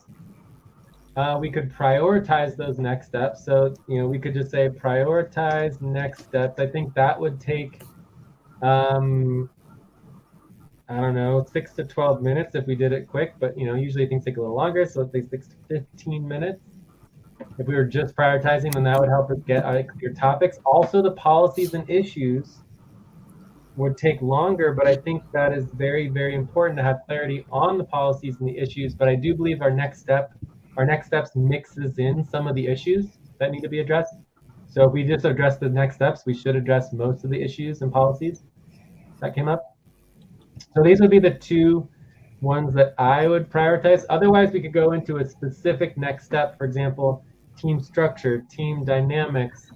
We could prioritize those next steps. So, you know, we could just say prioritize next steps. I think that would take, I don't know, 6 to 12 minutes if we did it quick, but, you know, usually things take a little longer. So let's say 6 to 15 minutes. If we were just prioritizing, then that would help us get clear topics. Also, the policies and issues would take longer, but I think that is very, very important to have clarity on the policies and the issues. But I do believe our next steps mixes in some of the issues that need to be addressed. So if we just address the next steps, we should address most of the issues and policies that came up. So these would be the two ones that I would prioritize. Otherwise, we could go into a specific next step. For example, team structure, team dynamics,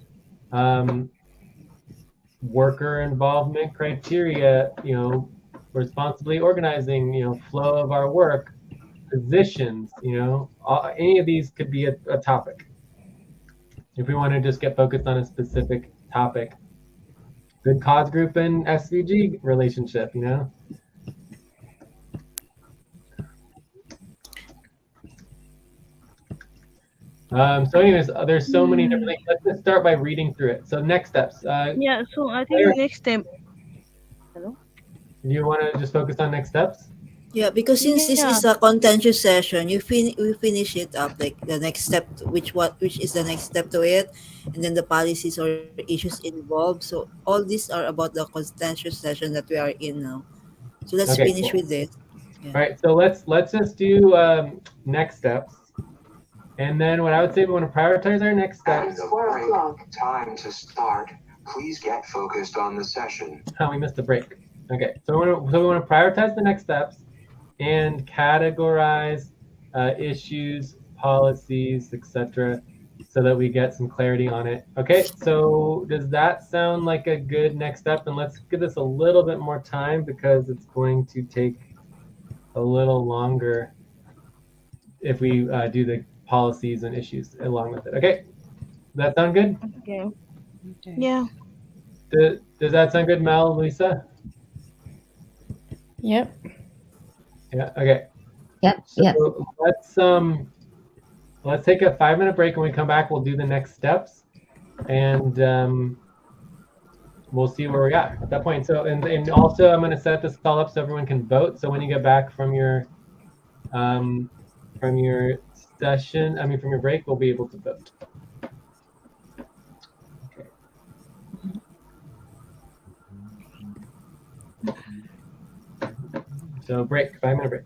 worker involvement criteria, you know, responsibly organizing, you know, flow of our work, positions, you know, any of these could be a topic. If we want to just get focused on a specific topic. Good cause group and SVG relationship, you know. So anyways, there's so many different things. Let's just start by reading through it. So next steps. Yeah, so I think next step. Hello? Do you want to just focus on next steps? Yeah, because since this is a contentious session, we finish it up like the next step, which is the next step to it, and then the policies or issues involved. So all these are about the contentious session that we are in now. So let's finish with this. Yeah. All right, so let's just do next steps. And then what I would say, we want to prioritize our next steps. Time to start. Please get focused on the session. Oh, we missed a break. Okay, so we want to prioritize the next steps and categorize issues, policies, etc., so that we get some clarity on it. Okay, so does that sound like a good next step? And let's give this a little bit more time because it's going to take a little longer if we do the policies and issues along with it. Okay, does that sound good? Okay. Okay. Yeah. Does that sound good, Mel, Lisa? Yep. Yeah. Okay. Yep. So Yep. let's take a 5-minute break. When we come back, we'll do the next steps, and we'll see where we're at that point. So and also I'm going to set this call up so everyone can vote. So when you get back from your session, I mean from your break, we'll be able to vote. Okay. So break, 5-minute break.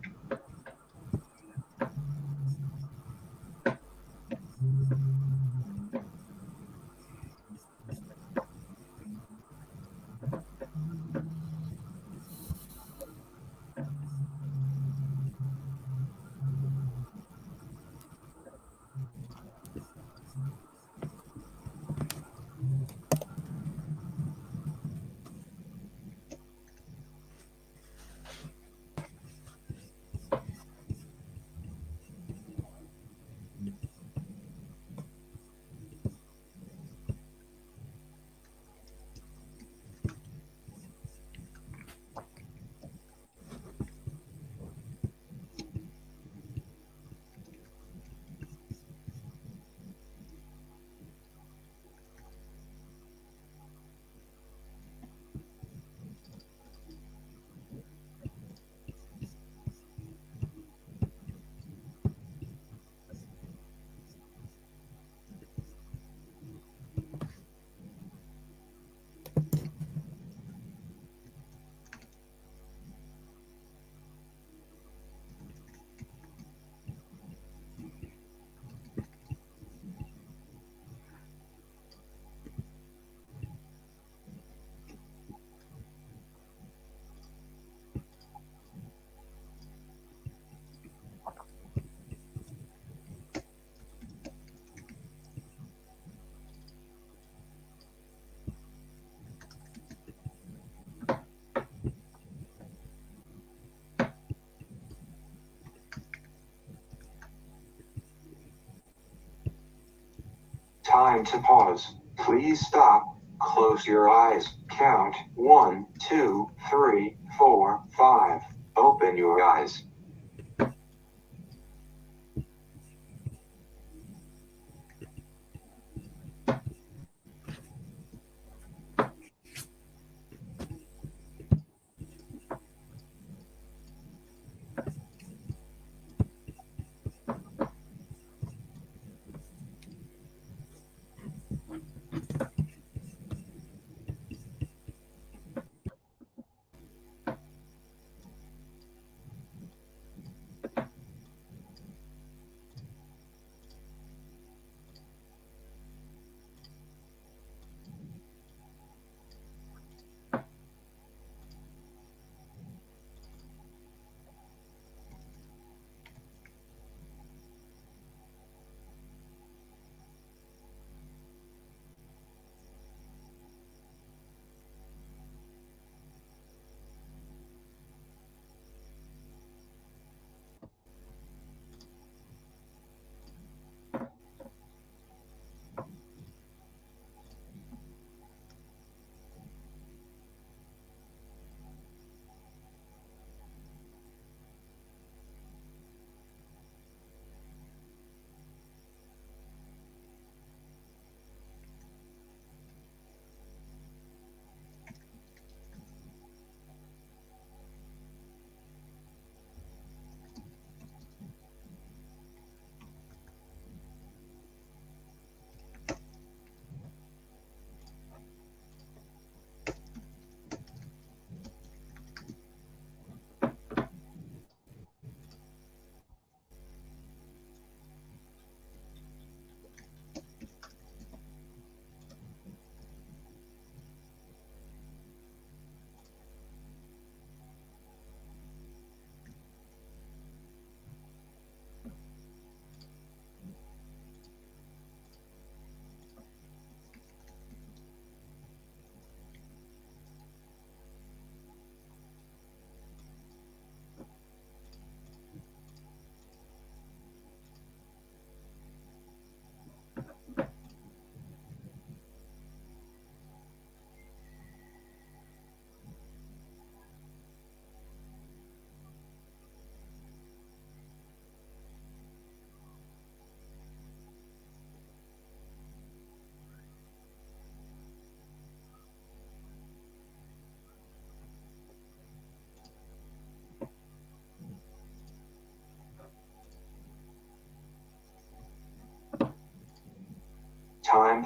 Time to pause. Please stop. Close your eyes. Count 1, 2, 3, 4, 5. Open your eyes.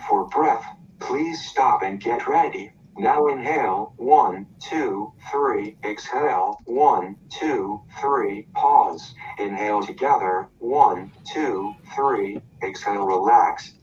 for breath, please stop and get ready. Now inhale, 1, 2, 3, exhale, 1, 2, 3, pause. Inhale together, 1, 2, 3, exhale, relax.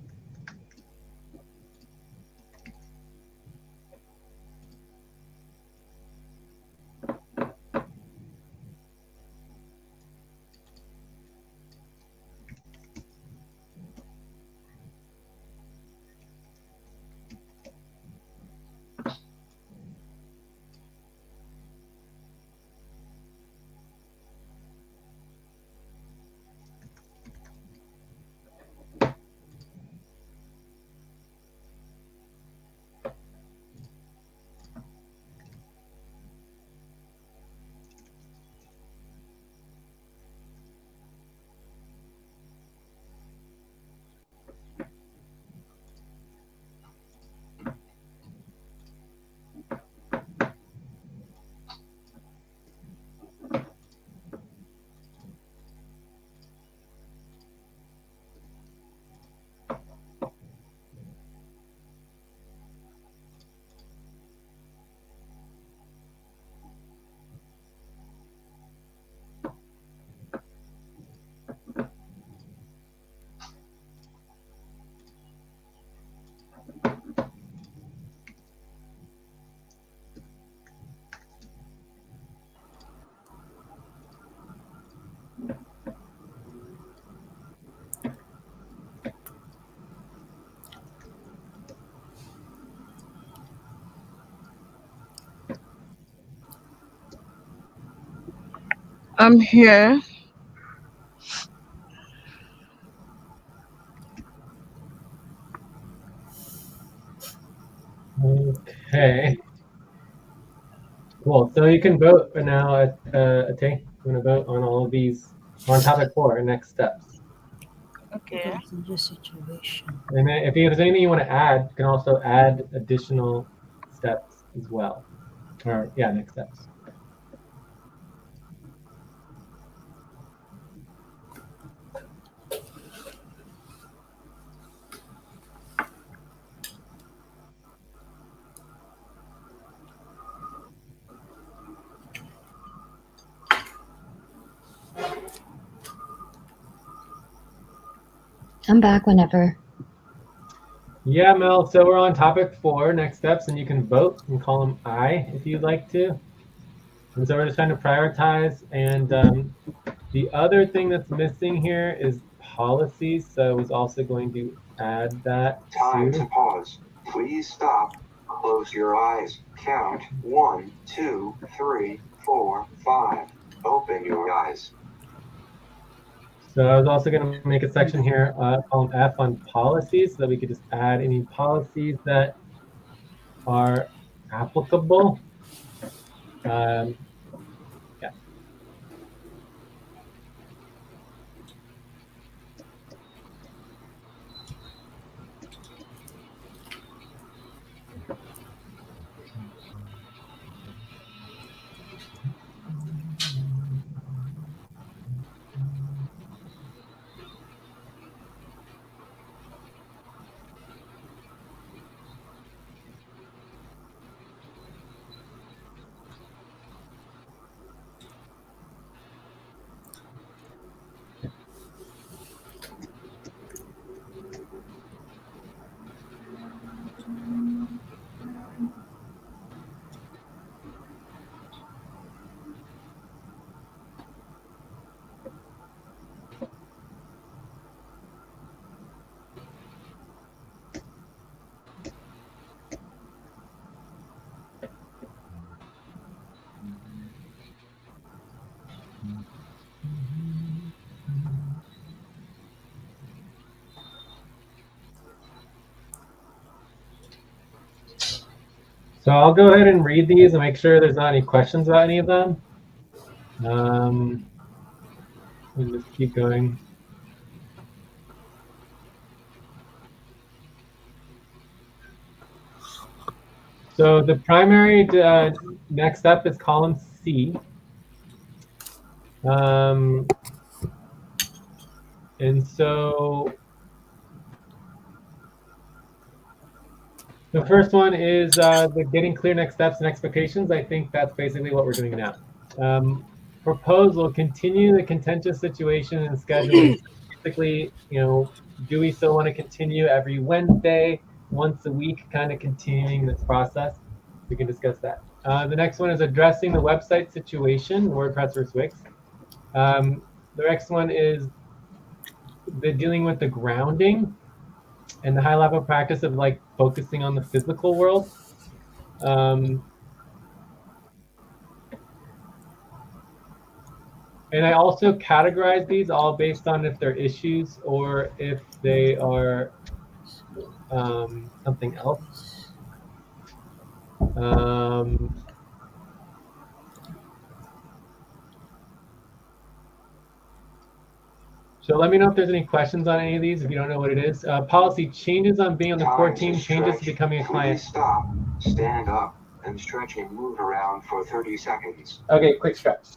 I'm here. Okay. Cool. So you can vote for now. Ate, you want to vote on all of these? We're on topic 4, next steps. Okay. Contentious situation. And then if there's anything you want to add, you can also add additional steps as well. Or yeah, next steps. I'm back whenever. Yeah, Mel. So we're on topic 4, next steps, and you can vote in column I if you'd like to. And so we're just trying to prioritize. And the other thing that's missing here is policies. So I was also going to add that Time too. to pause. Please stop. Close your eyes. Count 1, 2, 3, 4, 5. Open your eyes. So I was also going to make a section here, column F on policies, so that we could just add any policies that are applicable. Yeah. So I'll go ahead and read these and make sure there's not any questions about any of them. And just keep going. So the primary next up is column C. And so The first one is the getting clear next steps and expectations. I think that's basically what we're doing now. Proposal, continue the contentious situation and scheduling. Basically, do we still want to continue every Wednesday, once a week, kind of continuing this process? We can discuss that. The next one is addressing the website situation, WordPress versus Wix. The next one is dealing with the grounding and the high level practice of like focusing on the physical world. And I also categorize these all based on if they're issues or if they are something else. So let me know if there's any questions on any of these if you don't know what it is. Policy, changes on being on the core team, changes to becoming a client. Please stop, stand up, and stretch and move around for 30 seconds. Okay, quick stretch.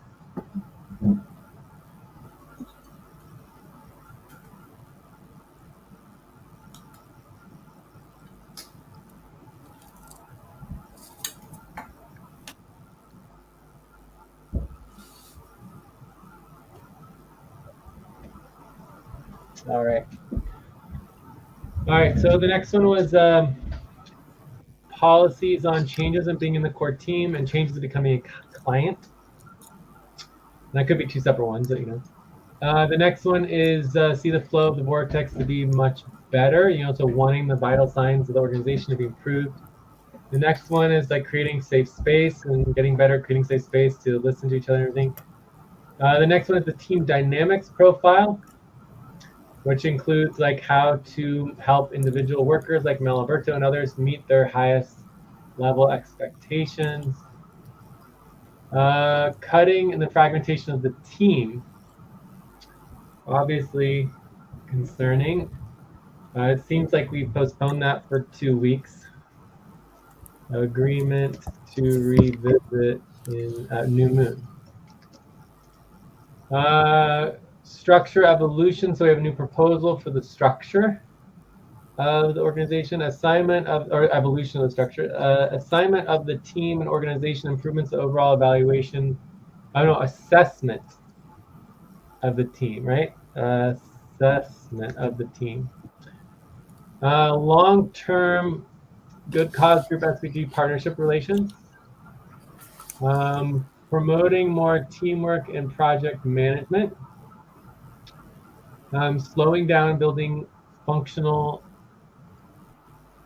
All right, so the next one was policies on changes and being in the core team and changes to becoming a client. And that could be two separate ones, but the next one is see the flow of the vortex to be much better, so wanting the vital signs of the organization to be improved. The next one is like creating safe space and getting better at creating safe space to listen to each other and everything. The next one is the team dynamics profile, which includes like how to help individual workers like Mel Alberto and others meet their highest level expectations. Cutting and the fragmentation of the team, obviously concerning. It seems like we postponed that for 2 weeks. Agreement to revisit in New Moon. Structure evolution. So we have a new proposal for the structure of the organization. Assignment of, or evolution of the structure. Assignment of the team and organization improvements to overall evaluation. Assessment of the team, right? Assessment of the team. Long-term good cause group SVG partnership relations. Promoting more teamwork and project management. Slowing down, building functional,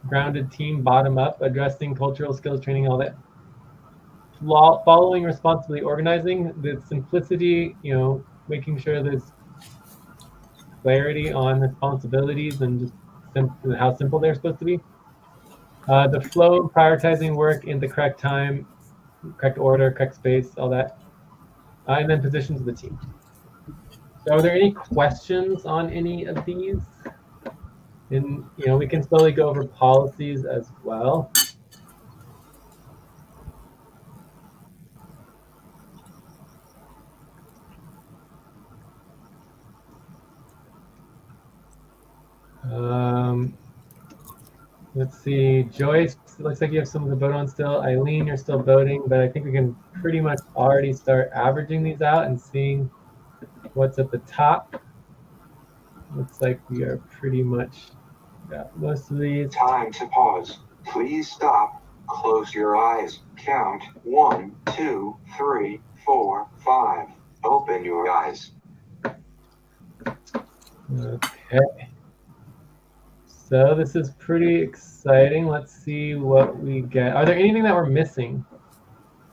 grounded team, bottom up, addressing cultural skills training, all that. Following responsibly, organizing the simplicity, making sure there's clarity on responsibilities and just how simple they're supposed to be. The flow, prioritizing work in the correct time, correct order, correct space, all that. And then positions of the team. So are there any questions on any of these? And we can slowly go over policies as well. Let's see, Joyce, it looks like you have someone to vote on still. Eileen, you're still voting, but I think we can pretty much already start averaging these out and seeing what's at the top. Looks like we are pretty much got most of these. Time to pause. Please stop. Close your eyes. Count 1, 2, 3, 4, 5. Open your eyes. Okay. So this is pretty exciting. Let's see what we get. Are there anything that we're missing?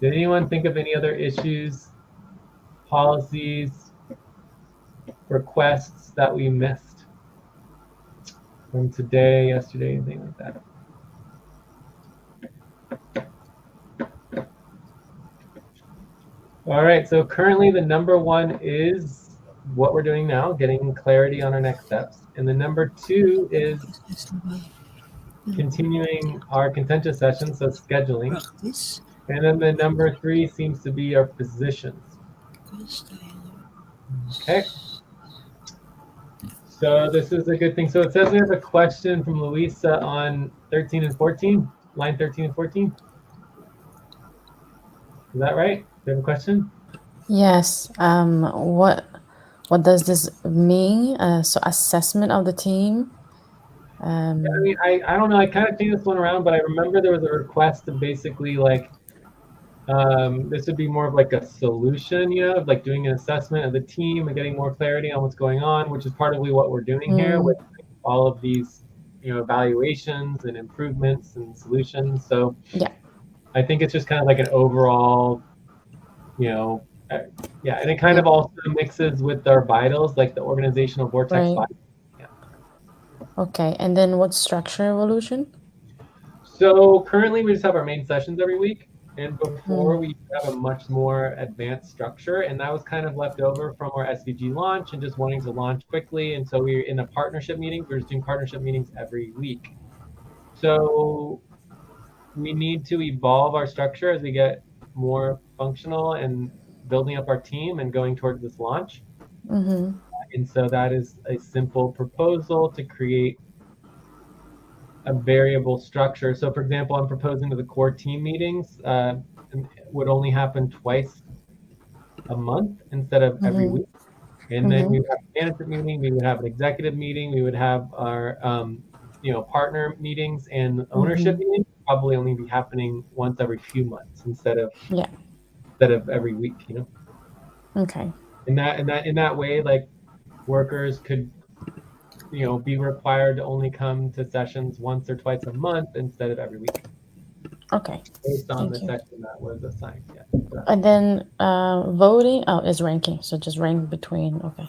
Did anyone think of any other issues, policies, requests that we missed from today, yesterday, anything like that? All right, so currently the number one is what we're doing now, getting clarity on our next steps. And the number two is continuing our contentious session, so scheduling. Practice. And then the number three seems to be our positions. Okay. So this is a good thing. So it says we have a question from Luisa on 13 and 14, line 13 and 14. Is that right? Do you have a question? Yes. What does this mean? So assessment of the team. I mean, I don't know. I kind of changed this one around, but I remember there was a request to basically like this would be more of like a solution, you know, of like doing an assessment of the team and getting more clarity on what's going on, which is partly what we're doing here with all of these, you know, evaluations and improvements and solutions. So Yeah. I think it's just kind of like an overall, you know, yeah, and it kind of also mixes with our vitals, like the organizational vortex Right. vitals. Okay. And then what structure evolution? So currently we just have our main sessions every week. And before we have a much more advanced structure, and that was kind of left over from our SVG launch and just wanting to launch quickly. And so we're in the partnership meetings, we're just doing partnership meetings every week. So we need to evolve our structure as we get more functional and building up our team and going towards this launch. And so that is a simple proposal to create a variable structure. So for example, I'm proposing to the core team meetings would only happen twice a month instead of every week. And then we would have a management meeting, we would have an executive meeting, we would have our you know, partner meetings and ownership meetings probably only be happening once every few months instead of every week, you know. Okay. In that way, like workers could, you know, be required to only come to sessions once or twice a month instead of every week. Okay. Based on Thank the you. session that was assigned, yeah. And then voting, is ranking. So just rank between, okay.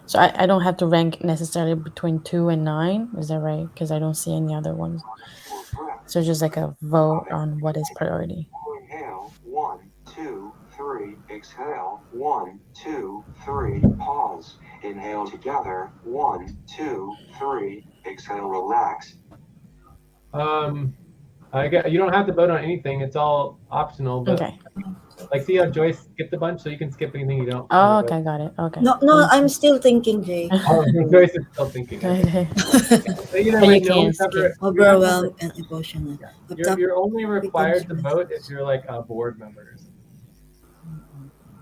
So I don't have to rank necessarily between 2 and 9. Is that right? Because I don't see any other ones. So just like a vote on what is priority. Inhale, 1, 2, 3. Exhale, 1, 2, 3. Pause. Inhale together, 1, 2, 3. Exhale, relax. I get, you don't have to vote on anything. It's all optional, but Okay. like see how Joyce skipped a bunch, so you can skip anything you don't. Oh, okay, got it. Okay. No, I'm still thinking, Jay. Oh, Joyce is still thinking. Okay. But either And way, you no can one's ever skip. Overwhelmed and emotional. You're only required to vote if you're like a board member.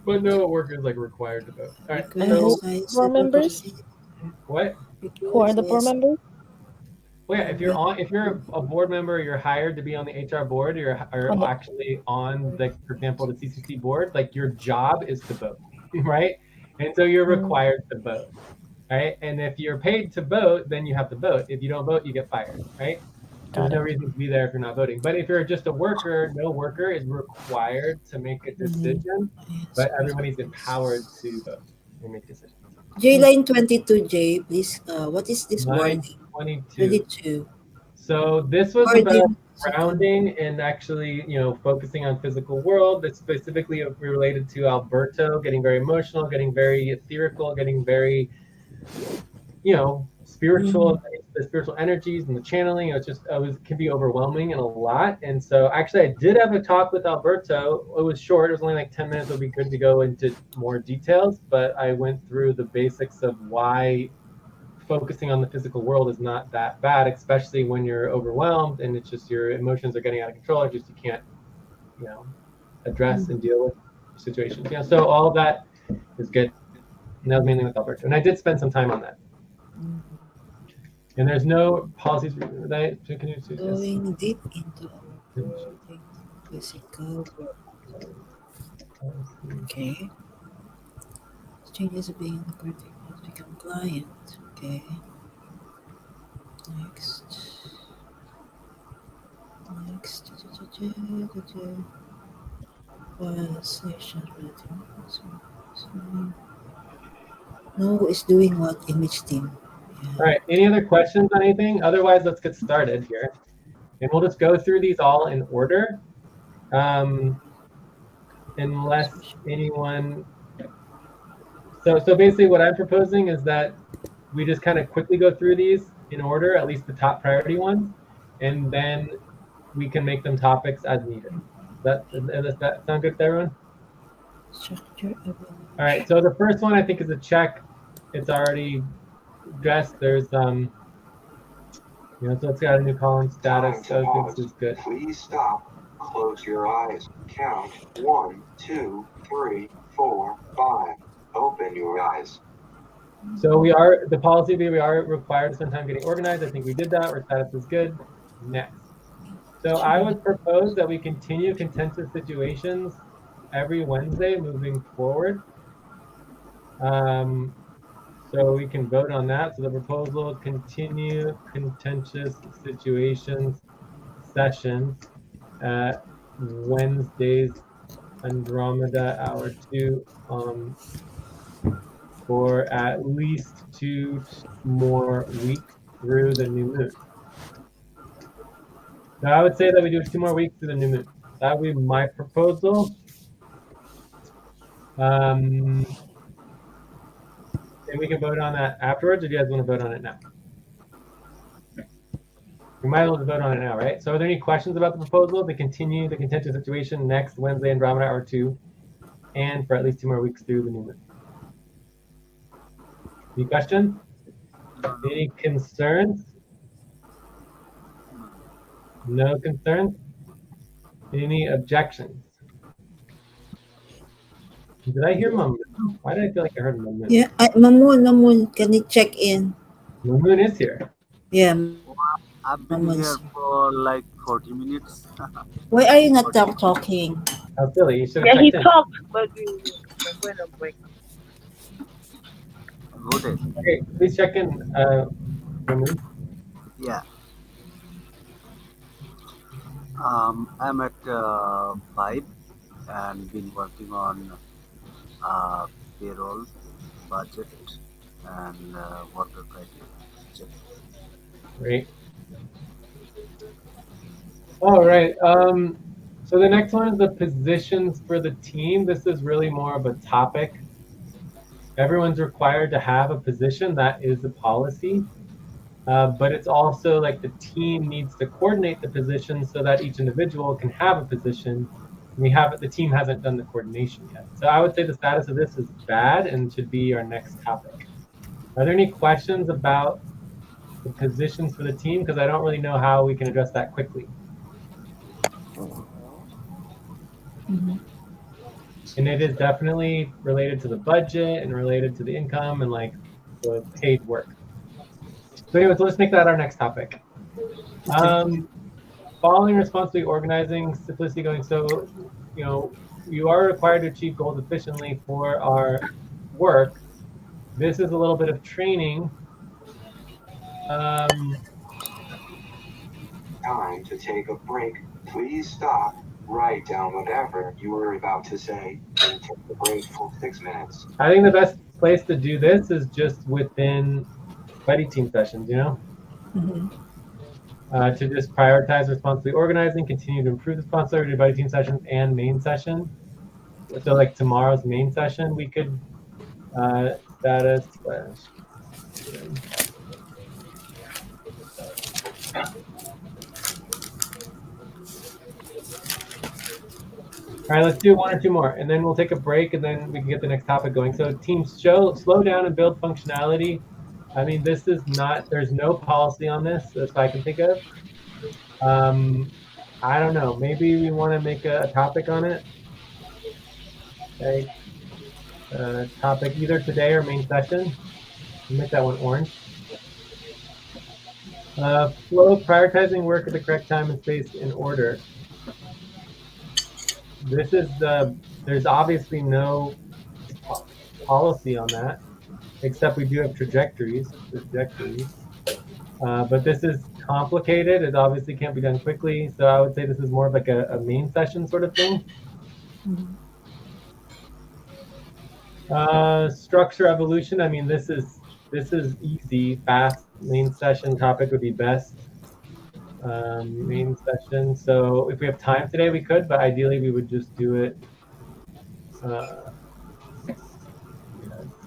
But no worker is like required to vote. All right. And who board members? What? Who are the board members? Well, yeah, if you're a board member, you're hired to be on the HR board, or actually on the, for example, the CCC board, like your job is to vote, right? And so you're required to vote, right? And if you're paid to vote, then you have to vote. If you don't vote, you get fired, right? There's no reason to be there if you're not voting. But if you're just a worker, no worker is required to make a decision, but everybody's empowered to vote and make decisions. J line 22, J, please. What is this Line wording? 22. So this was about grounding and actually, you know, focusing on physical world. That's specifically related to Alberto getting very emotional, getting very etherical, getting very, you know, spiritual, the spiritual energies and the channeling. It can be overwhelming and a lot. And so actually I did have a talk with Alberto. It was short, it was only like 10 minutes. It would be good to go into more details, but I went through the basics of why focusing on the physical world is not that bad, especially when you're overwhelmed and it's just your emotions are getting out of control, or just you can't, you know, address and deal with situations. You know, so all of that is good. And that was mainly with Alberto. And I did spend some time on that. And there's no policies that can you see? Going deep into our physical world. Okay. Changes of being the perfect to become client. Okay. Next. No is doing what in which team? Yeah. All right. Any other questions on anything? Otherwise, let's get started here. And we'll just go through these all in order. Unless anyone. So basically what I'm proposing is that we just kind of quickly go through these in order, at least the top priority ones, and then we can make them topics as needed. Does that sound good to everyone? Structure. All right, so the first one I think is a check. It's already address. There's so it's got a new column status, so I think this is good. Please stop. Close your eyes. Count 1, 2, 3, 4, 5. Open your eyes. So we are required to spend time getting organized. I think we did that. Our status is good. Next. So I would propose that we continue contentious situations every Wednesday moving forward. So we can vote on that. So the proposal, continue contentious situations sessions at Wednesdays, Andromeda hour 2, for at least 2 more weeks through the new moon. So I would say that we do 2 more weeks through the new moon. That would be my proposal. And we can vote on that afterwards, or do you guys want to vote on it now? We might as well vote on it now, right? So are there any questions about the proposal to continue the contentious situation next Wednesday, Andromeda hour 2, and for at least 2 more weeks through the new moon? Any questions? Any concerns? No concerns? Any objections? Did I hear Mamoon? Why did I feel like I heard Mamoon? Yeah, Mamoon, can you check in? Mamoon is here. Yeah. I've been here for like 40 minutes. Why are you not talking? How silly. You should Yeah, have he checked in. talked, but we're going to break. Voted. Okay, please check in, Mamoon. Yeah. I'm at 5 and been working on payroll, budget, and worker criteria. Great. All right. So the next one is the positions for the team. This is really more of a topic. Everyone's required to have a position. That is the policy. But it's also like the team needs to coordinate the position so that each individual can have a position. The team hasn't done the coordination yet. So I would say the status of this is bad and should be our next topic. Are there any questions about the positions for the team? Because I don't really know how we can address that quickly. Mm-hmm. And it is definitely related to the budget and related to the income and like the paid work. So anyway, so let's make that our next topic. Following responsibly organizing, simplicity going. So, you are required to achieve goals efficiently for our work. This is a little bit of training. Time to take a break. Please stop. Write down whatever you were about to say and take a break for 6 minutes. I think the best place to do this is just within buddy team sessions, Mm-hmm. To just prioritize responsibly organizing, continue to improve the responsibility buddy team sessions and main session. So like tomorrow's main session, we could status All right, let's do 1 or 2 more, and then we'll take a break, and then we can get the next topic going. So teams slow down and build functionality. I mean, this is not, there's no policy on this, as I can think of. I don't know, maybe we want to make a topic on it. Okay, topic either today or main session. We'll make that one orange. Flow, prioritizing work at the correct time and space in order. This is there's obviously no policy on that, except we do have trajectories. But this is complicated. It obviously can't be done quickly. So I would say this is more of like a main session sort of thing. Structure evolution. I mean, this is easy, fast. Main session topic would be best. Main session. So if we have time today, we could, but ideally we would just do it.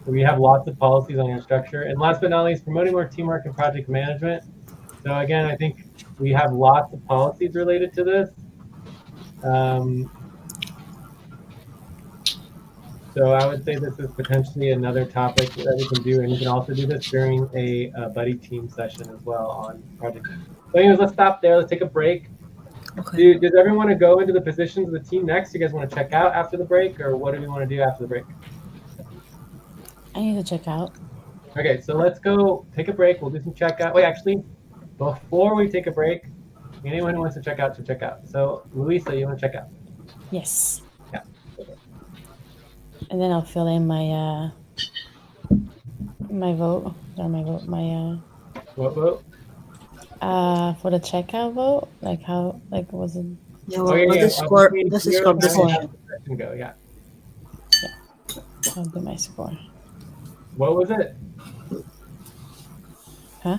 We have lots of policies on your structure. And last but not least, promoting more teamwork and project management. So again, I think we have lots of policies related to this. So I would say this is potentially another topic that we can do, and you can also do this during a buddy team session as well on project. So anyways, let's stop there. Let's take a break. Okay. Does everyone want to go into the positions of the team next? You guys want to check out after the break, or what do we want to do after the break? I need to check out. Okay, so let's go take a break. We'll do some checkout. Wait, actually, before we take a break, anyone who wants to check out should check out. So Luisa, you want to check out? Yes. Yeah. Okay. And then I'll fill in my my vote. Not my vote. My What vote? for the checkout vote. Like how was it? Yeah, Oh yeah, what yeah. the score? Between What's the here score of and the now, Score. how session? the session go? Yeah. I'll do my score. What was it? Huh?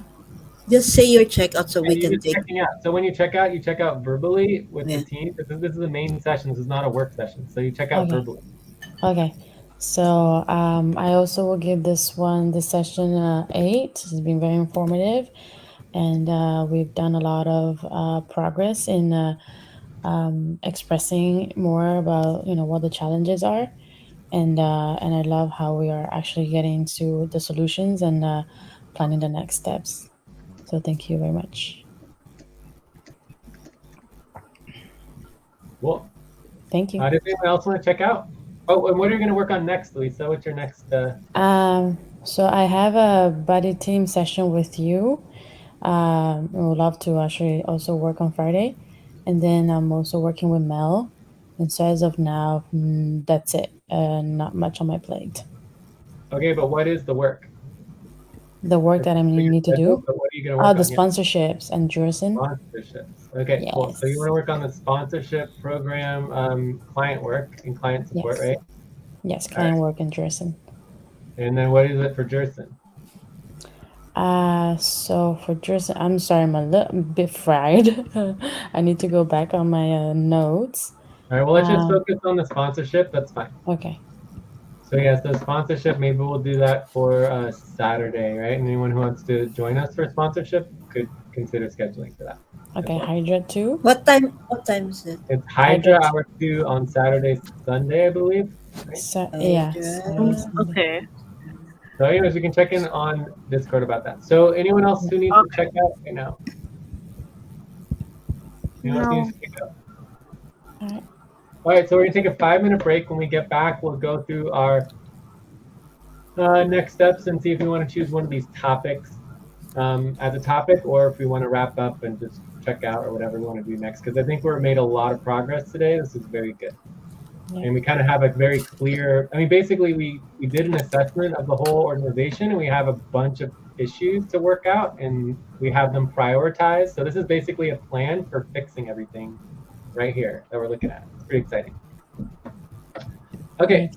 Just say your checkout so Yeah, we you're can just take. checking out. So when you check out verbally with the Yeah. team. This is a main session. This is not a work session. So you check out Okay. verbally. Okay. So I also will give this session 8. It's been very informative, and we've done a lot of progress in expressing more about what the challenges are, and I love how we are actually getting to the solutions and planning the next steps. So thank you very much. Cool. Thank you. Does anyone else want to check out? Oh, and what are you going to work on next, Lisa? What's your next? So I have a buddy team session with you. I would love to actually also work on Friday, and then I'm also working with Mel. And so as of now, that's it. Not much on my plate. Okay, but what is the work? The work that I need to do. But what are you going to work The on? Yeah. sponsorships and Jurison. Sponsorships. Okay, cool. So you want to work on the sponsorship program, client work and client support, Yes. right? Yes, client work and Jurison. And then what is it for Jerson? So for Jurison, I'm sorry, I'm a little bit fried. I need to go back on my notes. All right, well, let's just focus on the sponsorship. That's fine. Okay. So yes, the sponsorship, maybe we'll do that for Saturday, right? And anyone who wants to join us for sponsorship could consider scheduling for that. Okay, Hydra 2. What time? What time is it? It's Hydra Hour 2 on Saturday, Sunday, I believe. Right? Yeah. Hydra. Okay. So anyways, we can check in on Discord about that. So anyone else who needs to check out right now? Anyone else needs to check out? All right, so we're gonna take a 5-minute break. When we get back, we'll go through our next steps and see if we want to choose one of these topics as a topic, or if we want to wrap up and just check out or whatever we want to do next. Because I think we've made a lot of progress today. This is very good. And we kind of have a very clear, I mean, basically we did an assessment of the whole organization, and we have a bunch of issues to work out, and we have them prioritized. So this is basically a plan for fixing everything right here that we're looking at. It's pretty exciting. Okay,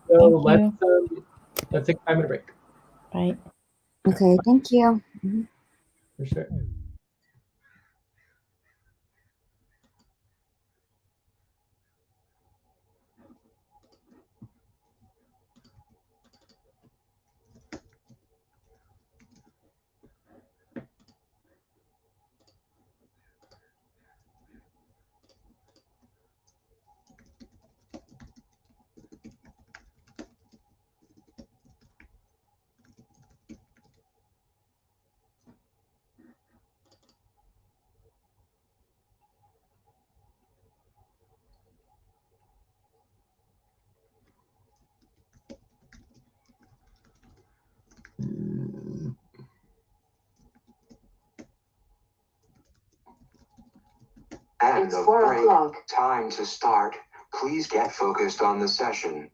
so let's take a 5-minute break. Bye. Okay, thank you. For sure. End of break. Time to start. Please get focused on the session.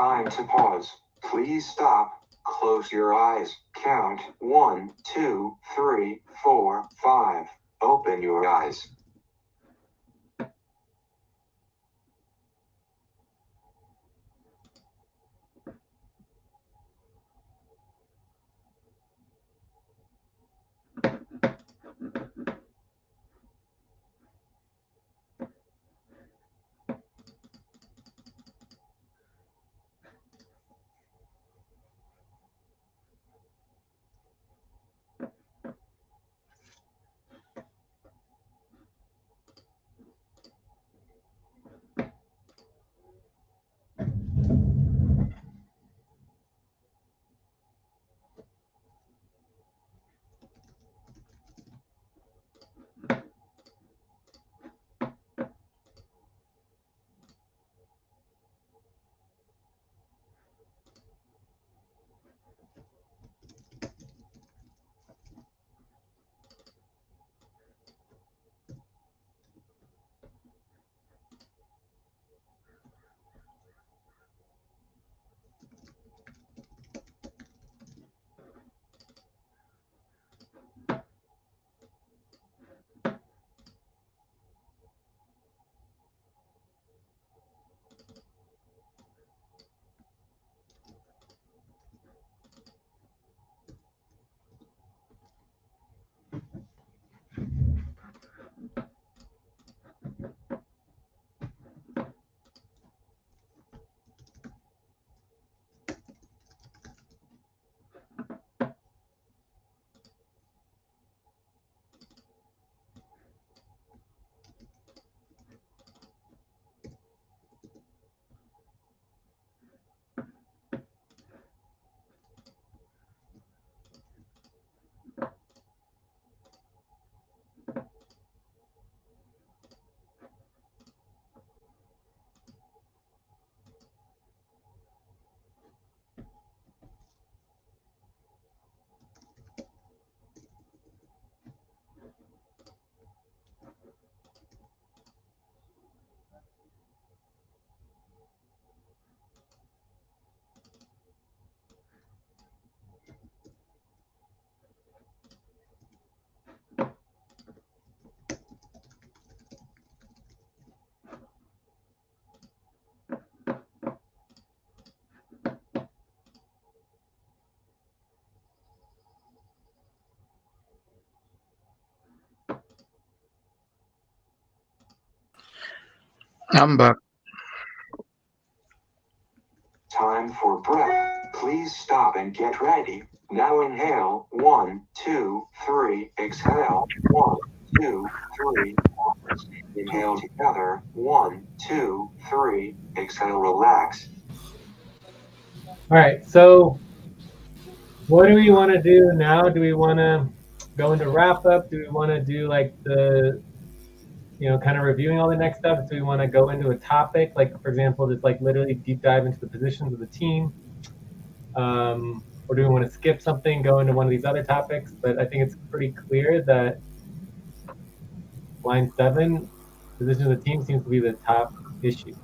Time to pause. Please stop. Close your eyes. Count 1, 2, 3, 4, 5. Open your eyes. I'm back. Time for breath. Please stop and get ready. Now inhale. 1, 2, 3. Exhale. 1, 2, 3. Pause. Inhale together. 1, 2, 3. Exhale. Relax. All right. So what do we want to do now? Do we want to go into wrap up? Do we want to do like the, kind of reviewing all the next steps? Do we want to go into a topic, like for example, just like literally deep dive into the positions of the team? Or do we want to skip something, go into one of these other topics? But I think it's pretty clear that line 7, position of the team, seems to be the top issue.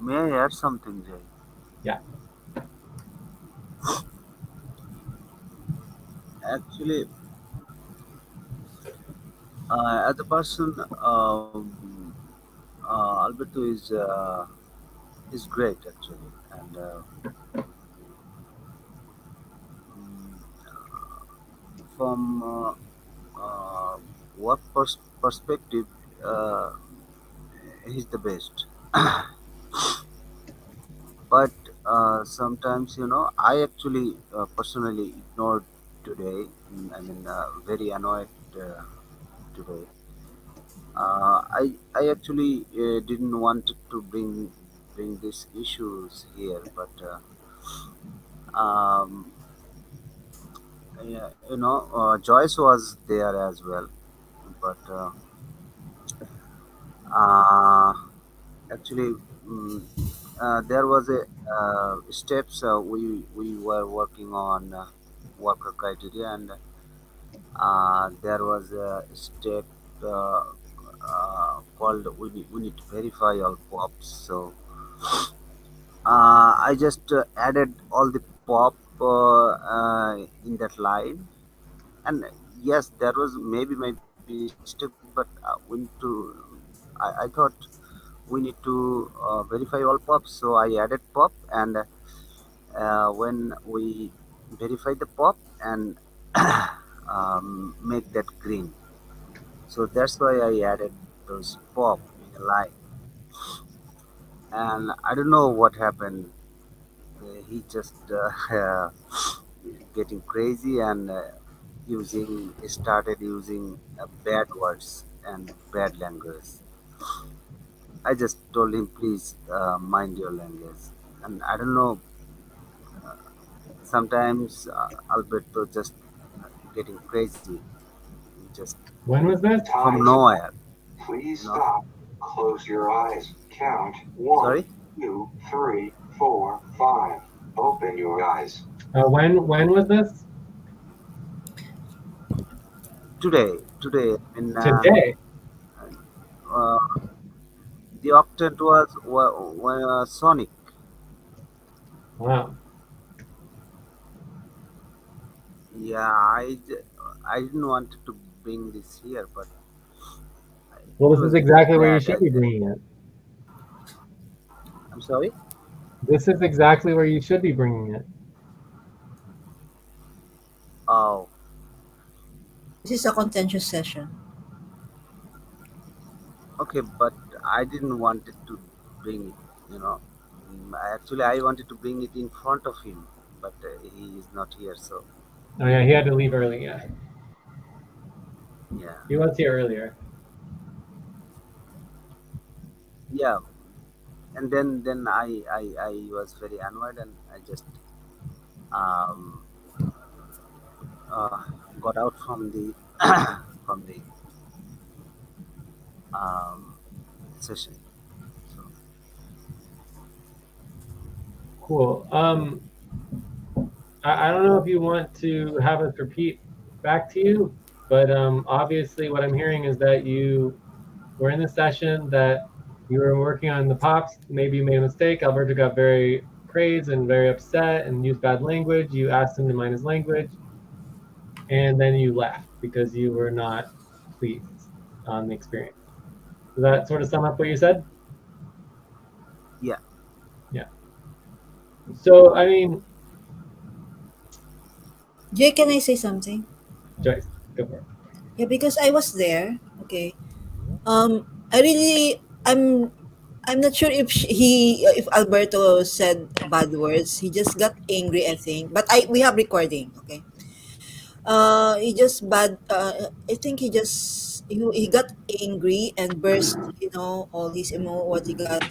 May I add something, Jay? Yeah. Actually, as a person, Alberto is great actually, and from uh, work perspective, uh, he's the best. But sometimes, I actually personally ignored today. Very annoyed today. I actually didn't want to bring these issues here, but um, yeah, Joyce was there as well, but uh, actually. mm there was a steps we were working on worker criteria, and There was a step uh, called we need to verify all pops. So I just added all the pop in that line, and yes, there was maybe my mistake, but we need to. I thought we need to verify all pops, so I added pop, and when we verify the pop and make that green, so that's why I added those pop in a line, and I don't know what happened. He just getting crazy and using started using bad words and bad language. I just told him, please mind your language. And I don't know, sometimes Alberto just getting crazy, just When was this? from Time to nowhere, please you know. stop. Close your eyes. Count Sorry? 1, 2, 3, 4, 5. Open your eyes. When was this? Today, in Today. uh, the octet was Sonic. Wow. Yeah, I didn't want to bring this here, but Well, it this is was very exactly where you bad. should be bringing it. I'm sorry. This is exactly where you should be bringing it. Oh, This is a contentious session. okay, but I didn't want it to bring it. You know, actually, I wanted to bring it in front of him, but he is not here, so Oh yeah, he had to leave early. Yeah, yeah, he was here earlier. yeah. And then I was very annoyed, and I just um, uh, got out from the from the um, session. So Cool. I don't know if you want to have us repeat back to you, but obviously what I'm hearing is that you were in the session, that you were working on the pops. Maybe you made a mistake. Alberto got very crazed and very upset and used bad language. You asked him to mind his language, and then you left because you were not pleased on the experience. Does that sort of sum up what you said? yeah, Yeah. So I mean, Jay, can I say something? Joyce, go for it. Yeah, because I was there. Okay. I really, I'm not sure if if Alberto said bad words. He just got angry, I think. But we have recording. Okay. He just bad. I think he got angry and burst. All his what he got.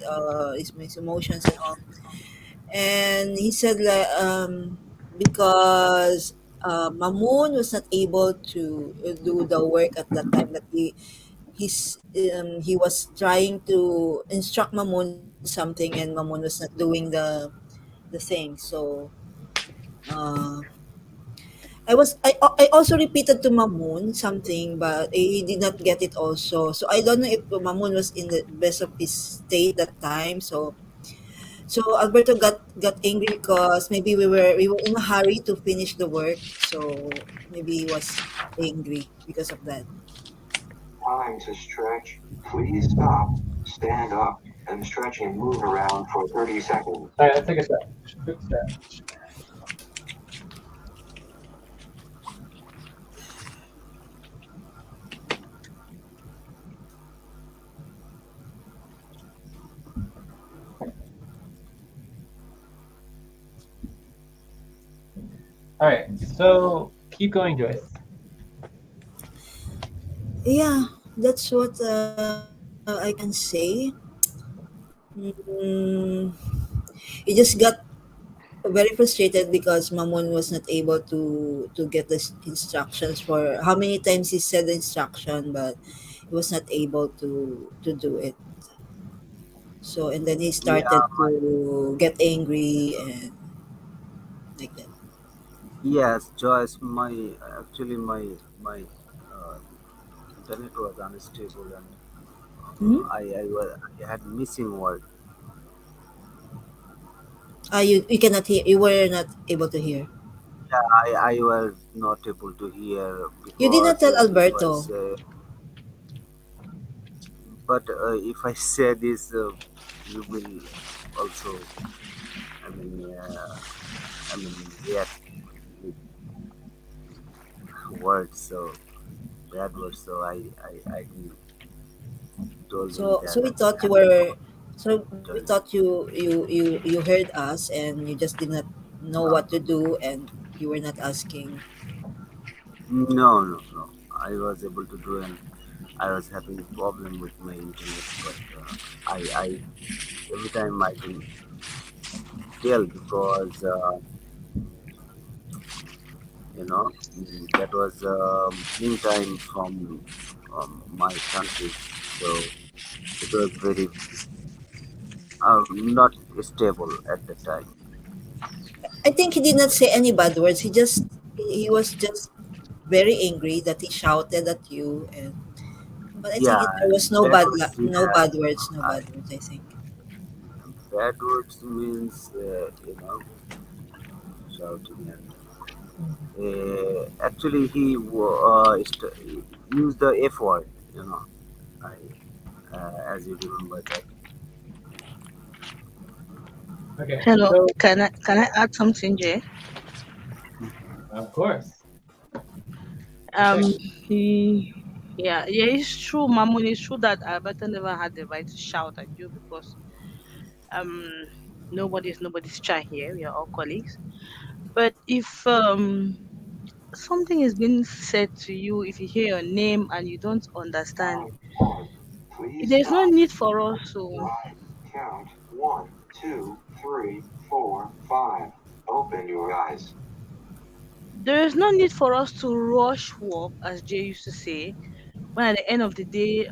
His emotions and all. And he said like because Mamoon was not able to do the work at that time that he was trying to instruct Mamoon something and Mamoon was not doing the thing. So uh, I also repeated to Mamoon something, but he did not get it also. So I don't know if Mamoon was in the best of his state that time. So Alberto got angry because maybe we were in a hurry to finish the work. So maybe he was angry because of that. Time to stretch. Please stop. Stand up and stretch and move around for 30 seconds. All right, let's take a step. Quick step. All right, so keep going, Joyce. Yeah, that's what I can say. Mm, he just got very frustrated because Mamon was not able to get the instructions for how many times he said the instruction, but he was not able to do it. So and then he yeah, started to get angry and like that. Yes, Joyce. My actually my uh, internet was unstable, and Hmm? I had missing word. You cannot hear. You were not able to hear. Yeah, I was not able to hear You did not because tell if I Alberto. say, but if I say this, you will also, I mean, react with words, so bad words. So I didn't told him So that we thought you I'm were. So we doing. thought you heard us and you just did not know No, what to do and you were not asking. no. I was able to do, and I was having problem with my internet, but I every time I can tell because that was meantime from my country, so it was very not stable at the time. I think he did not say any bad words. He was just very angry that he shouted at you and but I think Yeah, there was bad words. no Yeah, bad words, no I, bad words, I think. bad words means shouting, and actually used the F word. You know, I, as you remember that. Okay, Hello, so can I add something, Jay? of course, Um, okay. he, yeah, it's true, Mamun. It's true that Alberta never had the right to shout at you because um, nobody's shy here. We are all colleagues. But if something is being said to you, if you hear your name and you don't understand, Pause. Please there's no stop. need for us to. Count 1, 2, 3, 4, 5. Open your eyes. There is no need for us to rush work, as Jay used to say. When at the end of the day,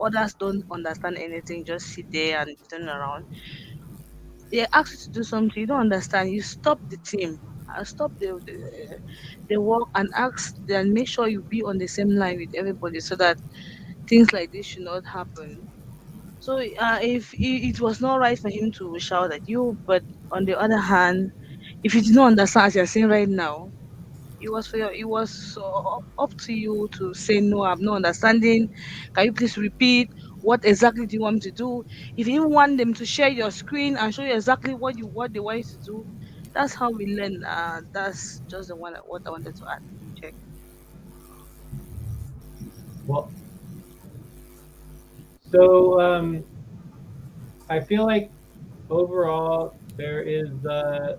others don't understand anything, just sit there and turn around. They ask you to do something you don't understand, you stop the team, stop the work and ask and make sure you be on the same line with everybody so that things like this should not happen. So if it was not right for him to shout at you, but on the other hand, if you did not understand as you're saying right now, it was up to you to say no, I'm not understanding. Can you please repeat? What exactly do you want me to do? If you even want them to share your screen and show you exactly what they want you to do, that's how we learn. That's just what I wanted to add. Check. Well, so I feel like overall there is that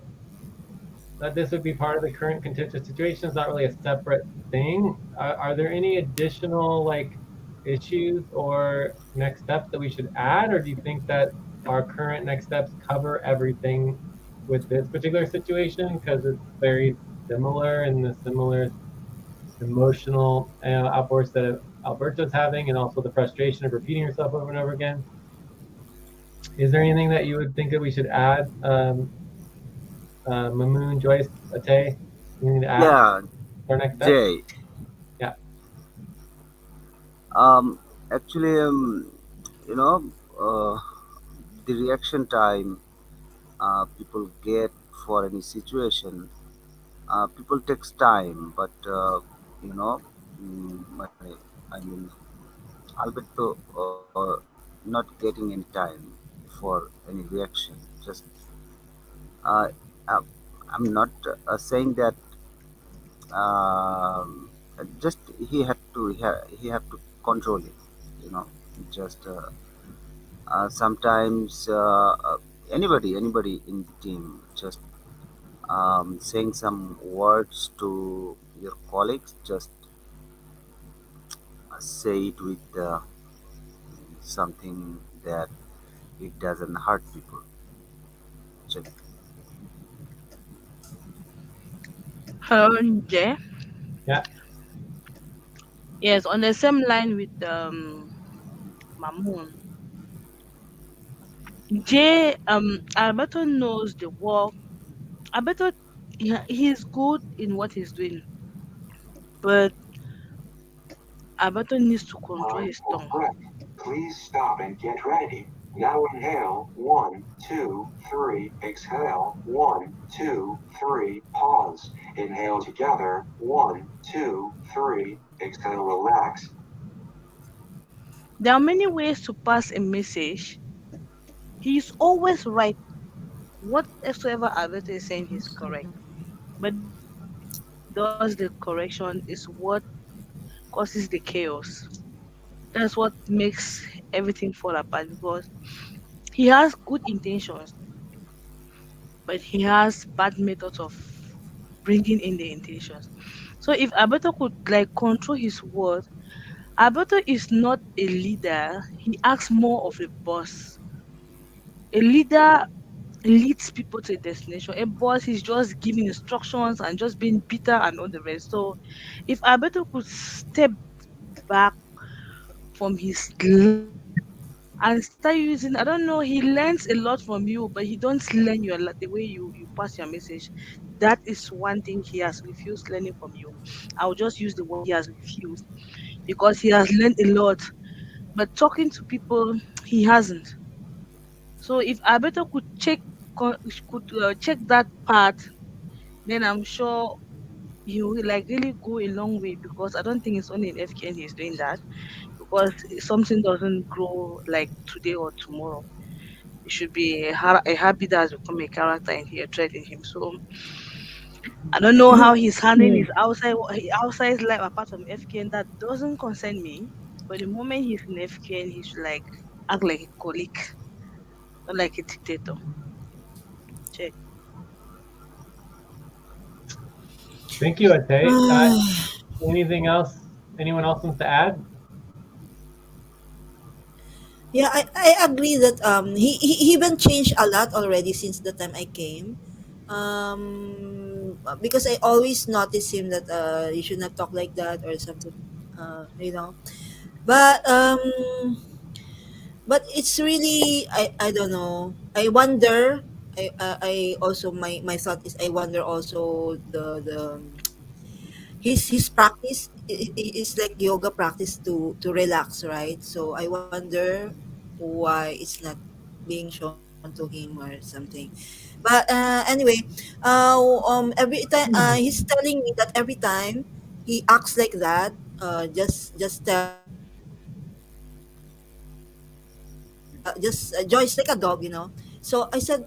this would be part of the current contentious situation. It's not really a separate thing. Are there any additional like issues or next steps that we should add, or do you think that our current next steps cover everything with this particular situation because it's very similar and the similar emotional outbursts that Alberto's having, and also the frustration of repeating yourself over and over again? Is there anything that you would think that we should add, Mamoon, Joyce, Ate? Anything to add Yeah, for our next steps? Jay. Yeah. Um, actually, you know, uh, the reaction time people get for any situation, people takes time, but you know, I mean, Alberto not getting any time for any reaction. Just uh, uh, I'm not saying that. Um, just he have to control it. You know, just sometimes anybody in the team just saying some words to your colleagues, just say it with something that it doesn't hurt people. Just, Hello, Jay. Yeah. Yes, on the same line with Mamoon. Jay, Alberto knows the work. Alberto he's good in what he's doing, but Alberto needs to control Time his for tongue. breath. Please stop and get ready. Now inhale. 1, 2, 3. Exhale. 1, 2, 3. Pause. Inhale together. 1, 2, 3. Exhale. Relax. There are many ways to pass a message. He's always right. Whatever Alberto is saying, he's correct. But the way he does the correction is what causes the chaos. That's what makes everything fall apart because he has good intentions, but he has bad methods of bringing in the intentions. So if Alberto could like control his word, Alberto is not a leader. He acts more of a boss. A leader leads people to a destination. A boss is just giving instructions and just being bitter and all the rest. So if Alberto could step back from his lie and start using, I don't know, he learns a lot from you, but he don't learn the way you pass your message. That is one thing he has refused learning from you. I'll just use the word he has refused because he has learned a lot, but talking to people he hasn't. So if Alberto could check that part, then I'm sure he will like really go a long way because I don't think it's only in FKN he's doing that because something doesn't grow like today or tomorrow. It should be a habit that has become a character and he a trait in him. So I don't know how he's handling his outside life apart from FKN. That doesn't concern me. But the moment he's in FKN, he should like act like a colleague, not like a dictator. Check. Thank you, Ate. Anything else? Anyone else wants to add? Yeah, I agree that he even changed a lot already since the time I came. Because I always notice him that you should not talk like that or something, you know. But it's really I don't know. I wonder. I also my thought is I wonder also the his practice is like yoga practice to relax, right? So I wonder why it's not being shown to him or something. But anyway, every time he's telling me that every time he acts like that, just tell just Joyce like a dog, you know. So I said,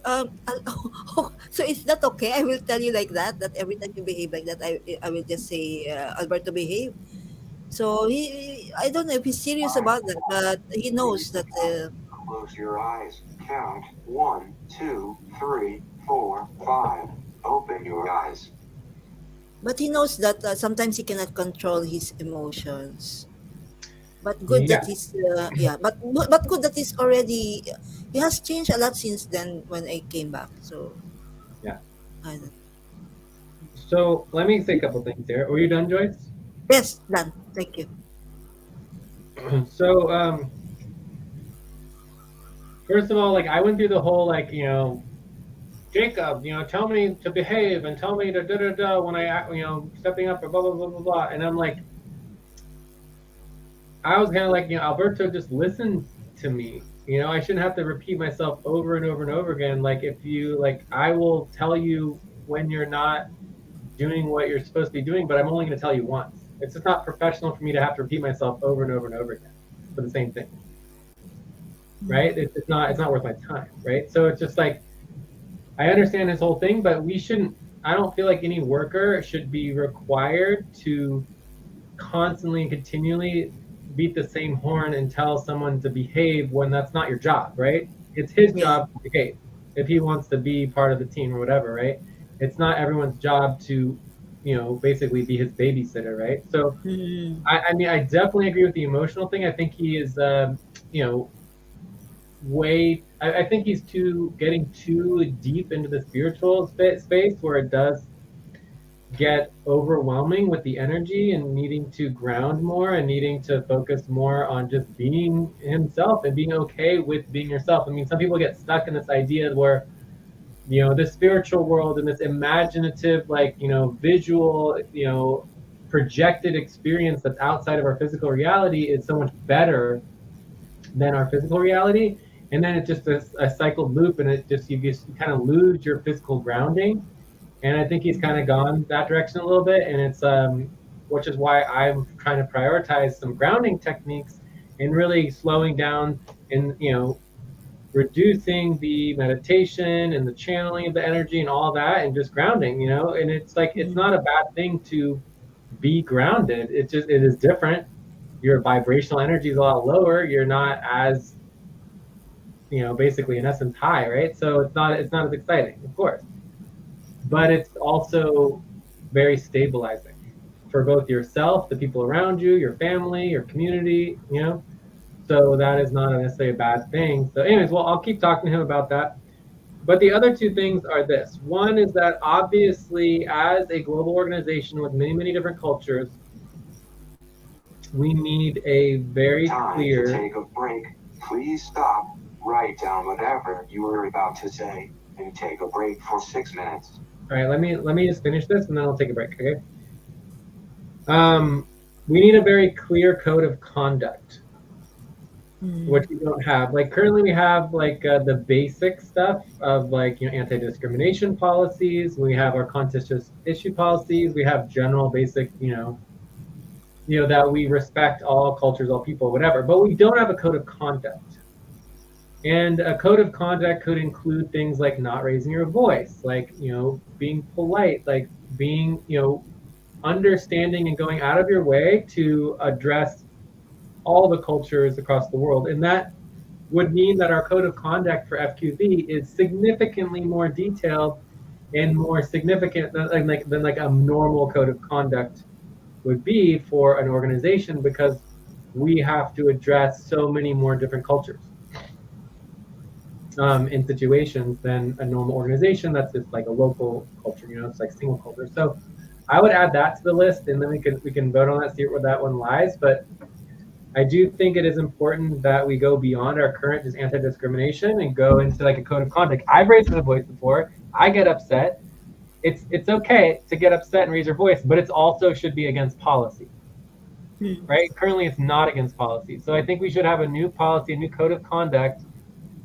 so is that okay? I will tell you like that. That every time you behave like that, I will just say, Alberto, behave. So I don't know if he's serious Time about that, for but he knows that. close your eyes. Count 1, 2, 3, 4, 5. Open your eyes. But he knows that sometimes he cannot control his emotions. But good Yeah, that he's yeah. But good that he's already. He has changed a lot since then when I came back. So yeah. I don't. So let me say a couple things here. Were you done, Joyce? Yes, done. Thank you. So first of all, like I went through the whole Jacob, tell me to behave and tell me to da da da when stepping up or blah blah blah blah blah. And I'm like, I was kind of like, Alberto, just listen to me. I shouldn't have to repeat myself over and over and over again. Like if you like, I will tell you when you're not doing what you're supposed to be doing, but I'm only going to tell you once. It's just not professional for me to have to repeat myself over and over and over again for the same thing, right? It's not worth my time, right? So it's just like I understand his whole thing, but we shouldn't. I don't feel like any worker should be required to constantly and continually beat the same horn and tell someone to behave when that's not your job, right? It's his Yeah. job to behave if he wants to be part of the team or whatever, right? It's not everyone's job to, basically be his babysitter, right? So, Mm. I mean, I definitely agree with the emotional thing. I think he is, you know, I think he's getting too deep into the spiritual space where it does get overwhelming with the energy and needing to ground more and needing to focus more on just being himself and being okay with being yourself. I mean, some people get stuck in this idea where this spiritual world and this imaginative, like, visual, projected experience that's outside of our physical reality is so much better than our physical reality. And then it's just a cycled loop, and you kind of lose your physical grounding. And I think he's kind of gone that direction a little bit, and it's which is why I'm trying to prioritize some grounding techniques and really slowing down and reducing the meditation and the channeling of the energy and all that, and just grounding. And it's like it's not a bad thing to be grounded. It is different. Your vibrational energy is a lot lower. You're not as basically in essence high, right? So it's not as exciting, of course, but it's also very stabilizing for both yourself, the people around you, your family, your community. So that is not necessarily a bad thing. So anyways, well, I'll keep talking to him about that. But the other two things are this. One is that obviously, as a global organization with many, many different cultures, we need a very Time to clear. take a break. Please stop, write down whatever you were about to say, and take a break for 6 minutes. All right, let me just finish this, and then I'll take a break. Okay. We need a very clear code of conduct, which we don't have. Like currently, we have like the basic stuff of like anti-discrimination policies. We have our contentious issue policies. We have general basic that we respect all cultures, all people, whatever. But we don't have a code of conduct. And a code of conduct could include things like not raising your voice, like being polite, like being understanding and going out of your way to address all the cultures across the world. And that would mean that our code of conduct for FQV is significantly more detailed and more significant than like a normal code of conduct would be for an organization, because we have to address so many more different cultures in situations than a normal organization that's just like a local culture. It's like single culture. So I would add that to the list, and then we can vote on that, see where that one lies. But I do think it is important that we go beyond our current just anti-discrimination and go into like a code of conduct. I've raised my voice before. I get upset. It's okay to get upset and raise your voice, but it's also should be against policy, right? Currently, it's not against policy. So I think we should have a new policy, a new code of conduct,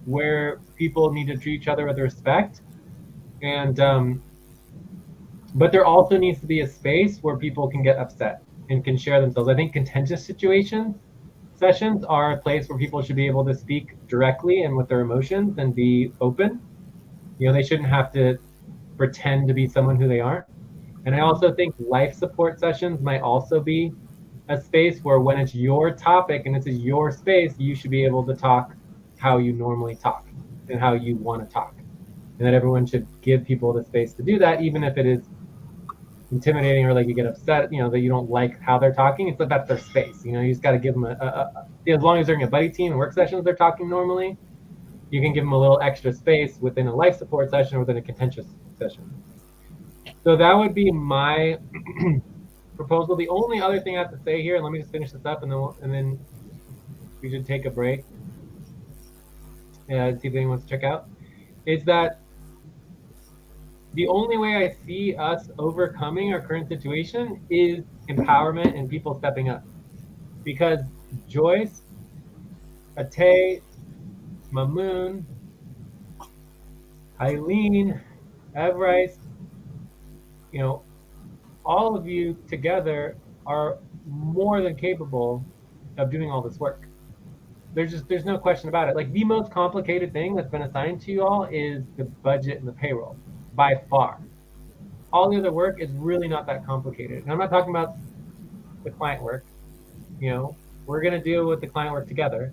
where people need to treat each other with respect, and but there also needs to be a space where people can get upset and can share themselves. I think contentious sessions are a place where people should be able to speak directly and with their emotions and be open. They shouldn't have to pretend to be someone who they aren't. And I also think life support sessions might also be a space where, when it's your topic and it's your space, you should be able to talk how you normally talk and how you want to talk. And that everyone should give people the space to do that, even if it is intimidating or like you get upset, that you don't like how they're talking. It's like that's their space. You just got to give them as long as they're in a buddy team and work sessions, they're talking normally. You can give them a little extra space within a life support session or within a contentious session. So that would be my proposal. The only other thing I have to say here, and let me just finish this up, and then we should take a break and see if anyone wants to check out, is that the only way I see us overcoming our current situation is empowerment and people stepping up. Because Joyce, Ate, Mamoon, Eileen, Evrice, all of you together are more than capable of doing all this work. There's no question about it. Like, the most complicated thing that's been assigned to you all is the budget and the payroll, by far. All the other work is really not that complicated. And I'm not talking about the client work. We're going to deal with the client work together.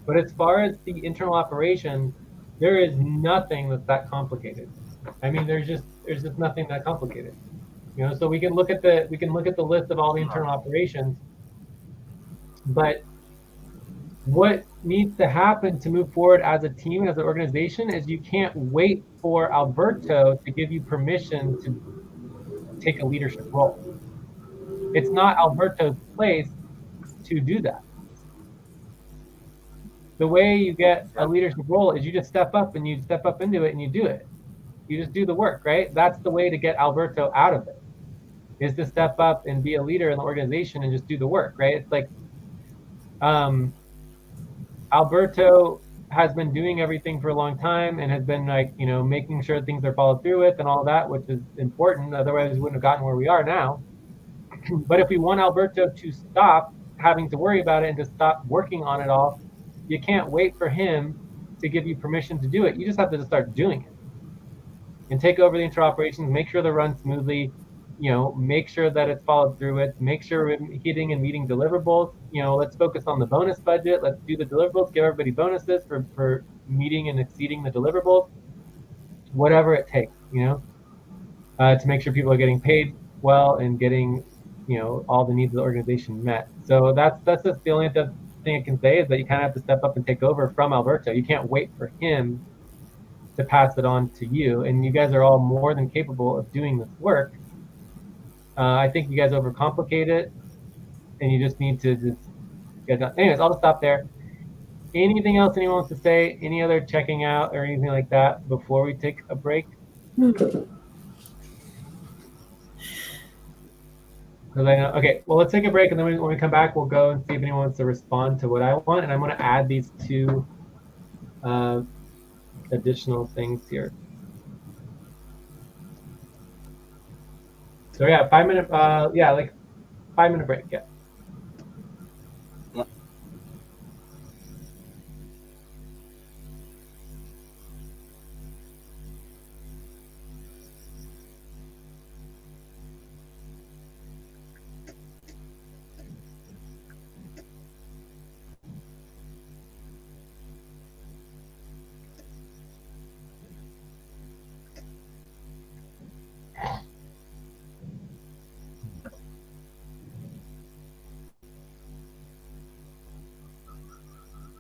But as far as the internal operations, there is nothing that's that complicated. I mean, there's just nothing that complicated. So we can look at the list of all the internal operations, but what needs to happen to move forward as a team and as an organization is you can't wait for Alberto to give you permission to take a leadership role. It's not Alberto's place to do that. The way you get a leadership role is you just step up and you step up into it and you do it. You just do the work, right? That's the way to get Alberto out of it, is to step up and be a leader in the organization and just do the work, right? It's like Alberto has been doing everything for a long time and has been like, you know, making sure things are followed through with and all that, which is important. Otherwise, we wouldn't have gotten where we are now. But if we want Alberto to stop having to worry about it and to stop working on it all, you can't wait for him to give you permission to do it. You just have to just start doing it and take over the inter-operations, make sure they run smoothly, you know, make sure that it's followed through with, make sure we're hitting and meeting deliverables. You know, let's focus on the bonus budget. Let's do the deliverables, give everybody bonuses for meeting and exceeding the deliverables, whatever it takes, you know, to make sure people are getting paid well and getting, you know, all the needs of the organization met. So that's just the only thing I can say, is that you kind of have to step up and take over from Alberto. You can't wait for him to pass it on to you. And you guys are all more than capable of doing this work. I think you guys overcomplicate it, and you just need to just get done. Anyways, I'll stop there. Anything else anyone wants to say? Any other checking out or anything like that before we take a break? Because I know. Okay, well, let's take a break, and then when we come back, we'll go and see if anyone wants to respond to what I want. And I'm going to add these two additional things here. So yeah, 5 minute. Yeah, like 5 minute break. Yeah.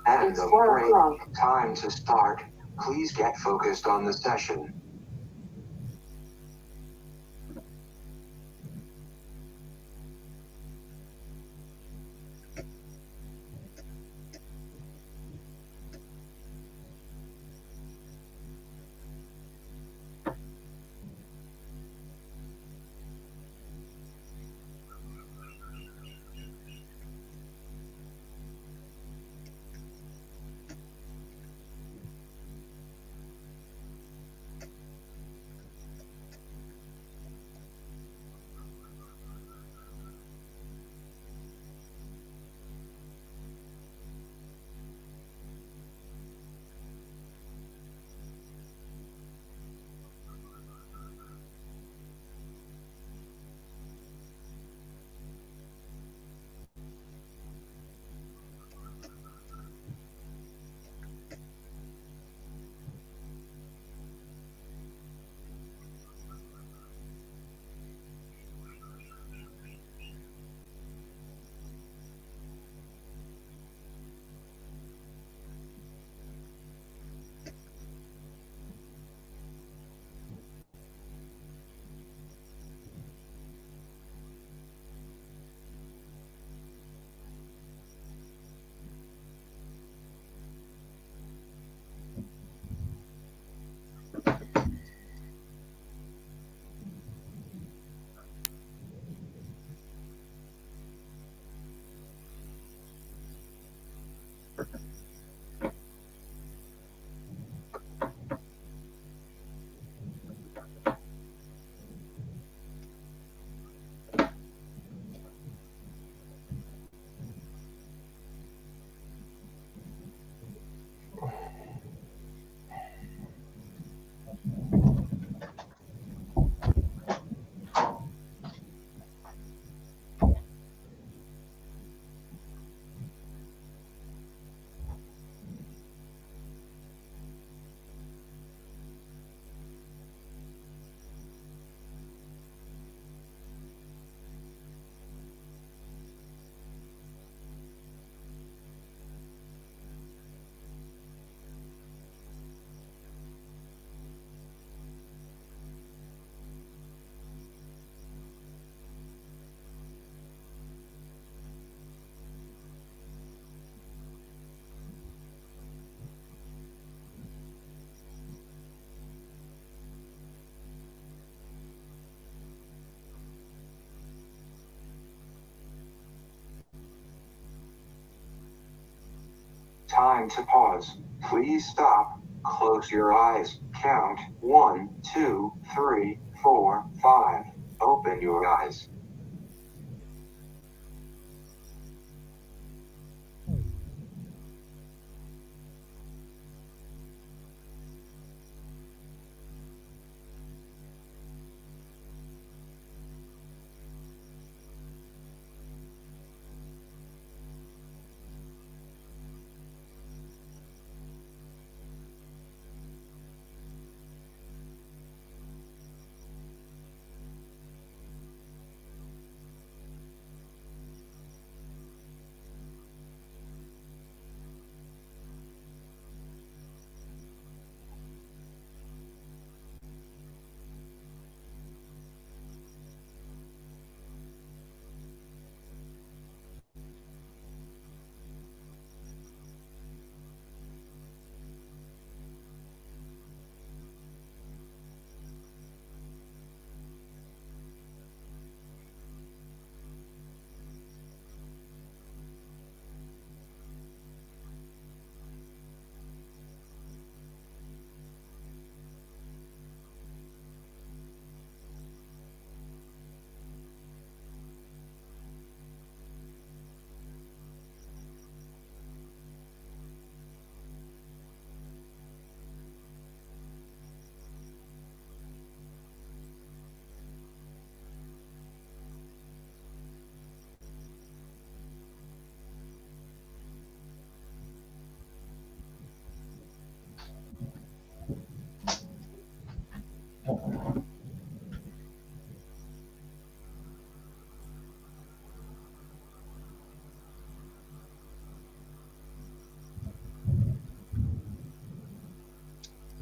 End of break. Time to start. Please get focused on the session. time to pause. Please stop. Close your eyes. Count 1, 2, 3, 4, 5. Open your eyes.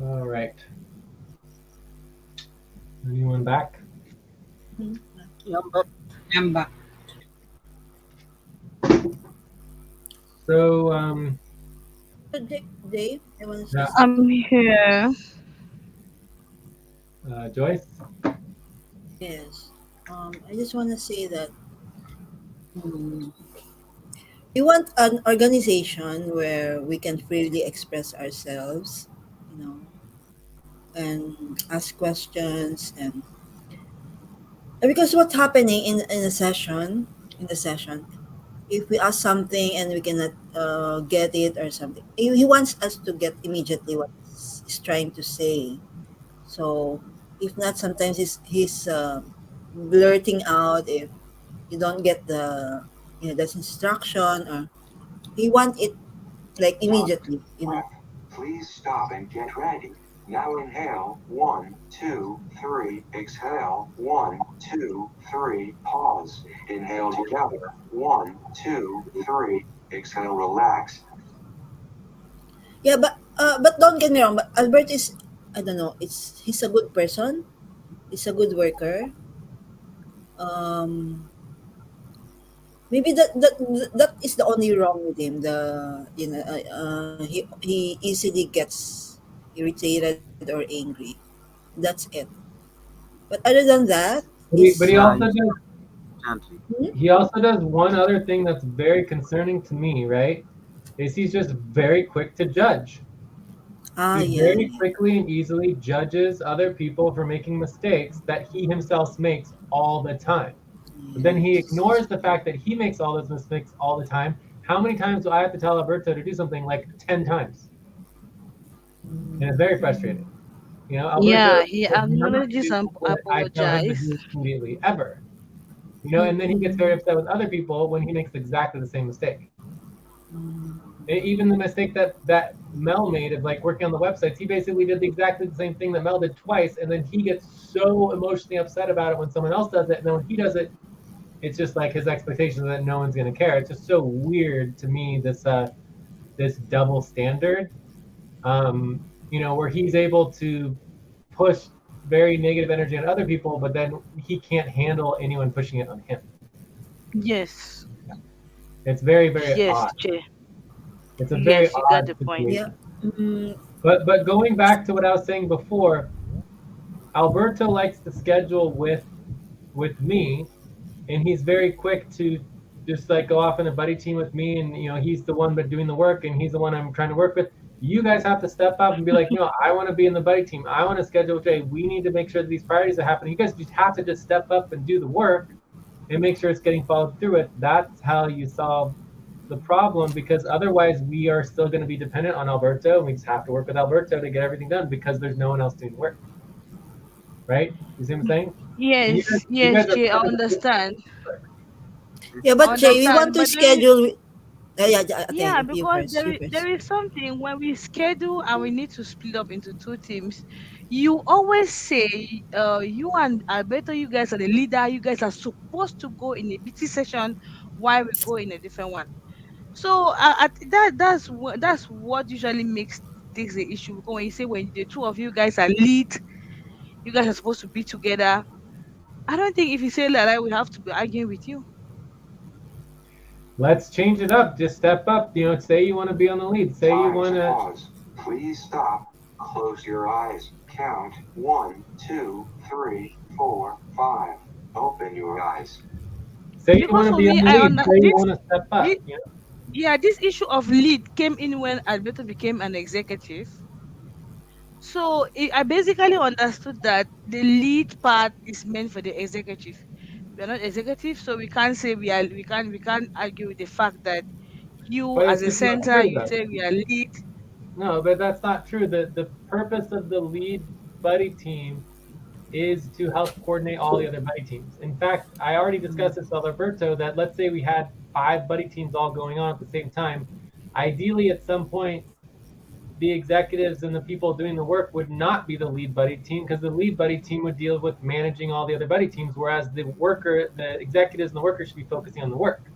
All right. Anyone back? Yeah, but I'm back. So, Dave, I want to yeah, say I'm something. here. Joyce? Yes. I just want to say that um, we want an organization where we can freely express ourselves, you know, and ask questions and because what's happening in a session in the session, if we ask something and we cannot get it or something, he wants us to get immediately what he's trying to say. So if not, sometimes he's blurting out if you don't get the that instruction, or he want it like One immediately. breath. Please stop and get ready. Now inhale. 1, 2, 3. Exhale. 1, 2, 3. Pause. Inhale together. 1, 2, 3. Exhale. Relax. Yeah, but don't get me wrong. But Albert is, I don't know. He's a good person. He's a good worker. Um, maybe that is the only wrong with him. He easily gets irritated or angry. That's it. But other than that, But he's he yeah, also does instantly. he also does one other thing that's very concerning to me, right? Is he's just very quick to judge. He yeah, very quickly and easily judges other people for making mistakes that he himself makes all the time. But then he yes, ignores the fact that he makes all those mistakes all the time. How many times do I have to tell Alberto to do something like 10 times? And it's very frustrating. You know, Alberto Yeah, he does not acknowledges do and what I tell him to do apologizes. immediately, ever. You know, and then he gets very upset with other people when he makes exactly the same mistake. Even the mistake that Mel made of like working on the websites, he basically did exactly the same thing that Mel did twice, and then he gets so emotionally upset about it when someone else does it, and then when he does it, it's just like his expectation that no one's going to care. It's just so weird to me, this double standard, you know, where he's able to push very negative energy on other people, but then he can't handle anyone pushing it on him. Yes. It's very, very Yes, odd. Jay. It's a very Yes, you got odd the point. yeah. situation. But going back to what I was saying before, Alberto likes to schedule with me, and he's very quick just like go off in a buddy team with me, and he's the one but doing the work, and he's the one I'm trying to work with. You guys have to step up and be like, no, I want to be in the buddy team. I want to schedule Jay. We need to make sure that these priorities are happening. You guys just have to just step up and do the work and make sure it's getting followed through with. That's how you solve the problem, because otherwise we are still going to be dependent on Alberto, and we just have to work with Alberto to get everything done because there's no one else doing the work. Right? You see what I'm saying? And Yes, you yes, guys are Jay, I part of the understand. Yeah, I but Jay, we want understand, to but there is, schedule. Yeah, yeah, okay, you because first. You there first. is something when we schedule and we need to split up into two teams. You always say, you and Alberto, you guys are the leader. You guys are supposed to go in a BT session, while we go in a different one. So that's what usually makes this the issue. Because when you say when the two of you guys are lead, you guys are supposed to be together. I don't think if you say that, I would have to be arguing with you. Let's change it up. Just step up. Say you want to be on the lead. Say you Time want to to. pause. Please stop. Close your eyes. Count 1, 2, 3, 4, 5. Open your eyes. Say you Because want to for be on me, the I lead. Say you understand want to step up. this. Yeah, this issue of lead came in when Alberto became an executive. So I basically understood that the lead part is meant for the executive. We are not executive, so we can't say we can't argue with the fact that you But as it's a just not center, true you though. say we are lead. No, but that's not true. The purpose of the lead buddy team is to help coordinate all the other buddy teams. In fact, I already discussed this with Alberto that let's say we had 5 buddy teams all going on at the same time. Ideally, at some point, the executives and the people doing the work would not be the lead buddy team, because the lead buddy team would deal with managing all the other buddy teams, whereas the executives and the workers should be focusing on the work,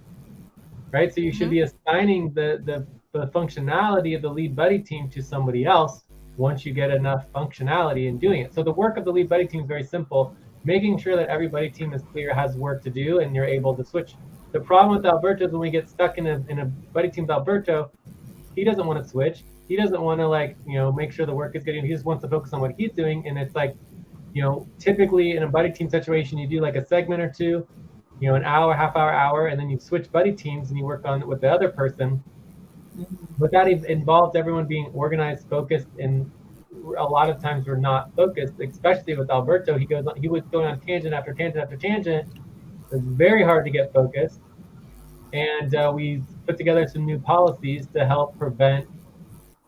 right? So you should Hmm. be assigning the functionality of the lead buddy team to somebody else once you get enough functionality in doing it. So the work of the lead buddy team is very simple, making sure that every buddy team is clear, has work to do, and you're able to switch. The problem with Alberto is when we get stuck in a buddy team with Alberto, he doesn't want to switch. He doesn't want to make sure the work is getting. He just wants to focus on what he's doing. And it's like, typically in a buddy team situation, you do like a segment or two, an hour, half hour, hour, and then you switch buddy teams and you work on with the other person. But that involves everyone being organized, focused, and a lot of times we're not focused, especially with Alberto. He was going on tangent after tangent after tangent. It's very hard to get focused. And we put together some new policies to help prevent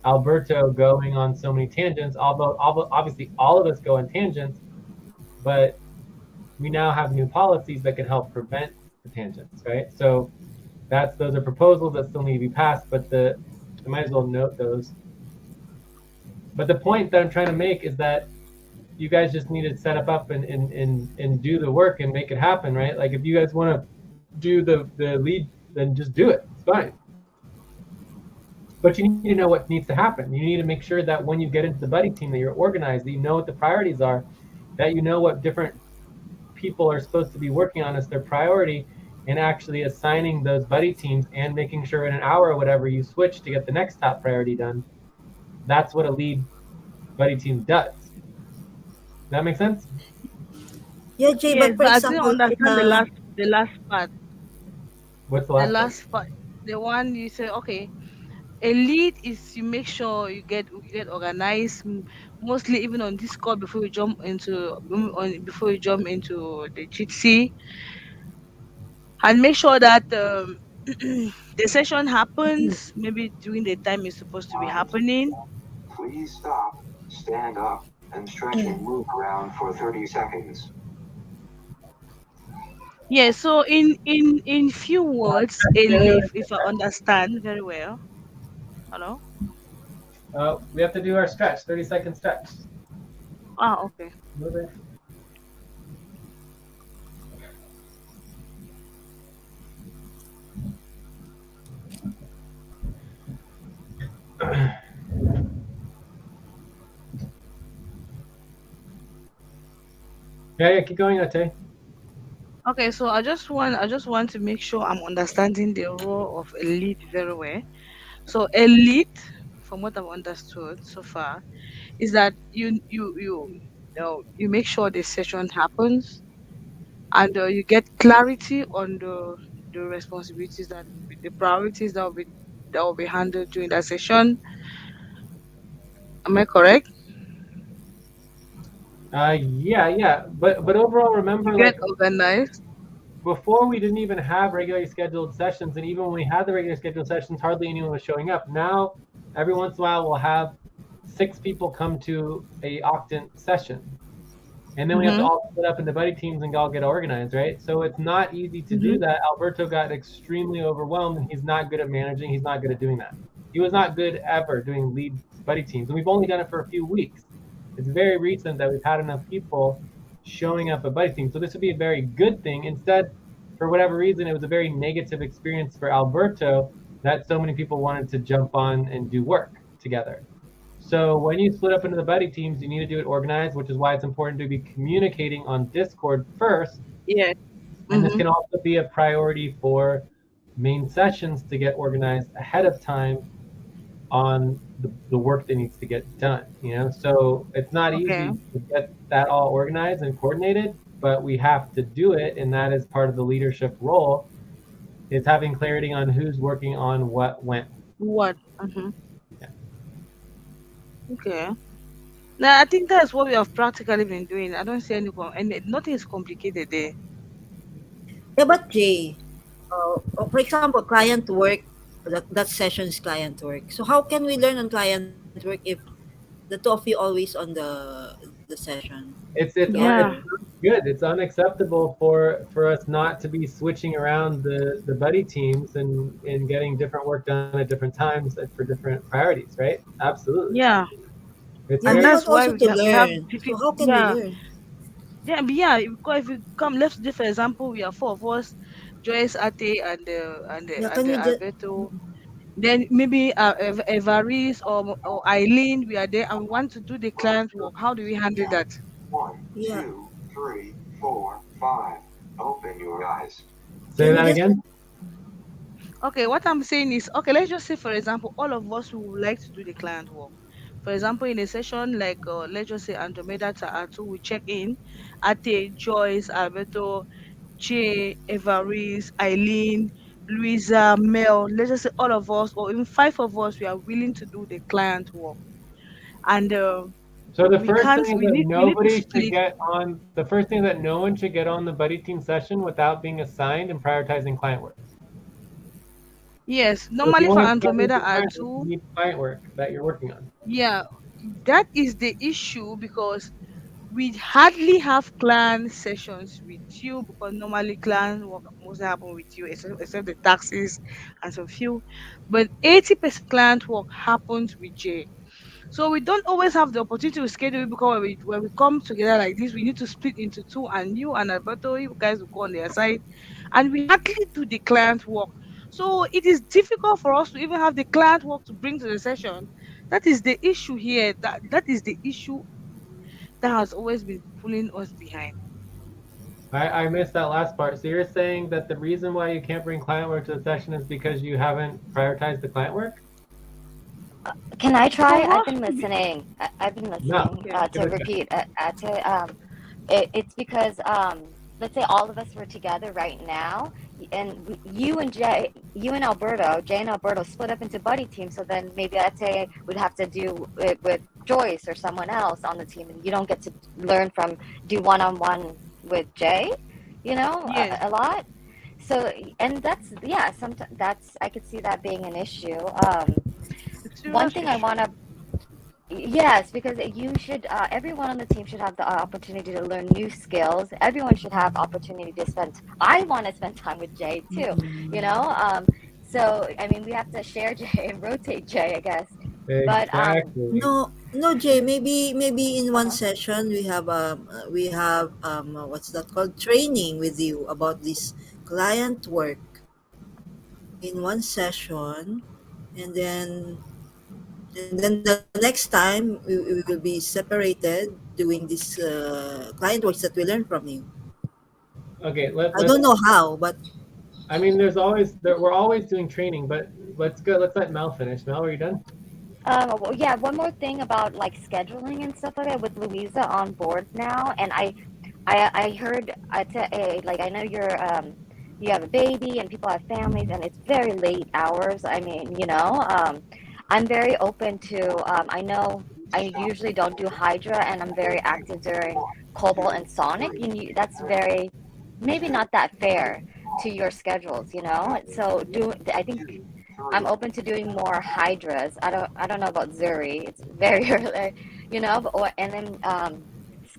Alberto going on so many tangents. Although obviously all of us go on tangents, but we now have new policies that can help prevent the tangents, right? So those are proposals that still need to be passed, but I might as well note those. But the point that I'm trying to make is that you guys just need to set up and do the work and make it happen, right? Like if you guys want to do the lead, then just do it. It's fine. But you need to know what needs to happen. You need to make sure that when you get into the buddy team that you're organized, that you know what the priorities are, that you know what different people are supposed to be working on as their priority, and actually assigning those buddy teams and making sure in an hour or whatever you switch to get the next top priority done. That's what a lead buddy team does. Does that make sense? Yeah, Jay. Yes, But for but I didn't example, understand the last part. What's the The last part? last part, the one you said, okay, a lead is you make sure you get organized, mostly even on Discord before you jump into the GTC, and make sure that the session happens maybe during the time it's supposed to be Time to happening. please stop. Stand up and stretch and move around for 30 seconds. Yeah, so in few words, a lead, if I understand very well. Hello. We have to do our stretch, 30-second stretch. Ah, okay. Move it. Yeah, keep going, Ate. Okay, so I just want to make sure I'm understanding the role of a lead very well. So a lead, from what I've understood so far, is that you make sure the session happens, and you get clarity on the responsibilities the priorities that will be handled during that session. Am I correct? Yeah. But overall, You remember, get like organized. before we didn't even have regularly scheduled sessions, and even when we had the regular scheduled sessions, hardly anyone was showing up. Now, every once in a while, we'll have 6 people come to a Octant session, and then we have to Mm-hmm. all split up into buddy teams and all get organized, right? So it's not easy to do Mm-hmm. that. Alberto got extremely overwhelmed, and he's not good at managing. He's not good at doing that. He was not good ever doing lead buddy teams, and we've only done it for a few weeks. It's very recent that we've had enough people showing up at buddy teams. So this would be a very good thing. Instead, for whatever reason, it was a very negative experience for Alberto that so many people wanted to jump on and do work together. So when you split up into the buddy teams, you need to do it organized, which is why it's important to be communicating on Discord first. Yeah. And this Mm-hmm. can also be a priority for main sessions to get organized ahead of time on the work that needs to get done. So it's not Okay. easy to get that all organized and coordinated, but we have to do it, and that is part of the leadership role, is having clarity on who's working on what when. What? Mm-hmm. Yeah. Okay. Now I think that's what we have practically been doing. I don't see and nothing is complicated there. Yeah, but Jay, for example, client work, that session is client work. So how can we learn on client work if the two of you always on the session? Yeah. It's not good. It's unacceptable for us not to be switching around the buddy teams and getting different work done at different times and for different priorities, right? Absolutely. Yeah. It's Yeah, And we very want that's why also to we have learn. So how can we yeah. learn? Yeah, but yeah, because if you come, let's say for example, we are four of us, Joyce, Ate, Yeah, and can we just Alberto. Then maybe Evaris or Eileen, we are there and we want to do the client work. How do we handle that? One, yeah? two, three, four, five. Open your eyes. Say Can we that just again. Okay, what I'm saying is, okay, let's just say for example, all of us who would like to do the client work. For example, in a session like let's just say Andromeda Taatu, we check in, Ate, Joyce, Alberto, Jay, Evaris, Eileen, Louisa, Mel, let's just say all of us, or even five of us, we are willing to do the client work. And So the we first can't, thing is that we need to nobody should split. get on. The first thing is that no one should get on the buddy team session without being assigned and prioritizing client work. Yes, So if you normally for want to start with Andromeda the are client work, two. you need client work that you're working on. Yeah, that is the issue because we hardly have clan sessions with you because normally clan work mostly happen with you except the taxes and some few, but 80% client work happens with Jay. So we don't always have the opportunity to schedule it because when we come together like this, we need to split into two, and you and Alberto, you guys will go on their side, and we hardly do the client work. So it is difficult for us to even have the client work to bring to the session. That is the issue here. That is the issue that has always been pulling us behind. I missed that last part. So you're saying that the reason why you can't bring client work to the session is because you haven't prioritized the client work? Can I try? For I've us been to be listening. I've been No. listening okay. Give to it a shot. repeat. It's because let's say all of us were together right now, and you and Jay, you and Alberto, Jay and Alberto split up into buddy teams. So then maybe let's say we'd have to do it with Joyce or someone else on the team, and you don't get to learn from do one on one with Jay, Yes, a lot. So and that's yeah, sometimes that's I could see that being an issue. a One serious thing I issue. want to Yes, because you should, everyone on the team should have the opportunity to learn new skills. Everyone should have opportunity to I want to spend time with Jay too, you know? So, I mean, we have to share Jay and rotate Jay, I guess. But, Exactly. No, Jay. Maybe in one uh-huh. session we have what's that called, training with you about this client work in one session, and then the next time we will be separated doing this client works that we learn from you. Okay, I don't know how, but I mean, we're always doing training, but let's let Mel finish. Mel, are you done? Well, yeah, one more thing about like scheduling and stuff like that with Louisa on board now, and I heard like I know you have a baby and people have families and it's very late hours. I mean, I'm very open to, I know I usually don't do Hydra and I'm very active during Cobalt and Sonic. That's very, maybe not that fair to your schedules, So I think I'm open to doing more hydras. I don't know about Zuri. It's very early, and then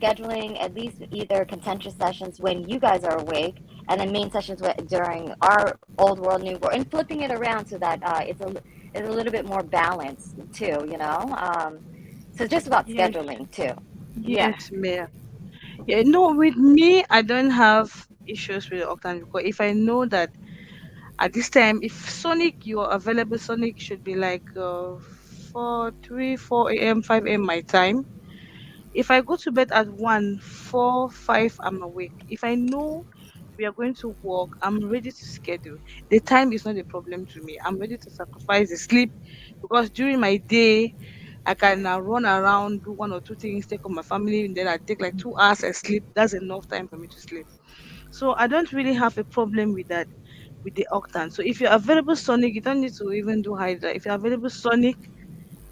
scheduling at least either contentious sessions when you guys are awake, and then main sessions during our old world, new world, and flipping it around so that it's a little bit more balanced too. So it's just about Yes, scheduling too. Yeah. yes, Mayor. Yeah, no, with me, I don't have issues with Octane because if I know that at this time, if Sonic you are available, Sonic should be like 4, 3, 4 a.m., 5 a.m. my time. If I go to bed at 1, 4, 5, I'm awake. If I know we are going to work, I'm ready to schedule. The time is not a problem to me. I'm ready to sacrifice the sleep because during my day, I can now run around, do one or two things, take on my family, and then I take like 2 hours I sleep. That's enough time for me to sleep. So I don't really have a problem with that, with the Octane. So if you're available Sonic, you don't need to even do Hydra. If you're available Sonic,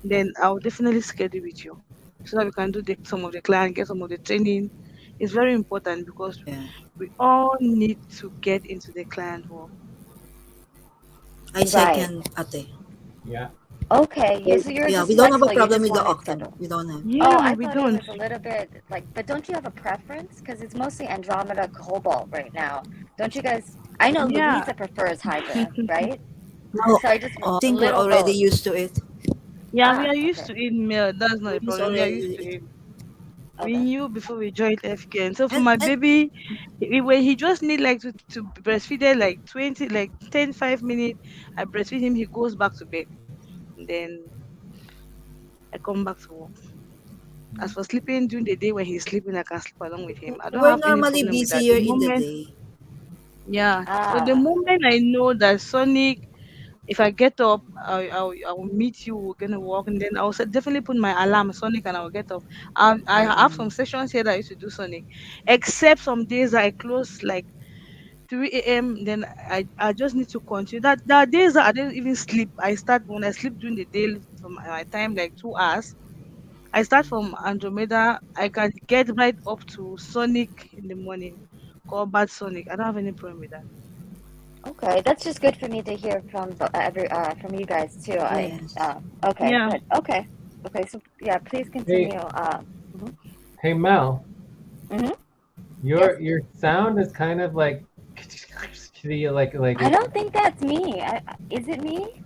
then I'll definitely schedule with you so that we can do some of the client, get some of the training. It's very important because Yeah. we all need to get into the client work. I Right. second Ate. Yeah. Okay. Yeah. So you're Yeah, just we don't have a flexible. You problem just with the want to Octane. schedule. We don't have. Oh, Yeah, I we thought it don't. was a little bit like, but don't you have a preference? Because it's mostly Andromeda Cobalt right now. Don't you guys? I know Yeah, Louisa prefers Hydra, right? No, So I just I a think we're little already both. used to it. yeah, we Ah, are used okay, to it, Mail. That's not a It's problem. We are used to already it. We okay. knew before we joined FK. And so for my and baby, when he just need like to breastfeed it like 20, like 10, 5 minutes, I breastfeed him, he goes back to bed. And then I come back to work. As for sleeping during the day when he's sleeping, I can sleep along with him. I don't we're have any normally problem with that. The busier in the moment, day. yeah. So the Ah, moment I know that Sonic, if I get up, I will meet you. We're gonna walk, and then I'll definitely put my alarm Sonic, and I'll get up. I have some sessions here that I used to do Sonic, except some days that I close like 3 a.m. Then I just need to continue. That there are days that I don't even sleep. I start when I sleep during the day from my time like 2 hours. I start from Andromeda. I can get right up to Sonic in the morning. Call bad Sonic. I don't have any problem with that. okay. That's just good for me to hear from from you guys too. Yes. Okay, Yeah. good. Okay, okay. So yeah, please Hey, continue. Mhm. hey, Mel, Mhm. Yes. your sound is kind of like like I it's don't think that's me. Is it me?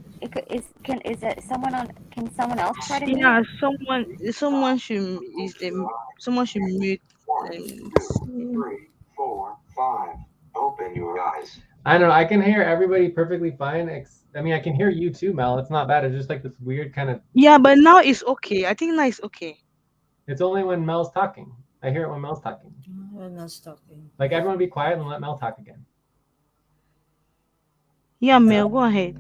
Is it someone on? Can someone else try to mute? Yeah, someone should mute. Let me see. 3, 4, 5. Open your eyes. I don't know. I can hear everybody perfectly fine. I mean, I can hear you too, Mel. It's not bad. It's just like this weird kind of. Yeah, but now it's okay. I think now it's okay. It's only when Mel's talking. I hear it when Mel's talking. We're not stopping. Like everyone be quiet and let Mel talk again. Yeah, Mel, go ahead.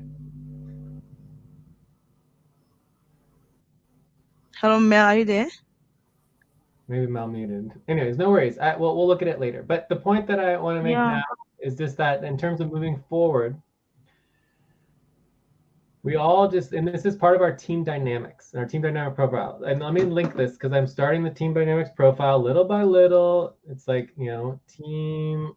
Hello, Mel, are you there? Maybe Mel muted. Anyways, no worries. We'll look at it later. But the point that I want to make Yeah. now is just that in terms of moving forward, we all just, and this is part of our team dynamics and our team dynamic profile. And let me link this because I'm starting the team dynamics profile little by little. It's like, team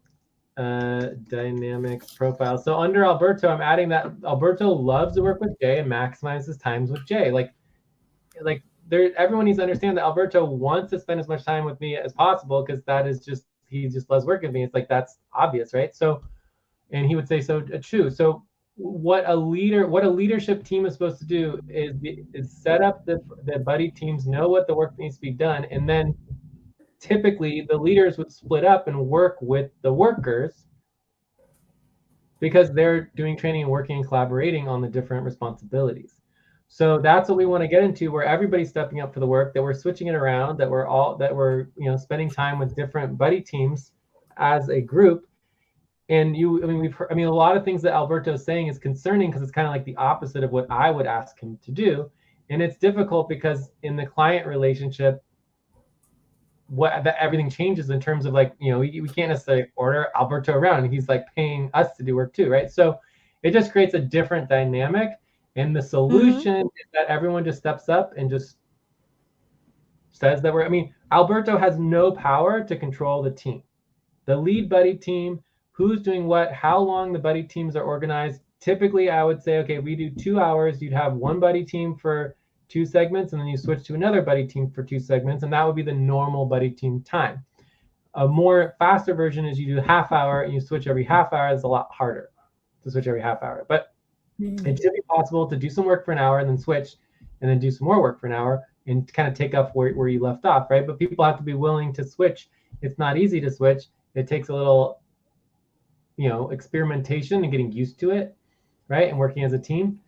dynamics profile. So under Alberto, I'm adding that Alberto loves to work with Jay and maximizes times with Jay. Like there, everyone needs to understand that Alberto wants to spend as much time with me as possible because that is just, he just loves working with me. It's like, that's obvious, right? So, and he would say so true. So what a leadership team is supposed to do is set up the buddy teams, know what the work needs to be done, and then typically the leaders would split up and work with the workers because they're doing training and working and collaborating on the different responsibilities. So that's what we want to get into, where everybody's stepping up for the work, that we're switching it around, that we're spending time with different buddy teams as a group. And a lot of things that Alberto is saying is concerning because it's kind of like the opposite of what I would ask him to do. And it's difficult because in the client relationship, that everything changes in terms of like, you know, we can't necessarily order Alberto around, and he's like paying us to do work too, right? So it just creates a different dynamic. And the solution is that everyone just steps up and just says that I mean, Alberto has no power to control the team. The lead buddy team, who's doing what, how long the buddy teams are organized. Typically, I would say, okay, we do 2 hours. You'd have one buddy team for 2 segments, and then you switch to another buddy team for 2 segments, and that would be the normal buddy team time. A more faster version is you do half hour and you switch every half hour. It's a lot harder to switch every half hour, but it should be possible to do some work for an hour and then switch, and then do some more work for an hour and kind of take up where you left off, right? But people have to be willing to switch. It's not easy to switch. It takes a little, you know, experimentation and getting used to it, right? And working as a team.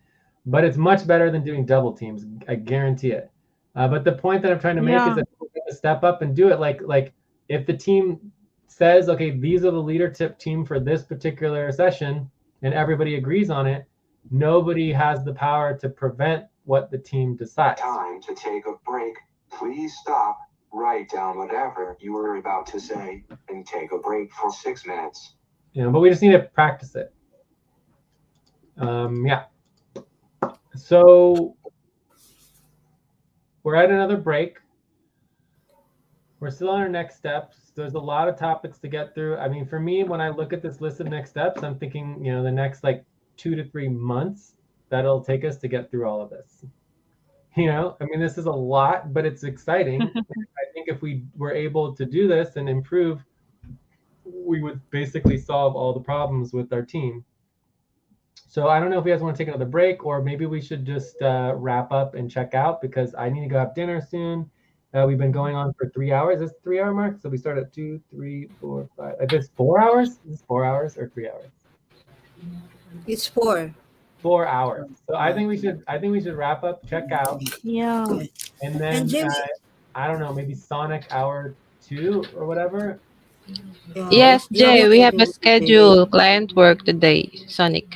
But it's much better than doing double teams. I guarantee it. But the point that I'm trying to make is that people have to step up and do it. Like if the team says, okay, these are the leadership team for this particular session, and everybody agrees on it, nobody has the power to prevent what the team decides. Time to take a break. Please stop, write down whatever you were about to say, and take a break for 6 minutes. You know, but we just need to practice it. Yeah. So we're at another break. We're still on our next steps. There's a lot of topics to get through. I mean, for me, when I look at this list of next steps, I'm thinking, you know, the next like 2 to 3 months that it'll take us to get through all of this. You know, I mean, this is a lot, but it's exciting. I think if we were able to do this and improve, we would basically solve all the problems with our team. So I don't know if you guys want to take another break, or maybe we should just wrap up and check out, because I need to go have dinner soon. We've been going on for 3 hours. Is this 3 hour mark? So we start at 2, 3, 4, 5. Is this 4 hours? Is this 4 hours or 3 hours? It's 4. 4 hours. So I think we should wrap up, check out. Yeah. And then And Jimmy, I don't know, maybe Sonic hour 2 or whatever. Yes, Jay, we have a schedule schedule client work today, Sonic.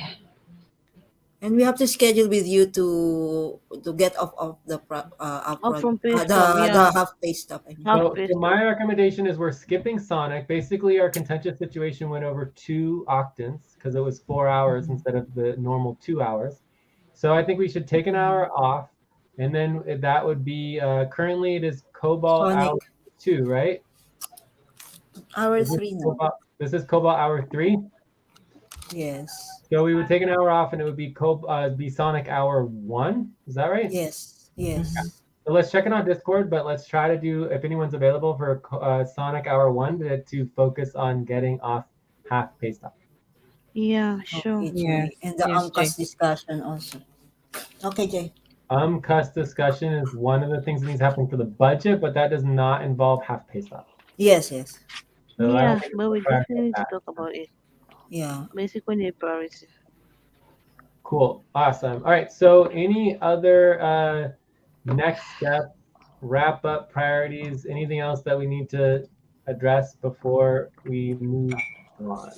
And we have to schedule with you to get off of the Upfront pay the stub, yeah. half pay stuff. I mean. So my recommendation is we're skipping Sonic. Basically, our contentious situation went over 2 octants because it was 4 hours instead of the normal 2 hours. So I think we should take an hour off, and then that would be currently it is Cobalt Sonic. hour 2, right? Hour 3 now. This is Cobalt hour 3. Yes. So we would take an hour off, and it would be Sonic hour 1. Is that right? Yes. Yes. So let's check it on Discord, but let's try to do, if anyone's available for Sonic hour 1 to focus on getting off half pay stop. Yeah, sure. Okay, Jay. Yes, And the yes, UMCAS discussion also. Okay, Jay. CUS discussion is one of the things that needs to happen for the budget, but that does not involve half pay stop. Yes, yes. So I Yeah, don't think but we we're trying definitely need to that. talk about it. Yeah. Basically, a priority. Cool. Awesome. All right. So any other next step, wrap up, priorities, anything else that we need to address before we move on?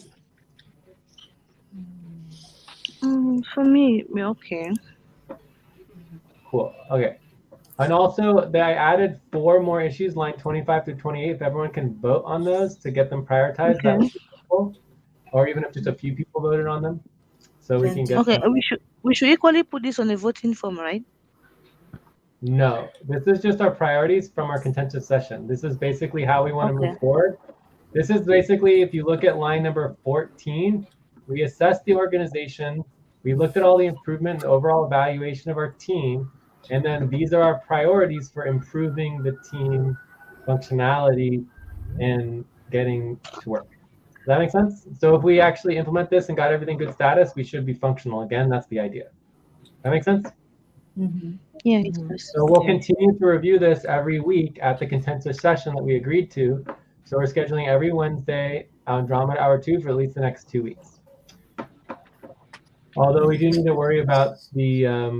For me, okay. Cool. Okay. And also, I added 4 more issues, line 25 through 28. If everyone can vote on those to get them prioritized, that would be helpful. Or even if just a few people voted on them, so we can get. Okay, we should equally put this on a voting form, right? No, this is just our priorities from our contentious session. This is basically how we want to move forward. This is basically, if you look at line number 14, we assessed the organization. We looked at all the improvement and overall evaluation of our team. And then these are our priorities for improving the team functionality and getting to work. Does that make sense? So if we actually implement this and got everything good status, we should be functional again. That's the idea. That make sense? Yeah, it does. So we'll continue to review this every week at the contentious session that we agreed to. So we're scheduling every Wednesday Andromeda Hour 2 for at least the next 2 weeks. Although we do need to worry about the, I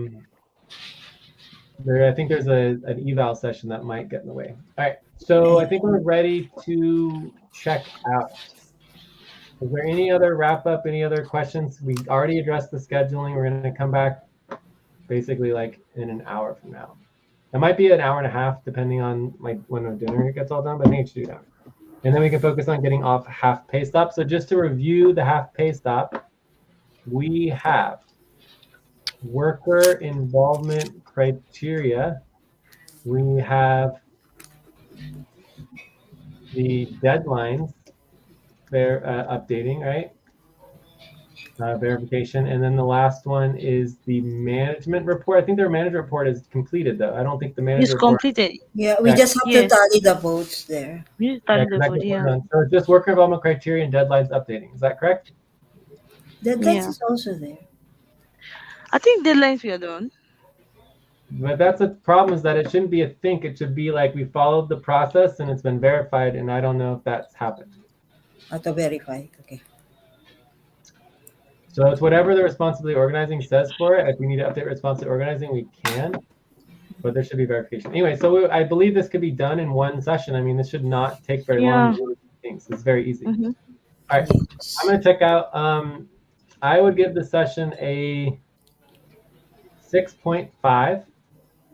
think there's an eval session that might get in the way. All right, so I think we're ready to check out. Is there any other wrap up, any other questions? We already addressed the scheduling. We're going to come back basically like in an hour from now. It might be an hour and a half, depending on like when our dinner gets all done, but I think it should do that. And then we can focus on getting off half pay stop. So just to review the half pay stop, we have worker involvement criteria. We have the deadlines they're updating, right? Verification. And then the last one is the management report. I think their management report is completed, though. I don't think the It's management report. completed. Yeah, we Yeah, just have to Yes. tally the votes there. We yeah, started 'cause the that vote, gets yeah. voted on. So it's just worker involvement criteria and deadlines updating. Is that correct? That Yeah. is also there. I think deadlines we are done. But that's the problem, is that it shouldn't be a think. It should be like we followed the process and it's been verified, and I don't know if that's happened. To verify. Okay. So it's whatever the responsibility organizing says for it. If we need to update responsibility organizing, we can, but there should be verification. Anyway, so I believe this could be done in one session. I mean, this should not take very long. Yeah. Things. It's very easy. Mhm. All right, Yes. I'm gonna check out. I would give the session a 6.5.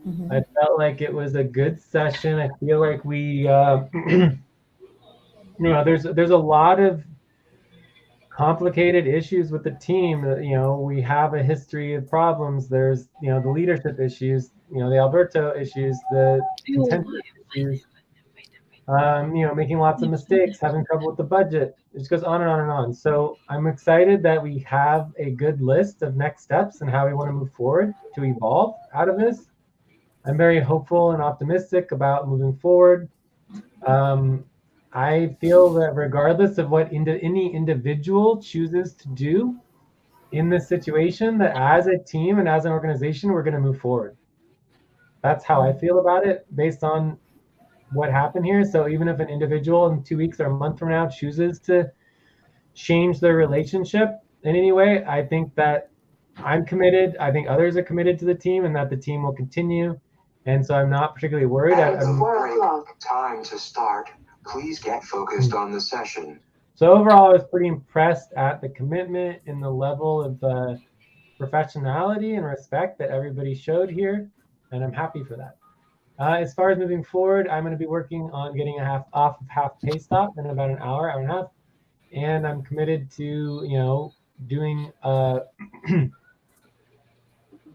Mhm. I felt like it was a good session. I feel like we, there's a lot of complicated issues with the team. We have a history of problems. There's, the leadership issues, the Alberto issues, the contentious issues, making lots of mistakes, having trouble with the budget. It just goes on and on and on. So I'm excited that we have a good list of next steps and how we want to move forward to evolve out of this. I'm very hopeful and optimistic about moving forward. I feel that regardless of what any individual chooses to do in this situation, that as a team and as an organization, we're going to move forward. That's how I feel about it based on what happened here. So even if an individual in 2 weeks or a month from now chooses to change their relationship in any way, I think that I'm committed. I think others are committed to the team, and that the team will continue. And so I'm not particularly worried. Time to start. Please get focused on the session. So overall, I was pretty impressed at the commitment and the level of professionality and respect that everybody showed here, and I'm happy for that. As far as moving forward, I'm going to be working on getting off of half pay stop in about an hour and a half, and I'm committed to doing.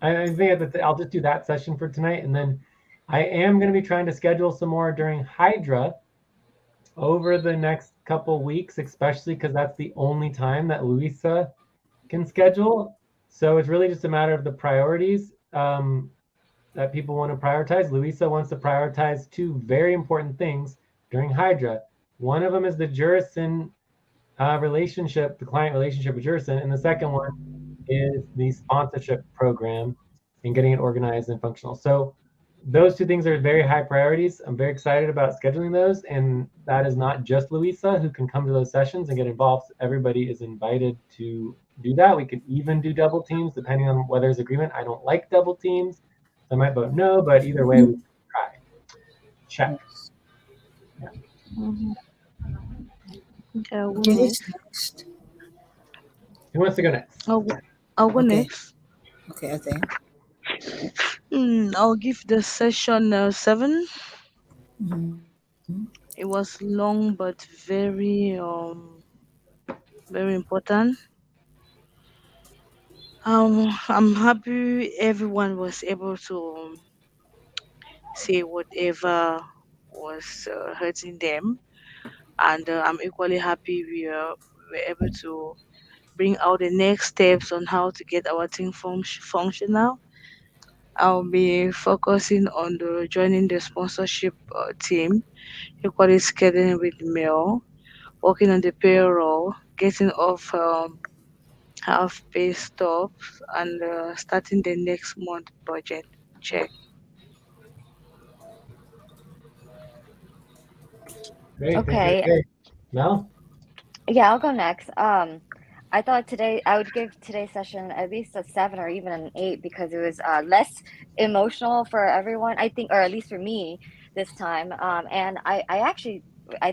I think I'll just do that session for tonight, and then I am going to be trying to schedule some more during Hydra over the next couple weeks, especially because that's the only time that Luisa can schedule. So it's really just a matter of the priorities that people want to prioritize. Luisa wants to prioritize two very important things during Hydra. One of them is the Jurison relationship, the client relationship with Jurison, and the second one is the sponsorship program and getting it organized and functional. So those two things are very high priorities. I'm very excited about scheduling those, and that is not just Luisa who can come to those sessions and get involved. Everybody is invited to do that. We could even do double teams depending on whether there's agreement. I don't like double teams, so I might vote no, but either way, we can try. Check. Yeah. Mhm. Okay, I'll go Okay, next. who's next? Who wants to go next? I'll go Okay. next. Okay, I think. I'll give the session 7. Mhm. It was long but very important. I'm happy everyone was able to say whatever was hurting them, and I'm equally happy we were able to bring out the next steps on how to get our team functional. I'll be focusing on the joining the sponsorship team, equally scheduling with mail, working on the payroll, getting off half pay stops, and starting the next month budget. Check. Great. Okay. Thank you. Mel? Yeah, I'll go next. I thought today I would give today's session at least a 7 or even an 8 because it was less emotional for everyone, I think, or at least for me this time. And I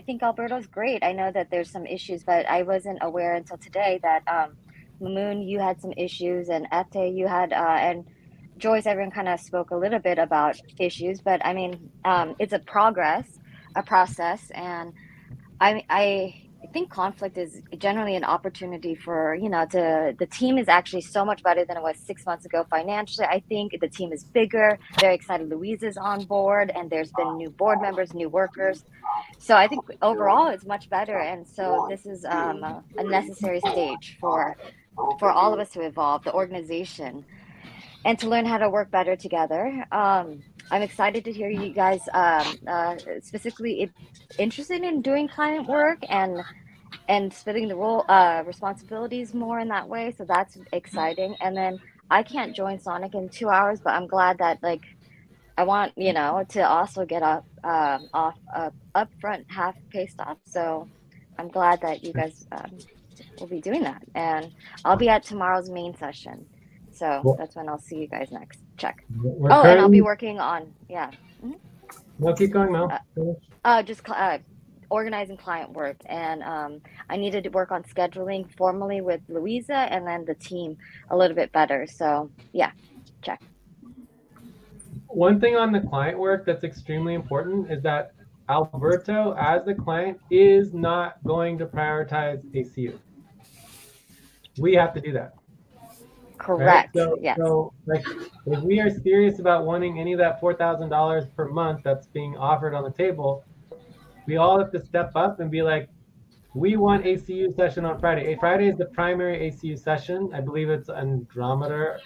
think Alberto's great. I know that there's some issues, but I wasn't aware until today that Moon, you had some issues, and Ete, you had, and Joyce, everyone kind of spoke a little bit about issues, but I mean, it's a process, and I think conflict is generally an opportunity for, the team is actually so much better than it was 6 months ago financially. I think the team is bigger. Very excited Louisa's on board, and there's been new board members, new workers. So I think overall it's much better. And so this is a necessary stage for all of us to evolve, the organization, and to learn how to work better together. I'm excited to hear you guys specifically interested in doing client work and splitting the role responsibilities more in that way. So that's exciting. And then I can't join Sonic in 2 hours, but I'm glad that like I want to also get up off upfront half pay stop. So I'm glad that you guys will be doing that, and I'll be at tomorrow's main session. So Well, that's when I'll see you guys next. Check. we're Oh, and I'll be currently. working on mhm. No, keep going, uh, Mel. Finish. just organizing client work, and I needed to work on scheduling formally with Louisa and then the team a little bit better. So yeah, check. One thing on the client work that's extremely important is that Alberto, as the client, is not going to prioritize ACU. We have to do that, right? Correct. So, Yes. so like, if we are serious about wanting any of that $4,000 per month that's being offered on the table, we all have to step up and be like, we want ACU session on Friday. Friday is the primary ACU session. I believe it's Andromeda.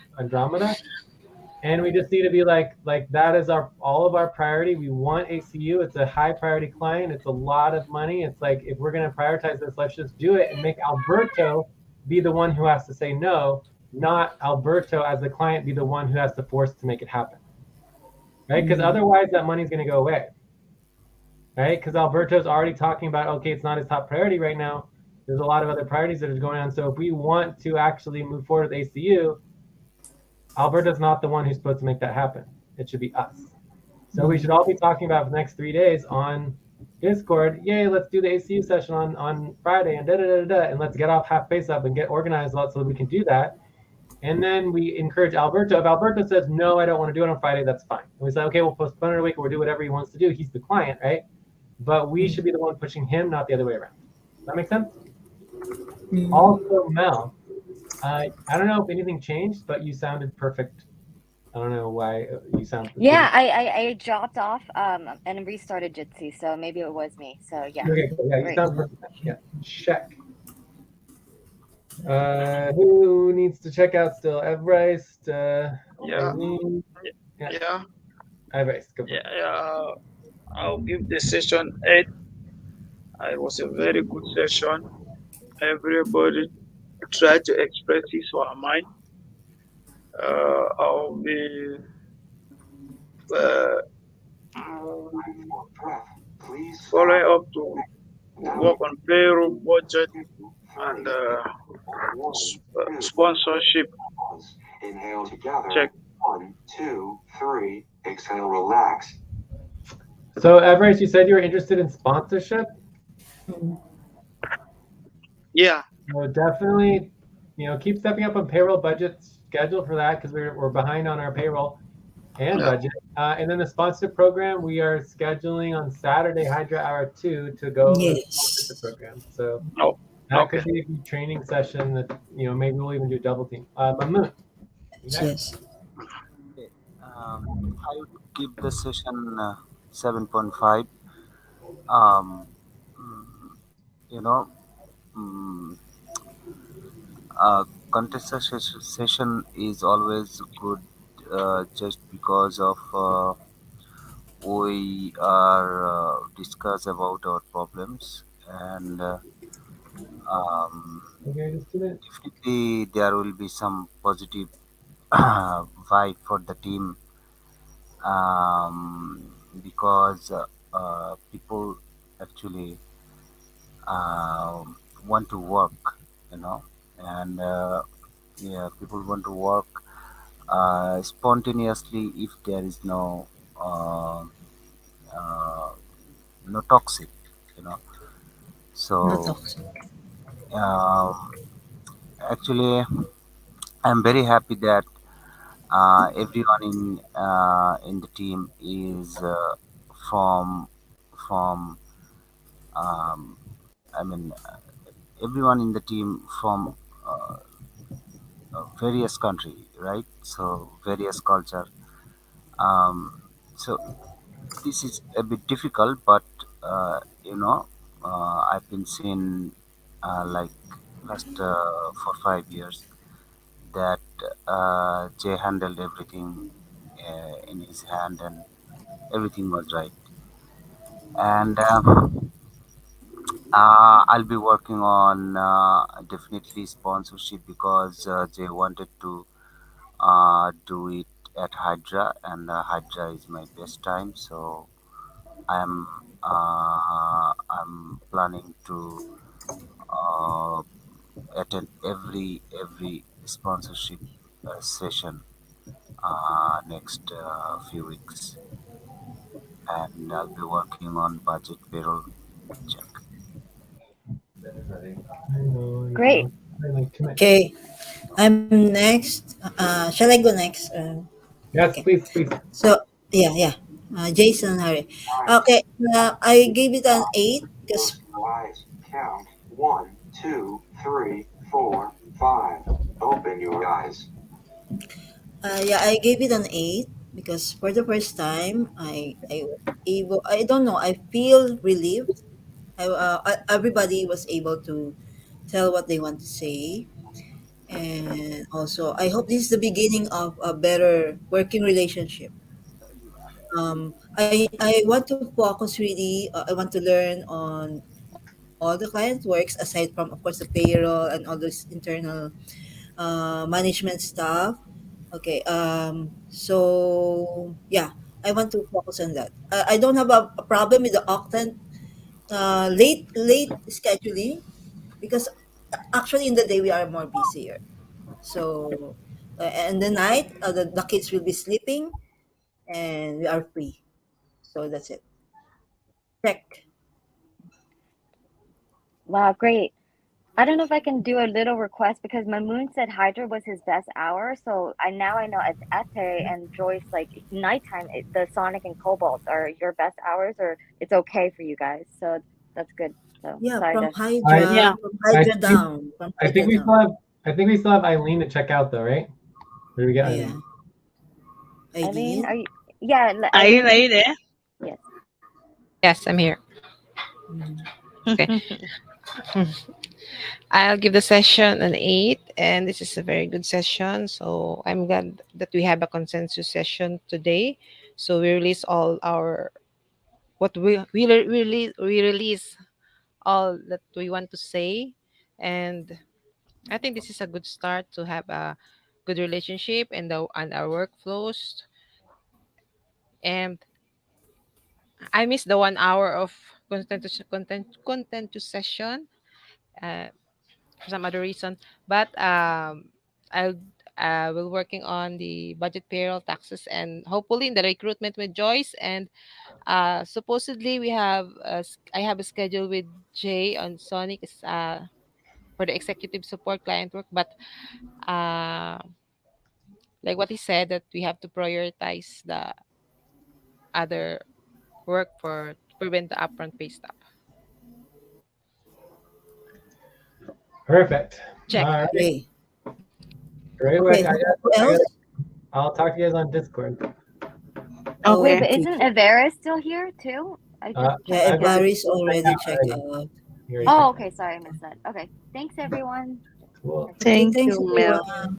And we just need to be like that is all of our priority. We want ACU. It's a high priority client. It's a lot of money. It's like, if we're going to prioritize this, let's just do it and make Alberto be the one who has to say no, not Alberto as the client be the one who has to force to make it happen, right? Because otherwise that money's going to go away, right? Because Alberto's already talking about, okay, it's not his top priority right now. There's a lot of other priorities that are going on. So if we want to actually move forward with ACU, Alberta's not the one who's supposed to make that happen. It should be us. So we should all be talking about for the next 3 days on Discord. Yay, let's do the ACU session on Friday and and let's get off half face up and get organized a lot so that we can do that. And then we encourage Alberto. If Alberto says, no, I don't want to do it on Friday, that's fine. And we say, okay, we'll postpone it a week or we'll do whatever he wants to do. He's the client, right? But we should be the one pushing him, not the other way around. Does that make sense? Also, Mel, I don't know if anything changed, but you sounded perfect. I don't know why you sound. Yeah, I dropped off and restarted Jitsi, so maybe it was me. So yeah. Okay, cool. Yeah, you Great. sound perfect. Yeah, check. Who needs to check out still? Everest, Yeah, Eileen? yeah, Everest, go for it. yeah. I'll give the session 8. It was a very good session. Everybody tried to express his or her mind. I'll be uh, mm, Breath. Please following up to work on payroll, budget, and sponsorship. pause. Inhale together. Check. 1, 2, 3. Exhale, relax. So, Everest, you said you were interested in sponsorship. Yeah, So definitely, keep stepping up on payroll budget schedule for that because we're behind on our payroll and Yeah. budget. And then the sponsorship program, we are scheduling on Saturday, Hydra Hour 2 to go over the Yes. sponsorship program. So Oh, that okay. could be a good training session that, maybe we'll even do a double team. Mamoon. Yes. I would give the session 7.5. Um, mm, you know, mm, contest session is always good just because of we are discuss about our problems, and um, Okay, just 2 minutes. definitely there will be some positive vibe for the team, because people actually want to work, you know, and yeah, people want to work spontaneously if there is uh, uh, no toxic, you know. No So toxic. um, actually, I'm very happy that Everyone in the team is from um, I mean everyone in the team from various country, right? So various culture. Um, so this is a bit difficult, but you know, I've been seeing like last 4 5 years that Jay handled everything in his hand, and everything was right. And I'll be working on definitely sponsorship because Jay wanted to do it at Hydra, and Hydra is my best time. So I'm I'm planning to uh, attend every sponsorship session next few weeks, and I'll be working on budget payroll check. I know, I Great. know. I like commit. Okay, I'm next. Shall I go next? Yes, Okay. please, please. So yeah. Jason, Harry. Okay, I gave it an eight Close because your eyes. Count 1, 2, 3, 4, 5. Open your eyes. yeah, I gave it an eight because for the first time, I was able. I don't know. I feel relieved. Everybody was able to tell what they want to say, and also I hope this is the beginning of a better working relationship. I want to focus really. I want to learn on all the client works aside from of course the payroll and all those internal management stuff. Okay. So yeah, I want to focus on that. I don't have a problem with the octant late scheduling because actually in the day we are more busier. So and the night the kids will be sleeping and we are free. So that's it. Check. Wow, great. I don't know if I can do a little request because Mamoon said Hydra was his best hour. So I know it's Ate and Joyce, like nighttime, the Sonic and Cobalt are your best hours, or it's okay for you guys. So that's good. So Yeah, sorry from to. I Yeah. From I Hydra think down, from I think Hydra we down. still have Eileen to check out though, right? Where do we get Yeah, Eileen? Eileen, Eileen. are you? Yeah, Are Eileen. you there? Yes. Yes, I'm here. Mhm. Okay. I'll give the session an 8, and this is a very good session. So I'm glad that we have a consensus session today. So we release all our what we release all that we want to say, and I think this is a good start to have a good relationship and our workflows. And I miss the 1 hour of contentious session. Uh, for some other reason. But I'll will working on the budget, payroll, taxes, and hopefully in the recruitment with Joyce. And supposedly I have a schedule with Jay on Sonic for the executive support client work. But uh, like what he said, that we have to prioritize the other work for to prevent the upfront pay stop. Perfect. Check. All right. Okay. Great work. Okay. Who else? I'll talk to you guys on Discord. Wait, Okay. but Okay. isn't Avera still here too? I just Yeah, checked I've again. already Barry's checked already out checked already. out. You already Oh, checked out. okay. Sorry, I missed that. Okay. Thanks, everyone. Cool. Okay. Thank Thanks, you, Mel. everyone.